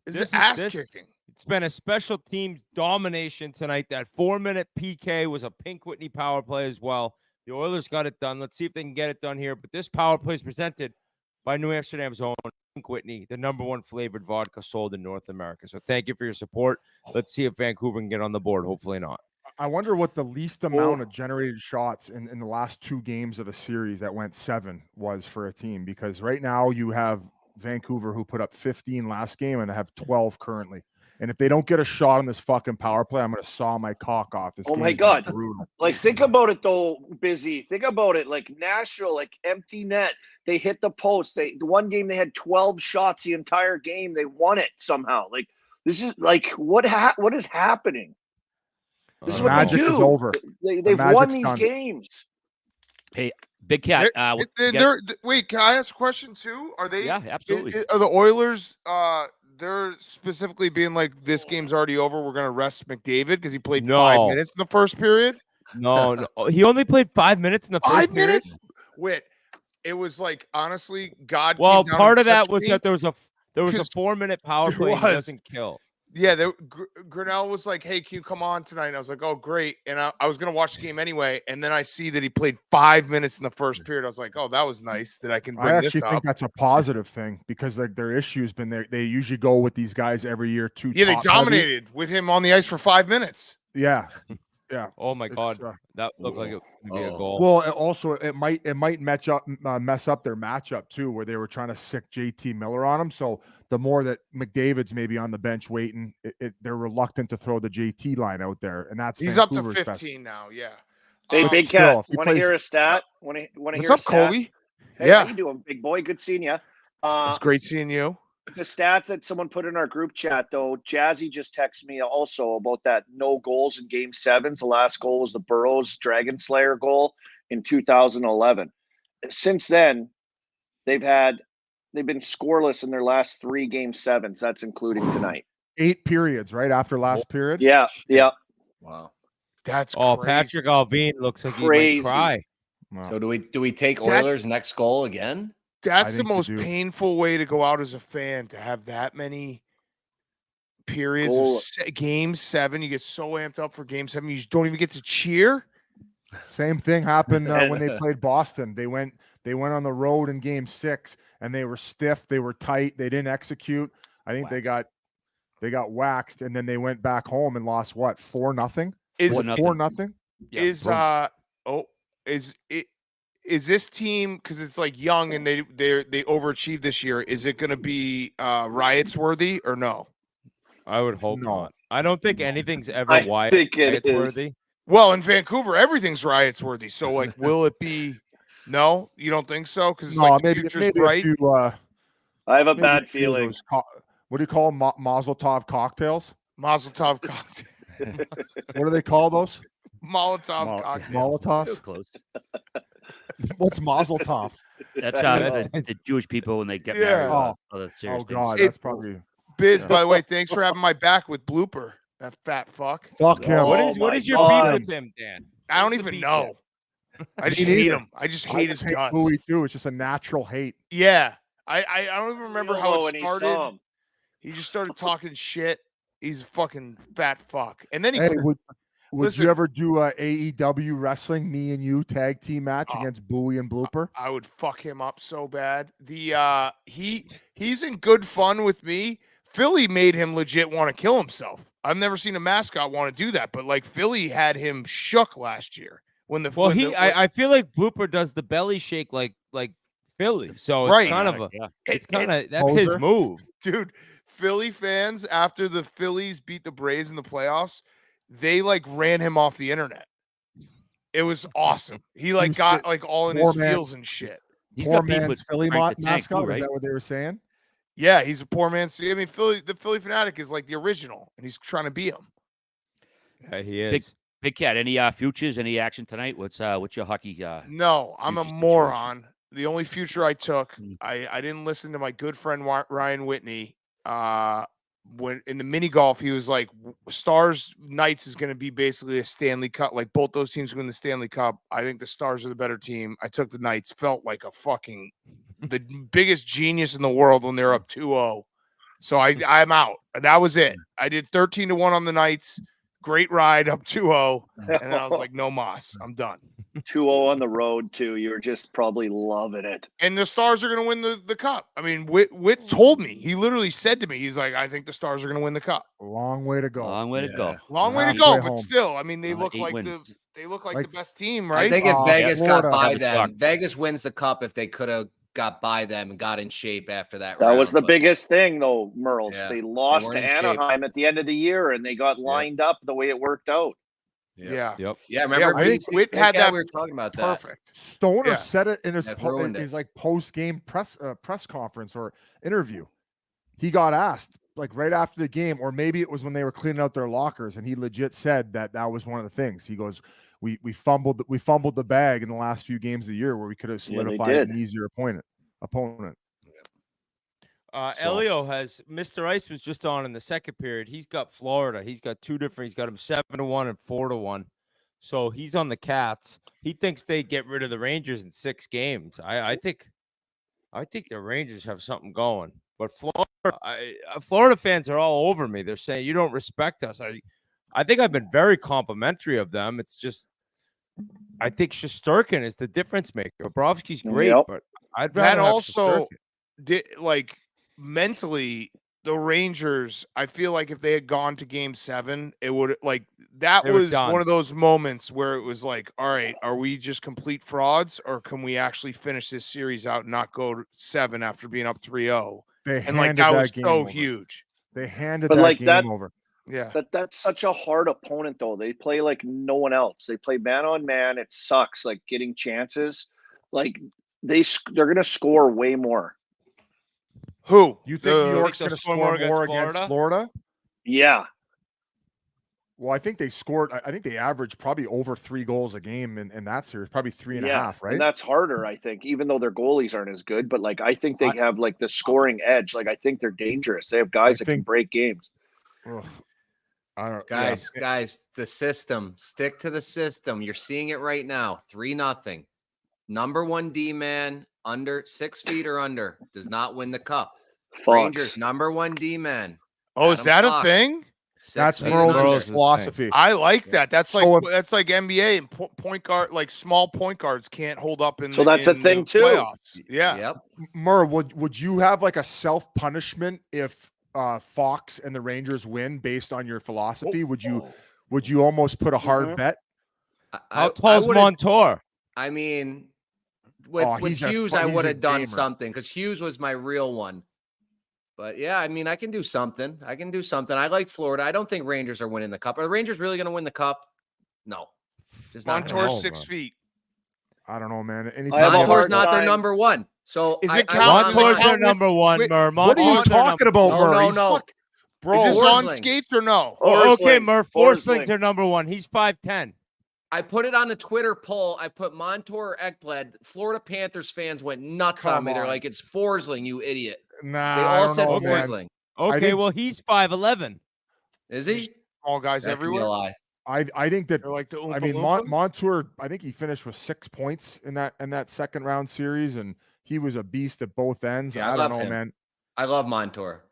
Is
This
it ass
this-
kicking?
It's been a special team domination tonight. That 4-minute PK was a Pink Whitney power play as well. The Oilers got it done. Let's see if they can get it done here. But this power play is presented by New Amsterdam's own Pink Whitney, the #1 flavored vodka sold in North America. So thank you for your support. Let's see if Vancouver can get on the board. Hopefully not.
I wonder what the least amount of generated shots in the last 2 games of the series that went 7 was for a team, because right now you have Vancouver, who put up 15 last game, and have 12 currently. And if they don't get a shot on this fucking power play, I'm going to saw my cock off. This
Oh my
game's
God.
brutal.
Like, think about it though, Busy. Think about it. Like Nashville, like empty net. They hit the post. The one game they had 12 shots the entire game. They won it somehow. Like, this is like what is happening? This is what
Magic
they do.
is over.
They've won
Magic's
these
done.
games.
Hey, Big Cat.
Wait, can I ask a question too? Are they?
Yeah, absolutely.
Are the Oilers? They're specifically being like, this game's already over. We're gonna rest McDavid because he played 5 minutes in the first period.
No. He only played 5 minutes in the first
5
period?
minutes. Whit, it was like, honestly, God.
Well,
came down
part
and
of that
touched
was
me.
that there was a
'Cause
4-minute power
there
play. He
was.
doesn't kill.
Yeah, Grinnell was like, "Hey, can you come on tonight?" And I was like, "Oh, great!" And I was gonna watch the game anyway. And then I see that he played 5 minutes in the first period. I was like, "Oh, that was nice that I can bring
I
this
actually
up."
think that's a positive thing because like their issue's been there. They usually go with these guys every year too.
Yeah, they
top heavy.
dominated with him on the ice for 5 minutes.
Yeah, yeah.
Oh my God,
It's,
that looked like it would be a goal.
well, it might mess up their matchup too, where they were trying to sick JT Miller on him. So the more that McDavid's maybe on the bench waiting, they're reluctant to throw the JT line out there, and that's
He's up to
Vancouver's
15 now. Yeah.
Hey, Big
still,
Cat,
if he
want to
plays-
hear a stat? Want to
What's
hear
up,
a stat?
Colby?
Hey,
Yeah.
how you doing, big boy? Good seeing you.
It's great seeing you.
The stat that someone put in our group chat, though, Jazzy just texted me also about that no goals in Game 7s. The last goal was the Burrows Dragon Slayer goal in 2011. Since then, they've been scoreless in their last 3 Game 7s. That's including tonight.
8 periods right after last period.
Yeah, yeah.
Wow.
That's
Oh,
crazy.
Patrick Alvin looks like he
Crazy.
might cry.
Wow.
So do we take
That's-
Oilers' next goal again?
That's the
think you
most
do.
painful way to go out as a fan, to have that many periods
Goal.
of Game 7. You get so amped up for Game 7, you just don't even get to cheer.
Same thing happened when they played Boston. They went on the road in Game 6, and they were stiff. They were tight. They didn't execute. I think they got waxed, and then they went back home and lost what 4-0.
Is
4-0?
Is this team, because it's like young and they overachieved this year? Is it going to be riots worthy or no?
I would hope
No.
not. I don't think anything's ever
I
wide
think it is.
worthy.
Well, in Vancouver, everything's riots worthy. So, like, will it be? No, you don't think so? Because it's
No,
like the
maybe
future's
maybe
bright.
a few,
I have a
maybe
bad
a few of
feeling.
those what do you call them? Mazel tov cocktails?
Mazel tov cocktail.
What do they call those?
Molotov cocktail.
Molotovs?
Close.
What's Mazel tov?
That's the Jewish people when they get
Yeah.
married.
Oh.
Other serious
Oh
things.
God,
It-
that's probably
Biz,
Yeah.
by the way, thanks for having my back with Blooper. That fat fuck.
fuck him.
Oh,
What
my
is your
God.
beef with him, Dan?
I don't
What's the
even
beef
know. I just
Me
hate
neither.
him. I just
I
hate his
just hate
guts.
Bowie too. It's just a natural hate.
Yeah. I don't even remember how
Yolo,
it
and he saw
started.
him.
He just started talking shit. He's a fucking fat fuck. And then he
Hey, would
Listen.
you ever do a AEW wrestling, me and you tag team match
Oh.
against Bowie and Blooper?
I would fuck him up so bad. He's in good fun with me. Philly made him legit want to kill himself. I've never seen a mascot want to do that, but like Philly had him shook last year when the
Well,
when the-
I feel like Blooper does the belly shake like Philly, so
Right.
it's kind of a
Yeah.
it's kind of that's his
Poser.
move.
dude, Philly fans, after the Phillies beat the Braves in the playoffs, they like ran him off the internet. It was awesome. He like
was
got
the
like all in
poor
his
man.
feels and shit.
He's
Poor
got beef
man's
with
Philly
Frank the Tank
mascot.
too,
Is
right?
that what they were saying?
Yeah, he's a poor man. I mean, the Philly Fanatic is like the original, and he's trying to be him.
Yeah, he is.
Big Cat, any futures, any action tonight? What's your hockey?
No, I'm a
future situation.
moron. The only future I took,
Mm.
I didn't listen to my good friend Ryan Whitney. When in the mini golf, he was like, Stars Knights is going to be basically a Stanley Cup. Like both those teams win the Stanley Cup. I think the Stars are the better team. I took the Knights. Felt like the biggest genius in the world when they're up 2-0. So I'm out. That was it. I did 13-1 on the Knights. Great ride up 2-0. And then I was like, no mas. I'm done.
2-0 on the road too. You're just probably loving it.
And the Stars are going to win the cup. I mean, Whit told me. He literally said to me, he's like, I think the Stars are going to win the cup.
Long way to go.
Long way to go.
Long way to
Halfway
go, but
home.
still, I mean, they look
8
like
wins.
they look like
Like-
the best team, right?
I think if Vegas got
Florida.
by
That'd be
them,
shocked.
Vegas wins the cup if they could have got by them and got in shape after that.
That was
round,
the
but-
biggest thing, though, Merles.
Yeah,
They lost
weren't
to
in shape.
Anaheim at the end of the year, and they got lined up the way it worked out.
yeah.
Yep.
Yeah, remember
I think
BC?
Whit had
Yeah,
that
we were talking about that.
Perfect.
Stoner
Yeah.
said it in his
That ruined it.
his like post game press conference or interview. He got asked like right after the game, or maybe it was when they were cleaning out their lockers, and he legit said that was one of the things. He goes, "We fumbled the bag in the last few games of the year where we could have
Yeah, they
solidified
did.
an easier opponent."
Elio has Mr. Ice was just on in the second period. He's got Florida. He's got two different. He's got him 7-1 and 4-1. So he's on the Cats. He thinks they get rid of the Rangers in 6 games. I think the Rangers have something going. But Florida fans are all over me. They're saying you don't respect us. I think I've been very complimentary of them. It's just I think Shesterkin is the difference maker. Bobrovsky's great, but I'd rather
that
have
also
Shesterkin.
Mentally, the Rangers, I feel like if they had gone to game 7, it would that was one of those moments where it was like, all right, are we just complete frauds, or can we actually finish this series out and not go to 7 after being up 3-0? And that was so huge.
They handed that game over.
Yeah.
That's such a hard opponent, though. They play like no one else. They play man on man. It sucks, like getting chances. Like they're going to score way more.
Who?
You think New York's going to score more against Florida?
Yeah.
Well, I think they scored. I think they averaged probably over 3 goals a game in that series, probably 3.5, right?
And that's harder, I think, even though their goalies aren't as good. But I think they have the scoring edge. I think they're dangerous. They have guys that can break games.
Guys, the system. Stick to the system. You're seeing it right now. 3-0. Number 1 D man under 6 feet or under does not win the cup.
Fox.
Rangers number 1 D man.
Oh, is that a thing?
That's Merle's philosophy.
I like that. That's like NBA and point guard, small point guards can't hold up in.
So that's a thing too.
Playoffs. Yeah.
Yep.
Merle, would you have a self punishment if Fox and the Rangers win based on your philosophy? Would you almost put a hard bet?
How tall is Montour?
I mean, with Hughes, I would have done something because Hughes was my real one. But yeah, I mean, I can do something. I like Florida. I don't think Rangers are winning the cup. Are the Rangers really going to win the cup? No.
Just Montour's 6 feet.
I don't know, man.
Montour's not their number 1. So
is it
Montour's their number 1, Murr?
What are you talking about, Murr?
No.
Bro, is this on skates or no?
Okay, Murr. Forsling's their number 1. He's 5'10".
I put it on a Twitter poll. I put Montour or Ekblad. Florida Panthers fans went nuts on me. They're like, it's Forsling, you idiot.
Nah,
they all said Forsling.
Okay, well, he's 5'11".
Is he?
All guys everywhere.
I think that
they're like the
I mean Montour, I think he finished with 6 points in that second round series, and he was a beast at both ends.
Yeah,
I don't know, man.
I love Montour.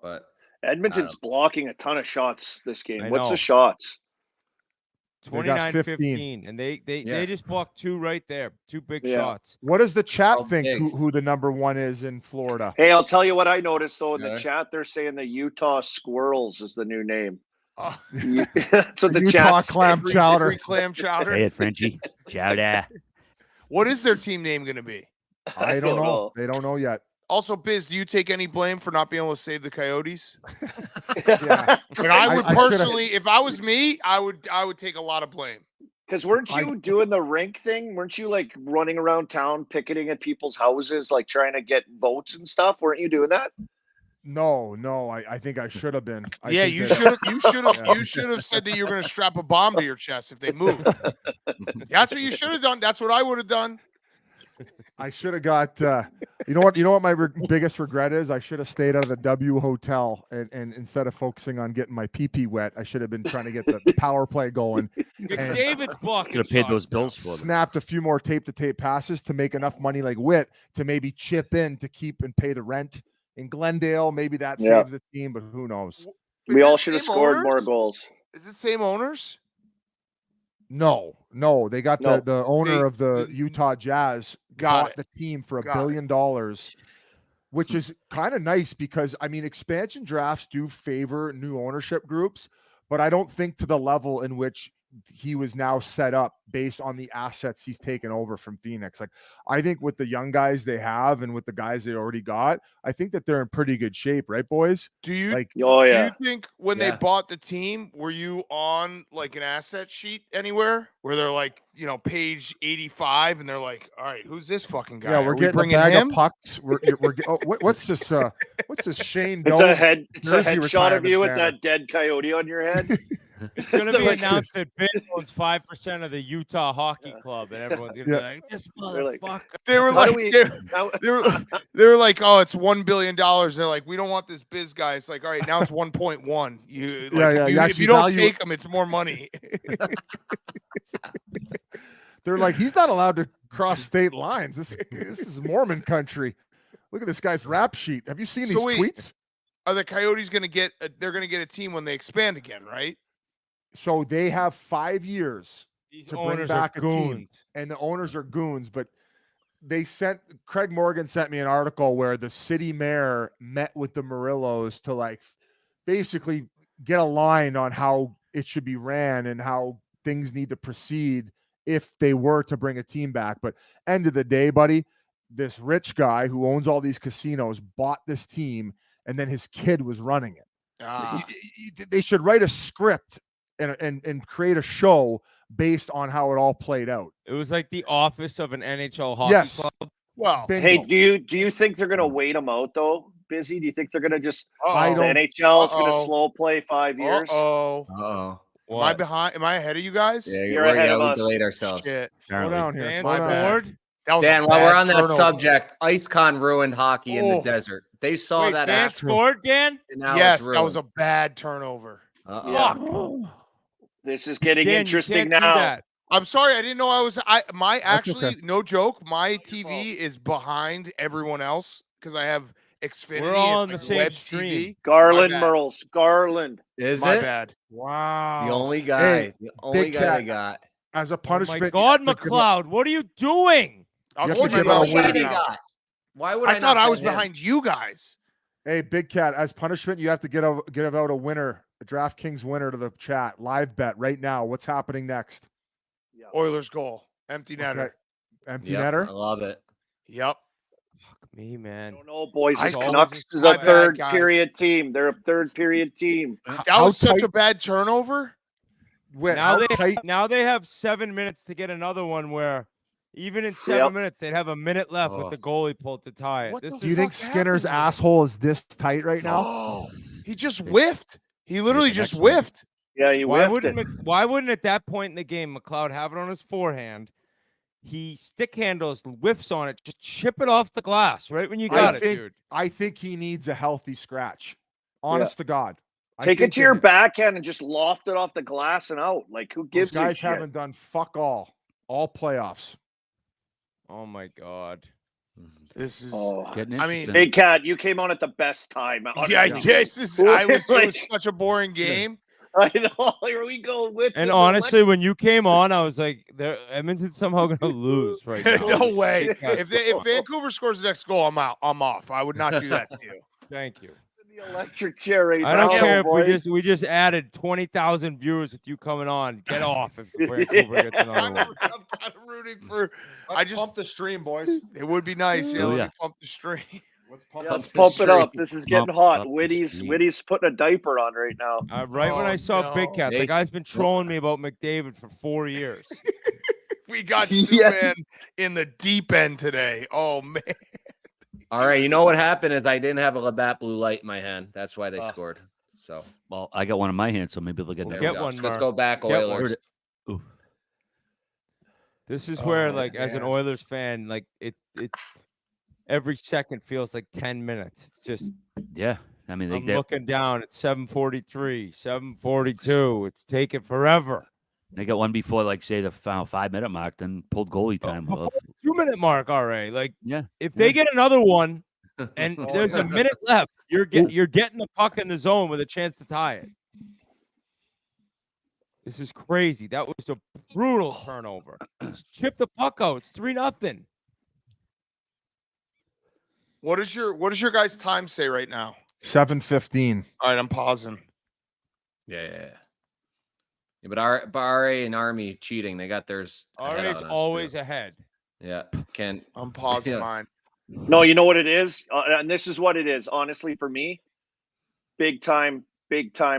But
Edmonton's blocking a ton of shots this game. What's
know.
The shots?
29-15, and they just blocked 2 right there. 2 big shots.
What does the chat think who the number 1 is in Florida?
Hey, I'll tell you what I noticed though in the chat. They're saying the Utah Squirrels is the new name. That's what the
Utah
chat
clam chowder.
Clam chowder.
Say it, Frenchie. Chowder.
What is their team name going to be?
I don't know. They don't know yet.
Also, Biz, do you take any blame for not being able to save the Coyotes?
Yeah.
But I would personally, if I was me, I would take a lot of blame.
Because weren't you doing the rink thing? Weren't you running around town picketing at people's houses, trying to get votes and stuff? Weren't you doing that?
No. I think I should have been.
You should have said that you were going to strap a bomb to your chest if they moved. That's what you should have done. That's what I would have done.
I should have got. You know what my biggest regret is? I should have stayed out of the W hotel and instead of focusing on getting my pee wet, I should have been trying to get the power play going.
David's blocking.
Could have paid those bills for them.
Snapped a few more tape-to-tape passes to make enough money like Whit to maybe chip in to keep and pay the rent in Glendale. Maybe that saves the team, but who knows?
We all should have scored more goals.
Is it same owners?
No, they got the owner of the Utah Jazz bought the team for $1 billion, which is kind of nice because I mean expansion drafts do favor new ownership groups, but I don't think to the level in which he was now set up based on the assets he's taken over from Phoenix. I think with the young guys they have and with the guys they already got, I think that they're in pretty good shape, right, boys?
Do you think when they bought the team, were you on an asset sheet anywhere where they're page 85 and they're like, all right, who's this fucking guy?
Yeah, we're getting a bag of pucks. What's this? What's this Shane?
It's a headshot of you with that dead coyote on your head.
It's going to be announced that Bill owns 5% of the Utah Hockey Club, and everyone's going to be like, "This motherfucker."
They were they were like, "Oh, it's $1 billion." They're like, "We don't want this biz guy." It's like, all right, now it's 1.1. If you don't take him, it's more money.
They're like, he's not allowed to cross state lines. This is Mormon country. Look at this guy's rap sheet. Have you seen these
So wait.
tweets?
Are the Coyotes going to get? They're going to get a team when they expand again, right?
So they have 5 years
These
to bring
owners are
back a team,
goons.
and the owners are goons. But Craig Morgan sent me an article where the city mayor met with the Murillos to like basically get aligned on how it should be ran and how things need to proceed if they were to bring a team back. But end of the day, buddy, this rich guy who owns all these casinos bought this team, and then his kid was running it. They should write a script and create a show based on how it all played out.
It was like the office of an NHL hockey club.
Well,
bingo.
Hey, do you think they're gonna wait them out though? Busy? Do you think they're gonna just
I
the
don't-
NHL is gonna
Uh-oh.
slow play 5 years?
Oh,
Uh-oh.
am I behind? Am I ahead of you guys?
Yeah,
You're ahead of
we
us.
delayed ourselves.
Shit.
Slow down here.
Dan
Slow down.
scored.
That was
Dan,
a
while we're
bad
on that
turnover.
subject, IceCon ruined hockey in the
Oh.
desert. They saw
Wait,
that
Dan
after.
scored, Dan?
And now
Yes,
it's
that was a
ruined.
bad turnover.
Uh-oh.
Fuck.
This is getting
Dan, you
interesting
can't do
now.
that.
I'm sorry, I didn't know I was. Actually,
okay.
no joke. My TV is behind everyone else because I have Xfinity.
We're all
it's
on the
like
same
web
stream.
TV.
Garland
My bad.
Merles, Garland.
Is
My
it?
bad.
Wow.
The only guy.
Hey,
the only
big
guy
cat.
they got.
As a
Oh
punishment.
my
you
God,
have to give
McLeod, what are you doing?
I'll
You have
keep
to
my
give out
mouth
a
Only guy
shut
they
now.
got. Why would I
I thought
not
I was
bet him?
behind you guys.
Hey, Big Cat, as punishment, you have to give out a winner, a DraftKings winner to the chat. Live bet right now. What's happening next?
Oilers goal, empty netter.
Okay. Empty
Yep,
netter?
I love it.
Yep.
Me,
I
man.
don't know, boys.
I
This
always
Canucks is
my
a
bad,
third
guys.
period team. They're a third period team.
That
How
was such
tight-
a bad turnover.
Whit,
Now
how tight?
Now they have 7 minutes to get another one where even in 7
Yep.
minutes, they'd have a minute left with
Oh.
the goalie pulled to tie it.
What
This
the
Do you think
fuck
Skinner's
happened here?
asshole is this tight right now?
No, he just whiffed. He literally
the
just
next one.
whiffed.
Yeah, you
why
whiffed it.
why wouldn't at that point in the game McLeod have it on his forehand? He stick handles, whiffs on it, just chip it off the glass right when you got it, dude.
I think he needs a healthy scratch. Honest to God. I
Take it
think
to your
that
backhand and just loft it off the glass and out. Like, who
Those
gives a
guys
shit?
haven't done fuck all playoffs.
Oh my God.
This is.
Oh.
Getting
I mean,
interesting.
Big Cat, you came on at the best time.
Yeah,
honestly.
this is. It was
Like-
such a boring game.
I know. Here we go with
And
the
honestly, when you came on, I was like, Edmonton's somehow gonna lose right now.
No way.
Yeah.
If Vancouver scores the next goal, I'm out. I'm off. I would not do that to you.
Thank you.
the electric chair right
I don't
now,
care if
boys.
we just added 20,000 viewers with you coming on. Get off if Vancouver gets another
I'm
one.
kind of rooting for. I just
pump the stream, boys.
It would be nice. Yeah,
Oh,
let
yeah.
me pump the stream.
Let's pump
Yeah,
up
let's
the
pump it
stream.
up. This is getting
Pump
hot.
up the
Witty's
stream.
putting a diaper on right now.
Right when
Oh,
I saw Big
no.
Cat, the
They-
guy's been trolling me about McDavid for 4 years.
We got
Yeah.
Subban in the deep end today. Oh man.
All right, you know what happened is I didn't have a Labatt blue light in my hand. That's why they scored. So
Well, I got one in my hand, so maybe they'll get
there
that.
we
Get
go.
one,
So let's
Mark.
go back,
Get one.
Oilers.
Ooh.
This is where,
Oh,
like, as an
man.
Oilers fan, like it every second feels like 10 minutes. It's just
Yeah. I mean,
I'm
they
looking down at 7:43, 7:42. It's taking forever.
got one before, like, say, the final 5-minute mark, then pulled goalie time
Before
off.
the 2-minute mark already. Like,
Yeah.
if they get another one and
Oh,
there's
yeah.
a minute left, you're getting the puck in the zone with a chance to tie it. This is crazy. That was a brutal turnover. Just chip the puck out. It's 3-0.
What is your guys' time say right now?
7:15.
All right, I'm pausing.
Yeah, but RA and Army cheating. They got theirs. ahead
RA's
on us, too.
always ahead.
Yeah, can
I'm pausing
Yeah.
mine.
No, you know what it is, and this is what it is. Honestly, for me, big time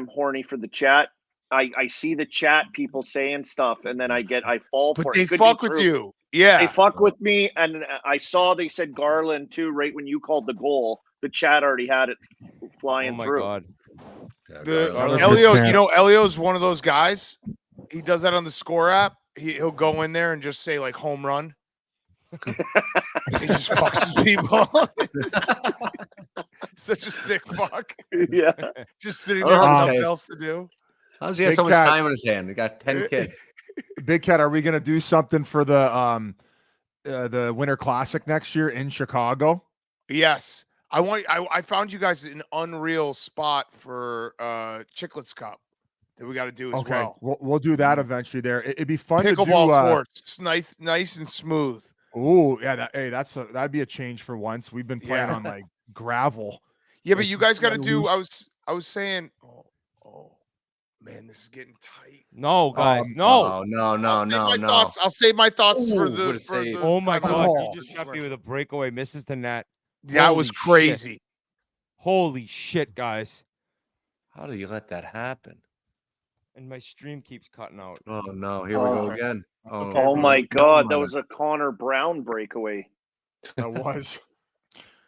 horny for the chat. I see the chat people saying stuff, and then I fall
But
for it.
they
It could
fuck
be
with
true.
you. Yeah.
They fuck with me, and I saw they said Garland too. Right when you called the goal, the chat already had it flying
Oh my
through.
God.
The
Garland.
Elio,
Garland.
you know, Elio's one of those guys. He does that on the score app. He'll go in there and just say like home run. He just fucks his people. Such a sick fuck.
Yeah,
Just sitting there with
Oh,
nothing
guys.
else to do.
how's he got
Big
so much
Cat.
time in his hand? He got 10 kids.
Big Cat, are we gonna do something for the Winter Classic next year in Chicago?
Yes. I found you guys an unreal spot for Chicklets Cup that we got to do as
Okay,
well.
we'll do that eventually. There, it'd be fun to do.
Pickleball courts, nice and smooth.
Oh yeah, that'd be a change for once. We've been playing
Yeah.
on like gravel.
Yeah, but
Like,
you guys got to do.
loose.
I was saying. Oh man, this is getting tight.
No, guys, no.
No.
I'll save my thoughts for
Ooh,
the.
what a
For
save.
the
Oh my
for the-
God!
Oh.
You just shot me with a breakaway. Misses the net.
That was
Holy
crazy.
shit. Holy shit, guys!
How do you let that happen?
And my stream keeps cutting out.
Oh no, here we go again.
Oh my God, that was a Connor Brown breakaway.
That was.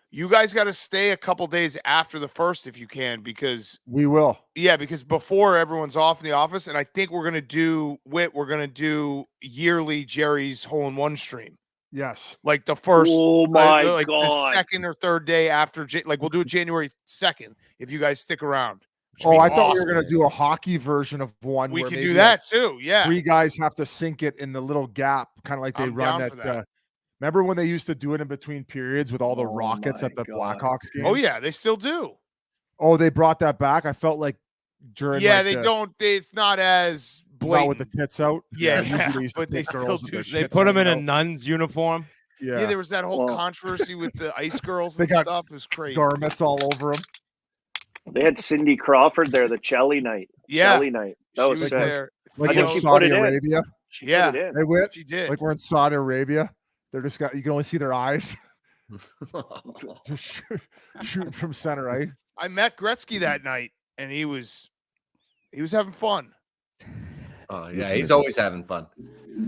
You guys got to stay a couple days after the first if you can, because
We will.
because before everyone's off in the office, and I think we're gonna do yearly Jerry's hole-in-one stream.
Yes.
Like the first,
Oh my
like the
God.
second or third day after, like we'll do it January 2nd if you guys stick around. which would
Oh,
be
I thought we were
awesome.
gonna do a hockey version of one.
We
where
can
maybe,
do that too. Yeah.
3 guys have to sink it in the little gap, kind of like they
I'm
run
down
at.
for that.
Remember when they used to do it in between periods with all the
Oh
Rockets
my
at the
God.
Blackhawks game?
Oh yeah, they still do.
Oh, they brought that back. I felt like during.
Yeah,
like,
they
the-
don't. It's not as
Not
blatant.
with the tits out.
Yeah,
usually they used to
but they
put
still
girls with
do
their
They
shits
put him in
hanging
a
out.
nun's uniform.
Yeah,
Yeah, there was that whole
Well-
controversy with the ice girls
They
and
got
stuff. It was crazy.
garments all over them.
They had Cindy Crawford there, the Chelly night.
Yeah,
Chelly night. That
she
was
was
sick.
there.
Like
I think
we're
she
in
put
Saudi
it in.
Arabia.
She
Yeah.
put it in.
They went
She did.
like we're in Saudi Arabia. They're just got you can only see their eyes. Just shooting from center, right?
I met Gretzky that night, and he was having fun.
Oh yeah, he's always having fun.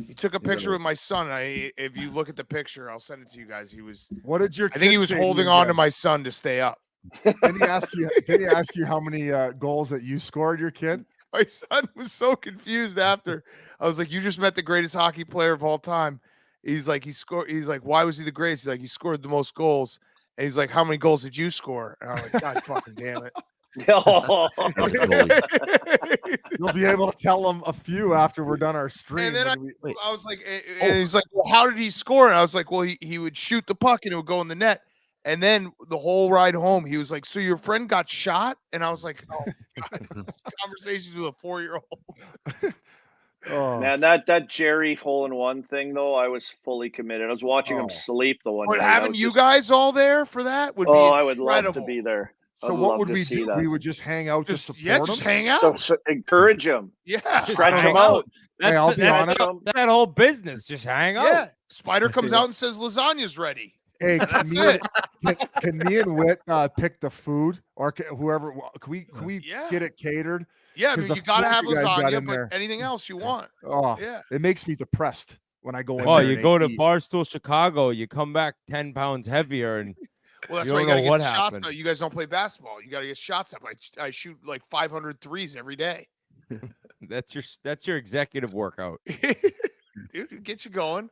He took a picture with my son. If you look at the picture, I'll send it to you guys. He was.
What did your?
I think he
kid
was
say to
holding
you
on to
again?
my son to stay up.
Did he ask you? Did he ask you how many goals that you scored? Your kid?
My son was so confused after. I was like, "You just met the greatest hockey player of all time." He's like, he scored. He's like, "Why was he the greatest?" He's like, "He scored the most goals." And he's like, "How many goals did you score?" And I'm like, "God fucking damn it!"
You'll be able to tell them a few after we're done our stream.
And then
when
I was like, and he's like, "Well, how did he score?" And I was like, "Well, he would shoot the puck and it would go in the net." And then the whole ride home, he was like, "So your friend got shot?" And I was like, "Oh, God." Conversations with a 4-year-old.
Oh.
Man, that Jerry hole-in-one thing though, I was fully committed. I was watching him sleep the one
But
night. I
having
was
you
just-
guys all there for that would be
I would love to
incredible.
be there.
So
I'd
what
love
would
to
we
see
do?
that.
We would just hang out, just support
just
them?
hang out.
So encourage him.
Yeah,
Stretch
hang
him out.
Hey, I'll be
Stretch
honest.
him.
That whole business. Just hang out.
yeah. Spider comes out and says lasagna's ready.
Hey,
That's
me
it.
can me and Whit pick the food, or whoever? Can we
Yeah.
get it catered?
Yeah, I
'Cause
mean,
the
you gotta
food
have
you guys got
lasagna,
in
but
there.
anything else you want.
Oh,
Yeah.
it makes me depressed when I go in.
Oh,
there
you
and
go
they
to
eat.
Barstool Chicago, you come back 10 pounds heavier, and
Well, that's
You
why you
don't
gotta
know
get
what
shots
happened.
up. You guys don't play basketball. You gotta get shots up. I shoot like 500 threes every day.
that's your executive workout.
Dude, it gets you going.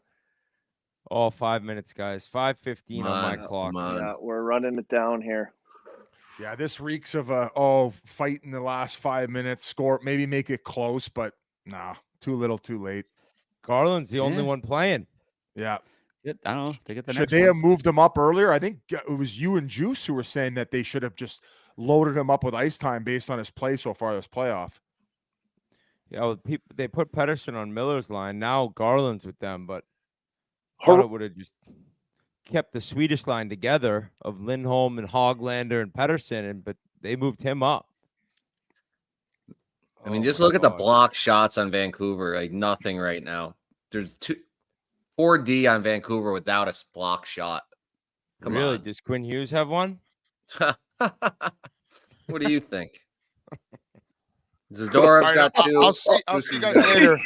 Oh, 5 minutes, guys. 5:15 on my clock.
Yeah, we're running it down here.
Yeah, this reeks of fight in the last 5 minutes, score, maybe make it close, but nah, too little, too late.
Garland's the only
Yeah.
one playing.
Yeah.
I don't know. They get the
Should
next
they
one.
have moved him up earlier? I think it was you and Juice who were saying that they should have just loaded him up with ice time based on his play so far this playoff.
Yeah, well, they put Pedersen on Miller's line. Now Garland's with them, but thought it would have just kept the Swedish line together of Lindholm and Hoglander and Pedersen, but they moved him up.
I mean,
Oh
just
my
look at the
God.
block shots on Vancouver. Like nothing right now. There's 4D on Vancouver without a block shot. Come
Really?
on.
Does Quinn Hughes have one?
What do you think? Zadorov's got two.
I'll see you
Lucy's
guys
got-
later.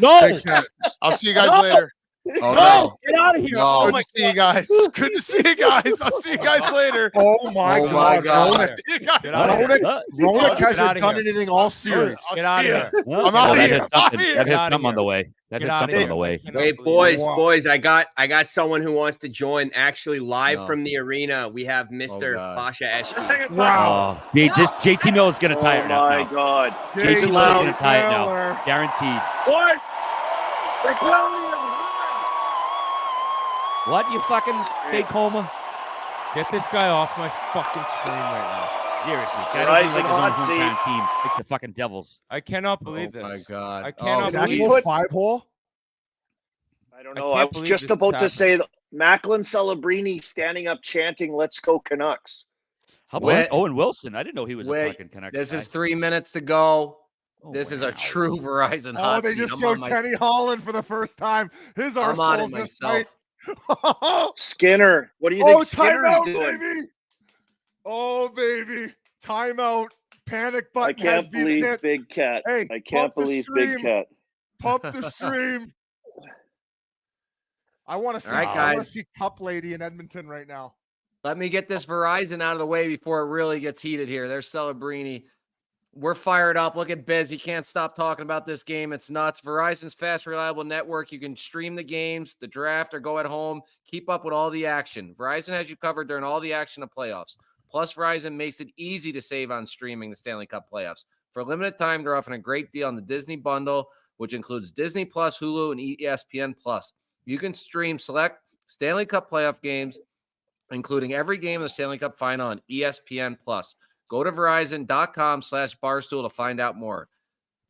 No!
Hey, Kat,
I'll see you guys
No!
later.
Oh,
No!
no.
Get out of here!
No.
Oh
Good
my
to see you guys. Good to see you guys. I'll see you guys later.
oh my
Oh
God.
my God.
Ronak,
See you guys
Get out of
later.
here.
Ronak
Get
hasn't
outta
done
here.
anything all series.
I'll
Get out of
see ya.
here.
Well,
I'm outta
that
here.
hit something.
I'm
That hit
outta
something on
here.
the way. That
Get
hit
outta
something
here.
on the way.
I cannot
Wait,
believe it.
boys, I got someone who wants to join actually live
No.
from the arena. We have Mr.
God.
Pasha Eshki.
Wow.
Oh, this JT Miller's gonna tie it
Oh
now.
my God.
JT Miller's
Loud
gonna tie it now.
Miller.
Guaranteed. What, you fucking big homer?
Get this guy off my fucking screen right
Seriously, guy
Verizon
doesn't like
hot
his own
seat.
hometown team. It's the fucking Devils.
now. I cannot believe
Oh
this.
my God.
I cannot
Did that
believe
go
it.
5-hole?
I don't
I
know. I,
can't
was
believe
just
this is
about to say
happening.
that Macklin Celebrini standing up chanting, "Let's go Canucks."
How about
Whit.
Owen Wilson? I didn't know he was a
Wait,
fucking Canucks
this
guy.
is 3 minutes to go.
Oh,
This is
wow.
a true Verizon
Oh,
hot
they
seat.
just
I'm
showed
on my-
Kenny Holland for the first time. His
I'm on it
arsehole's this
myself.
tight.
Skinner, what do you
Oh,
think Skinner's
timeout,
doing?
baby. Oh, baby. Timeout. Panic
I
button has
can't
been
believe
hit.
Big Cat.
Hey,
I can't
pump the
believe
stream.
Big Cat.
Pump the stream. I want to see.
right,
I want to
guys.
see Cup Lady in Edmonton right now.
Let me get this Verizon out of the way before it really gets heated here. There's Celebrini. We're fired up. Look at Biz. He can't stop talking about this game. It's nuts. Verizon's fast, reliable network. You can stream the games, the draft, or go at home. Keep up with all the action. Verizon has you covered during all the action of playoffs. Plus, Verizon makes it easy to save on streaming the Stanley Cup playoffs. For a limited time, they're offering a great deal on the Disney bundle, which includes Disney Plus, Hulu, and ESPN Plus. You can stream select Stanley Cup playoff games, including every game of the Stanley Cup final on ESPN Plus. Go to Verizon.com/Barstool to find out more.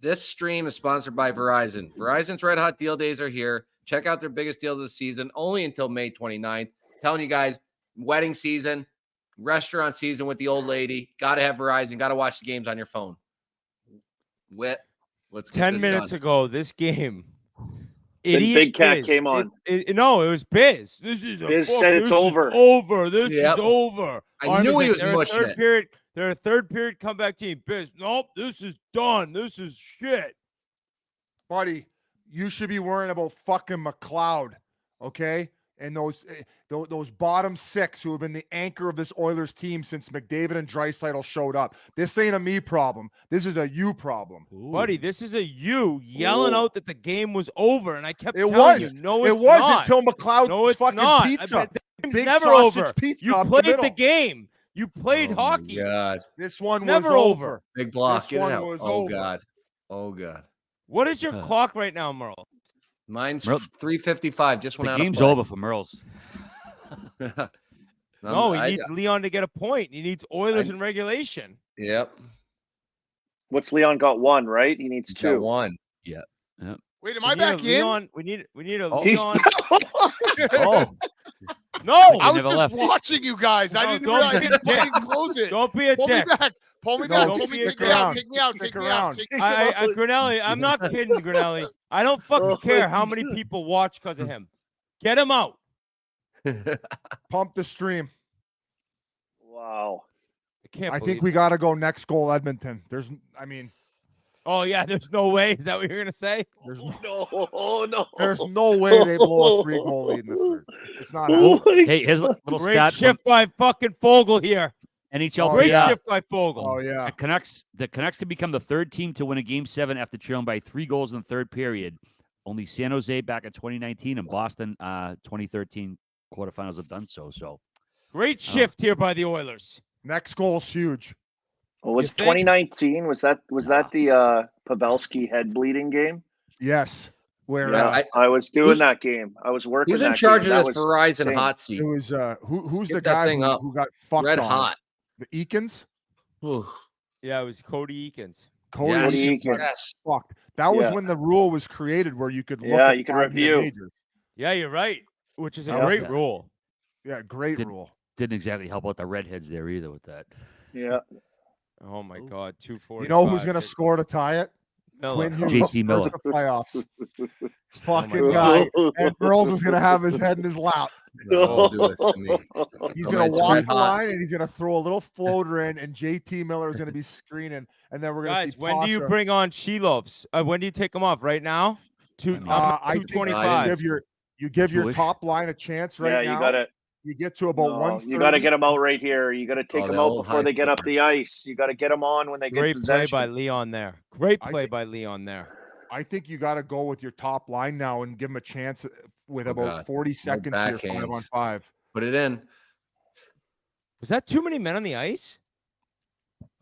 This stream is sponsored by Verizon. Verizon's Red Hot Deal Days are here. Check out their biggest deals of the season, only until May 29th. Telling you guys, wedding season, restaurant season with the old lady. Got to have Verizon. Got to watch the games on your phone. Whit, let's get
10
this
minutes
done.
ago, this game.
Then
Idiot
Big Cat
Biz.
came on.
No, it was Biz. This is
Biz said it's over.
This
Yep.
is over.
I knew he was
they're a
mushing
third
it.
period. They're a third period comeback team. Biz, nope, this is done. This is shit.
Buddy, you should be worrying about fucking McLeod, okay? And those bottom six who have been the anchor of this Oilers team since McDavid and Draisaitl showed up. This ain't a me problem. This is a you problem.
Buddy, this is a you yelling out that the game was over, and I kept
It
telling
was.
you, no,
It
it's
was
not.
until McLeod
No, it's
fucking
not.
pizza.
The game's
Big
never
sausage
over.
pizza
You
up the
played the
middle.
game. You played hockey.
God.
This one
Never
was over.
Big block.
This
Get it
one
out.
was
Oh,
over.
God. Oh, God.
What is your clock right now, Merle?
Mine's
Merle-
3:55. Just went
The
out of
game's
play.
over for Merle's.
No, he needs Leon to get a point. He needs Oilers in regulation.
Yep.
What's Leon got? One, right? He needs
Got
two.
one.
Wait, am
We
I
need a
back in?
Leon, we need a
He's-
Leon.
Oh,
No,
I was
never
just
left.
watching you guys. I
No,
didn't
don't
realize. I
be a
didn't, I
dick.
didn't close it.
don't be a
Pull me
dick.
back. Pull me
No,
back.
don't
Pull me.
stick
Take me out.
around.
Take me out.
Stick
Take me
around.
out. Take me
Grinelli, I'm not kidding, Grinelli. I don't fucking care how many people watch because of him. Get him out.
Pump the stream.
Wow.
I can't.
I
believe
think we got to go next goal, Edmonton.
Oh yeah, there's no way. Is that what you're gonna say?
There's
No, no.
there's no way they blow a 3-goal lead in the third. It's not
Oh
happening.
my
hey, here's a little
Great
stat
shift by fucking Fogel here.
from NHL.
Oh,
Great
yeah.
shift by Fogel.
Oh yeah.
The Canucks can become the third team to win a Game 7 after trailing by 3 goals in the third period. Only San Jose back in 2019 and Boston 2013 quarterfinals have done so. So
Great shift here by the Oilers.
Next goal's huge.
Well, was
You think?
2019? Was that the Pavelski head bleeding game?
Yes. Where
Yeah, I was doing that game. I was working.
Who's in
that
charge
game.
of
That
this
was
Verizon
insane.
hot seat?
it was who's
Get
the
that
guy
thing
who,
up.
who got fucked
Red
on?
hot.
The Eakins?
Ooh.
Yeah, it was Cody Eakins.
Cody
Yes.
Eakins got
Yes.
fucked. That was
Yeah.
when the rule was created where you could look
Yeah,
at
you could
5-minute
review.
majors.
Yeah, you're right. Which is a
That was
great
that.
rule.
Yeah, great
Did-
rule.
didn't exactly help out the redheads there either with that.
Yeah.
Oh my God, 240.
You know who's gonna score to tie it? Quinn Hughes.
JT Miller.
First in the playoffs.
my
Fucking
God.
guy. And Burles is gonna have his head in his lap.
Don't do this to me.
He's
Oh,
gonna
it's
walk
red
the
hot.
line and he's gonna throw a little floater in, and JT Miller is gonna be screening, and then we're gonna
Guys,
see
when do you
Pasha.
bring on Shilovs? When do you take them off? Right now?
I think
225.
you give your
Jewish.
top line a chance right
Yeah,
now.
you got to.
You get to about
No,
130.
you got to get them out right here. You got to take
Oh,
them
the
out
old
before they
hype
get up
flipper.
the ice. You got to get them on when they get
Great play
possession.
by Leon there. Great
I
play
think-
by Leon there.
I think you got to go with your top line now and give them a chance with
Oh,
about
God.
40 seconds here,
backhands.
5-on-5.
Put it in.
Was that too many men on the ice?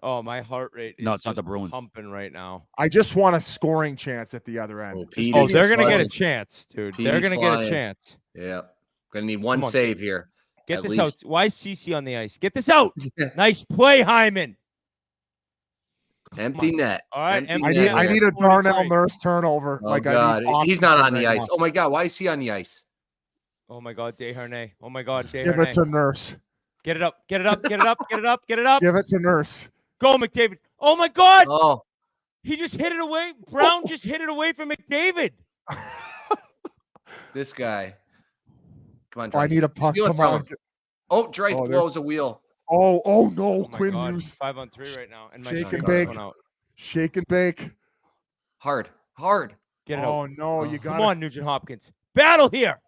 Oh, my heart rate is
No, it's not
just
the Bruins.
pumping right now.
I just want a scoring chance at the other end.
Oh,
Just
Pete
Oh,
is
they're gonna get a
flying.
chance, dude.
He's
They're gonna get a
flying.
chance.
Yeah. Gonna need one
Come on,
save here.
Get
At
this
least.
out. Why is CC on the ice? Get this out. Nice play, Hyman.
Empty net.
All right,
Empty
I
net
need
here.
a Darnell Nurse turnover.
Oh
like
God,
I need
he's not on
right
the ice.
now.
Oh my God, why is he on the ice?
Oh my God, Desharnais. Oh my God,
Give it
Desharnais.
to Nurse.
Get it up. Get it up. Get it up. Get it up. Get it up.
Give it to Nurse.
Go, McDavid. Oh my God.
Oh,
He just hit it away. Brown just hit it away from McDavid.
this guy. Come on,
Oh, I
Dreiss.
need a puck.
Steal it
Come
from
on.
him. Oh, Dreiss
Oh,
blows a wheel.
Oh no,
Oh my
Quinn
God.
Hughes.
5-on-3 right now. And my
Shake
stream
and
just
bake.
went out.
Shake and bake.
Hard.
Get it
Oh
out.
no, you got
Come on, Nugent Hopkins. Battle here.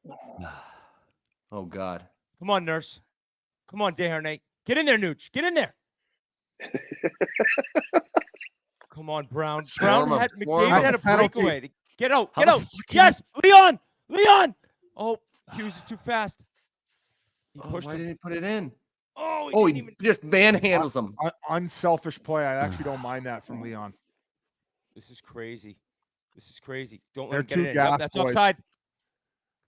Oh God.
Come on, Nurse. Come on, Desharnais. Get in there, Nooch. Get in there. Come on, Brown. Brown
Swarm him.
had
Swarm
McDavid
him.
had a
Penalty.
breakaway. Get out.
How
Get
the
out.
fuck can
Yes, Leon. Leon. Oh, Hughes is too fast. He
Oh,
pushed
why
him.
didn't he put it in?
Oh, he
Oh,
didn't
he
even.
just manhandles him.
Unselfish play. I actually don't mind that from Leon.
This is crazy. This is crazy. Don't
They're
let him get
too
it in.
gas,
Yep, that's
boys.
offside.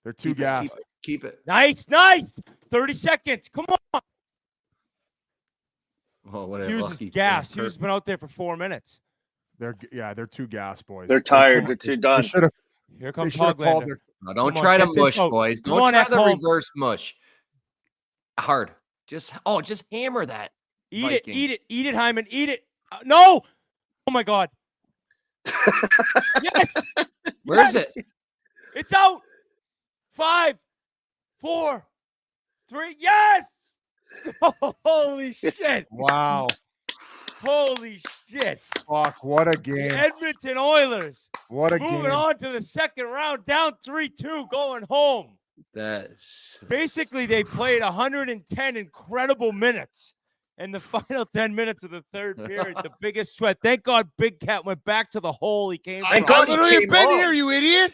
They're too
Keep it,
gassed.
keep it, keep it.
Nice, nice. 30 seconds. Come on.
Oh, what a
Hughes
lucky
is gas.
thing.
Hughes has been out there for 4 minutes.
They're too gassed, boys.
They're tired. They're too done.
They should have.
Here
They
comes
should have called
Hoglander.
their.
No, don't
Come on,
try to
get this
mush,
out.
boys.
Come
Don't
on,
try the
Ekholm.
reverse mush. Hard. Just hammer that.
Eat
Viking.
it, eat it, eat it, Hyman, eat it. No! Oh my God! Yes!
Where is
Yes!
it?
It's out. 5, 4, 3. Yes! Holy shit!
Wow.
Holy shit!
Fuck. What a
The
game.
Edmonton Oilers
What a
moving
game.
on to the second round, down 3-2, going home.
That's
Basically, they played 110 incredible minutes. In the final 10 minutes of the third period, the biggest sweat. Thank God Big Cat went back to the hole he came
Thank
from.
God
I literally
came
been
on.
here, you idiot.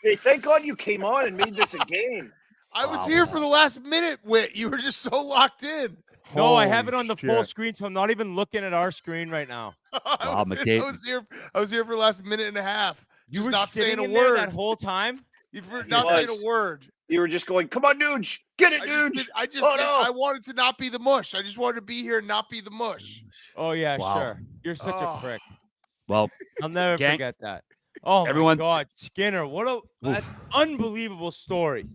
Hey, thank God you came on and made this a game.
I was here for the last minute, Whit. You were just so locked in.
No, I have
Holy
it on the full
shit.
screen, so I'm not even looking at our screen right now.
I was here for the last minute and a half.
You
Just
were
not saying
sitting
a
in there
word.
that whole time?
You were not saying
was.
a word.
You were just going, come on, Nuge. Get it,
I
Nuge.
just, I just
Oh,
did-
no.
I wanted to not be the mush. I just wanted to be here and not be the mush.
Oh, yeah,
Wow.
sure. You're such
Oh.
a prick.
Well,
I'll never
Gang-
forget that. Oh,
Everyone-
my God. Skinner, that's unbelievable story.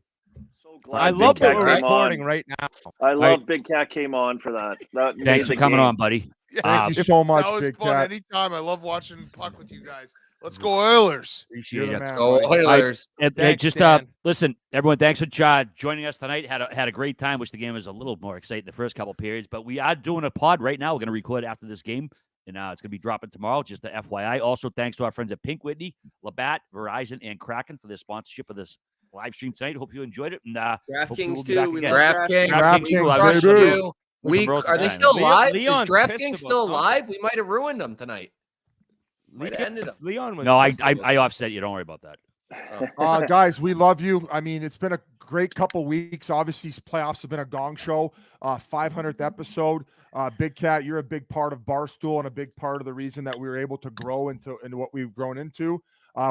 So
I
glad
love
Big
that
Cat
we're
came
recording
on.
right now.
I love Big Cat came on for that. That made
thanks
the
for coming
game.
on, buddy.
Thank you so much,
That was
Big
fun
Cat.
anytime. I love watching puck with you guys. Let's go Oilers.
Appreciate
You're
it.
the man,
Go
buddy.
Oilers.
Hey,
Thanks,
just
Dan.
listen, everyone. Thanks for joining us tonight. Had a great time. Wish the game was a little more exciting the first couple periods, but we are doing a pod right now. We're going to record after this game, and it's going to be dropping tomorrow. Just the FYI. Also, thanks to our friends at Pink Whitney, Labatt, Verizon, and Kraken for their sponsorship of this live stream tonight. Hope you enjoyed it. And hopefully we'll
DraftKings
be back
too. We
again.
love
DraftKings.
DraftKings,
We
I
crushed
baby.
you.
With some roast
Are they
time.
still live?
Leon's
Is
pissed
DraftKings
about
still
something.
live? We might have ruined them tonight. Might have ended them.
Leon was
No, I
pissed about
I offset you. Don't worry about that.
Guys, we love you. I mean, it's been a great couple weeks. Obviously, playoffs have been a gong show. 500th episode. Big Cat, you're a big part of Barstool and a big part of the reason that we were able to grow into what we've grown into.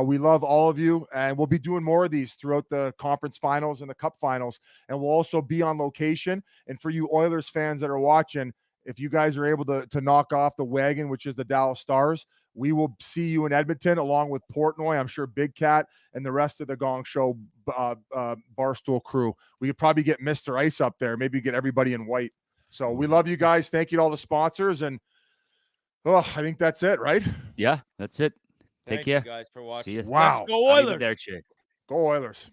We love all of you, and we'll be doing more of these throughout the conference finals and the cup finals. And we'll also be on location. And for you Oilers fans that are watching, if you guys are able to knock off the wagon, which is the Dallas Stars, we will see you in Edmonton along with Portnoy. I'm sure Big Cat and the rest of the Gong Show Barstool crew. We could probably get Mr. Ice up there. Maybe get everybody in white. So we love you guys. Thank you to all the sponsors. And I think that's it, right?
Yeah, that's it. Take
Thank
care.
you guys for watching.
See you.
Wow.
Let's go
I'll leave it
Oilers.
there, chick.
Go Oilers.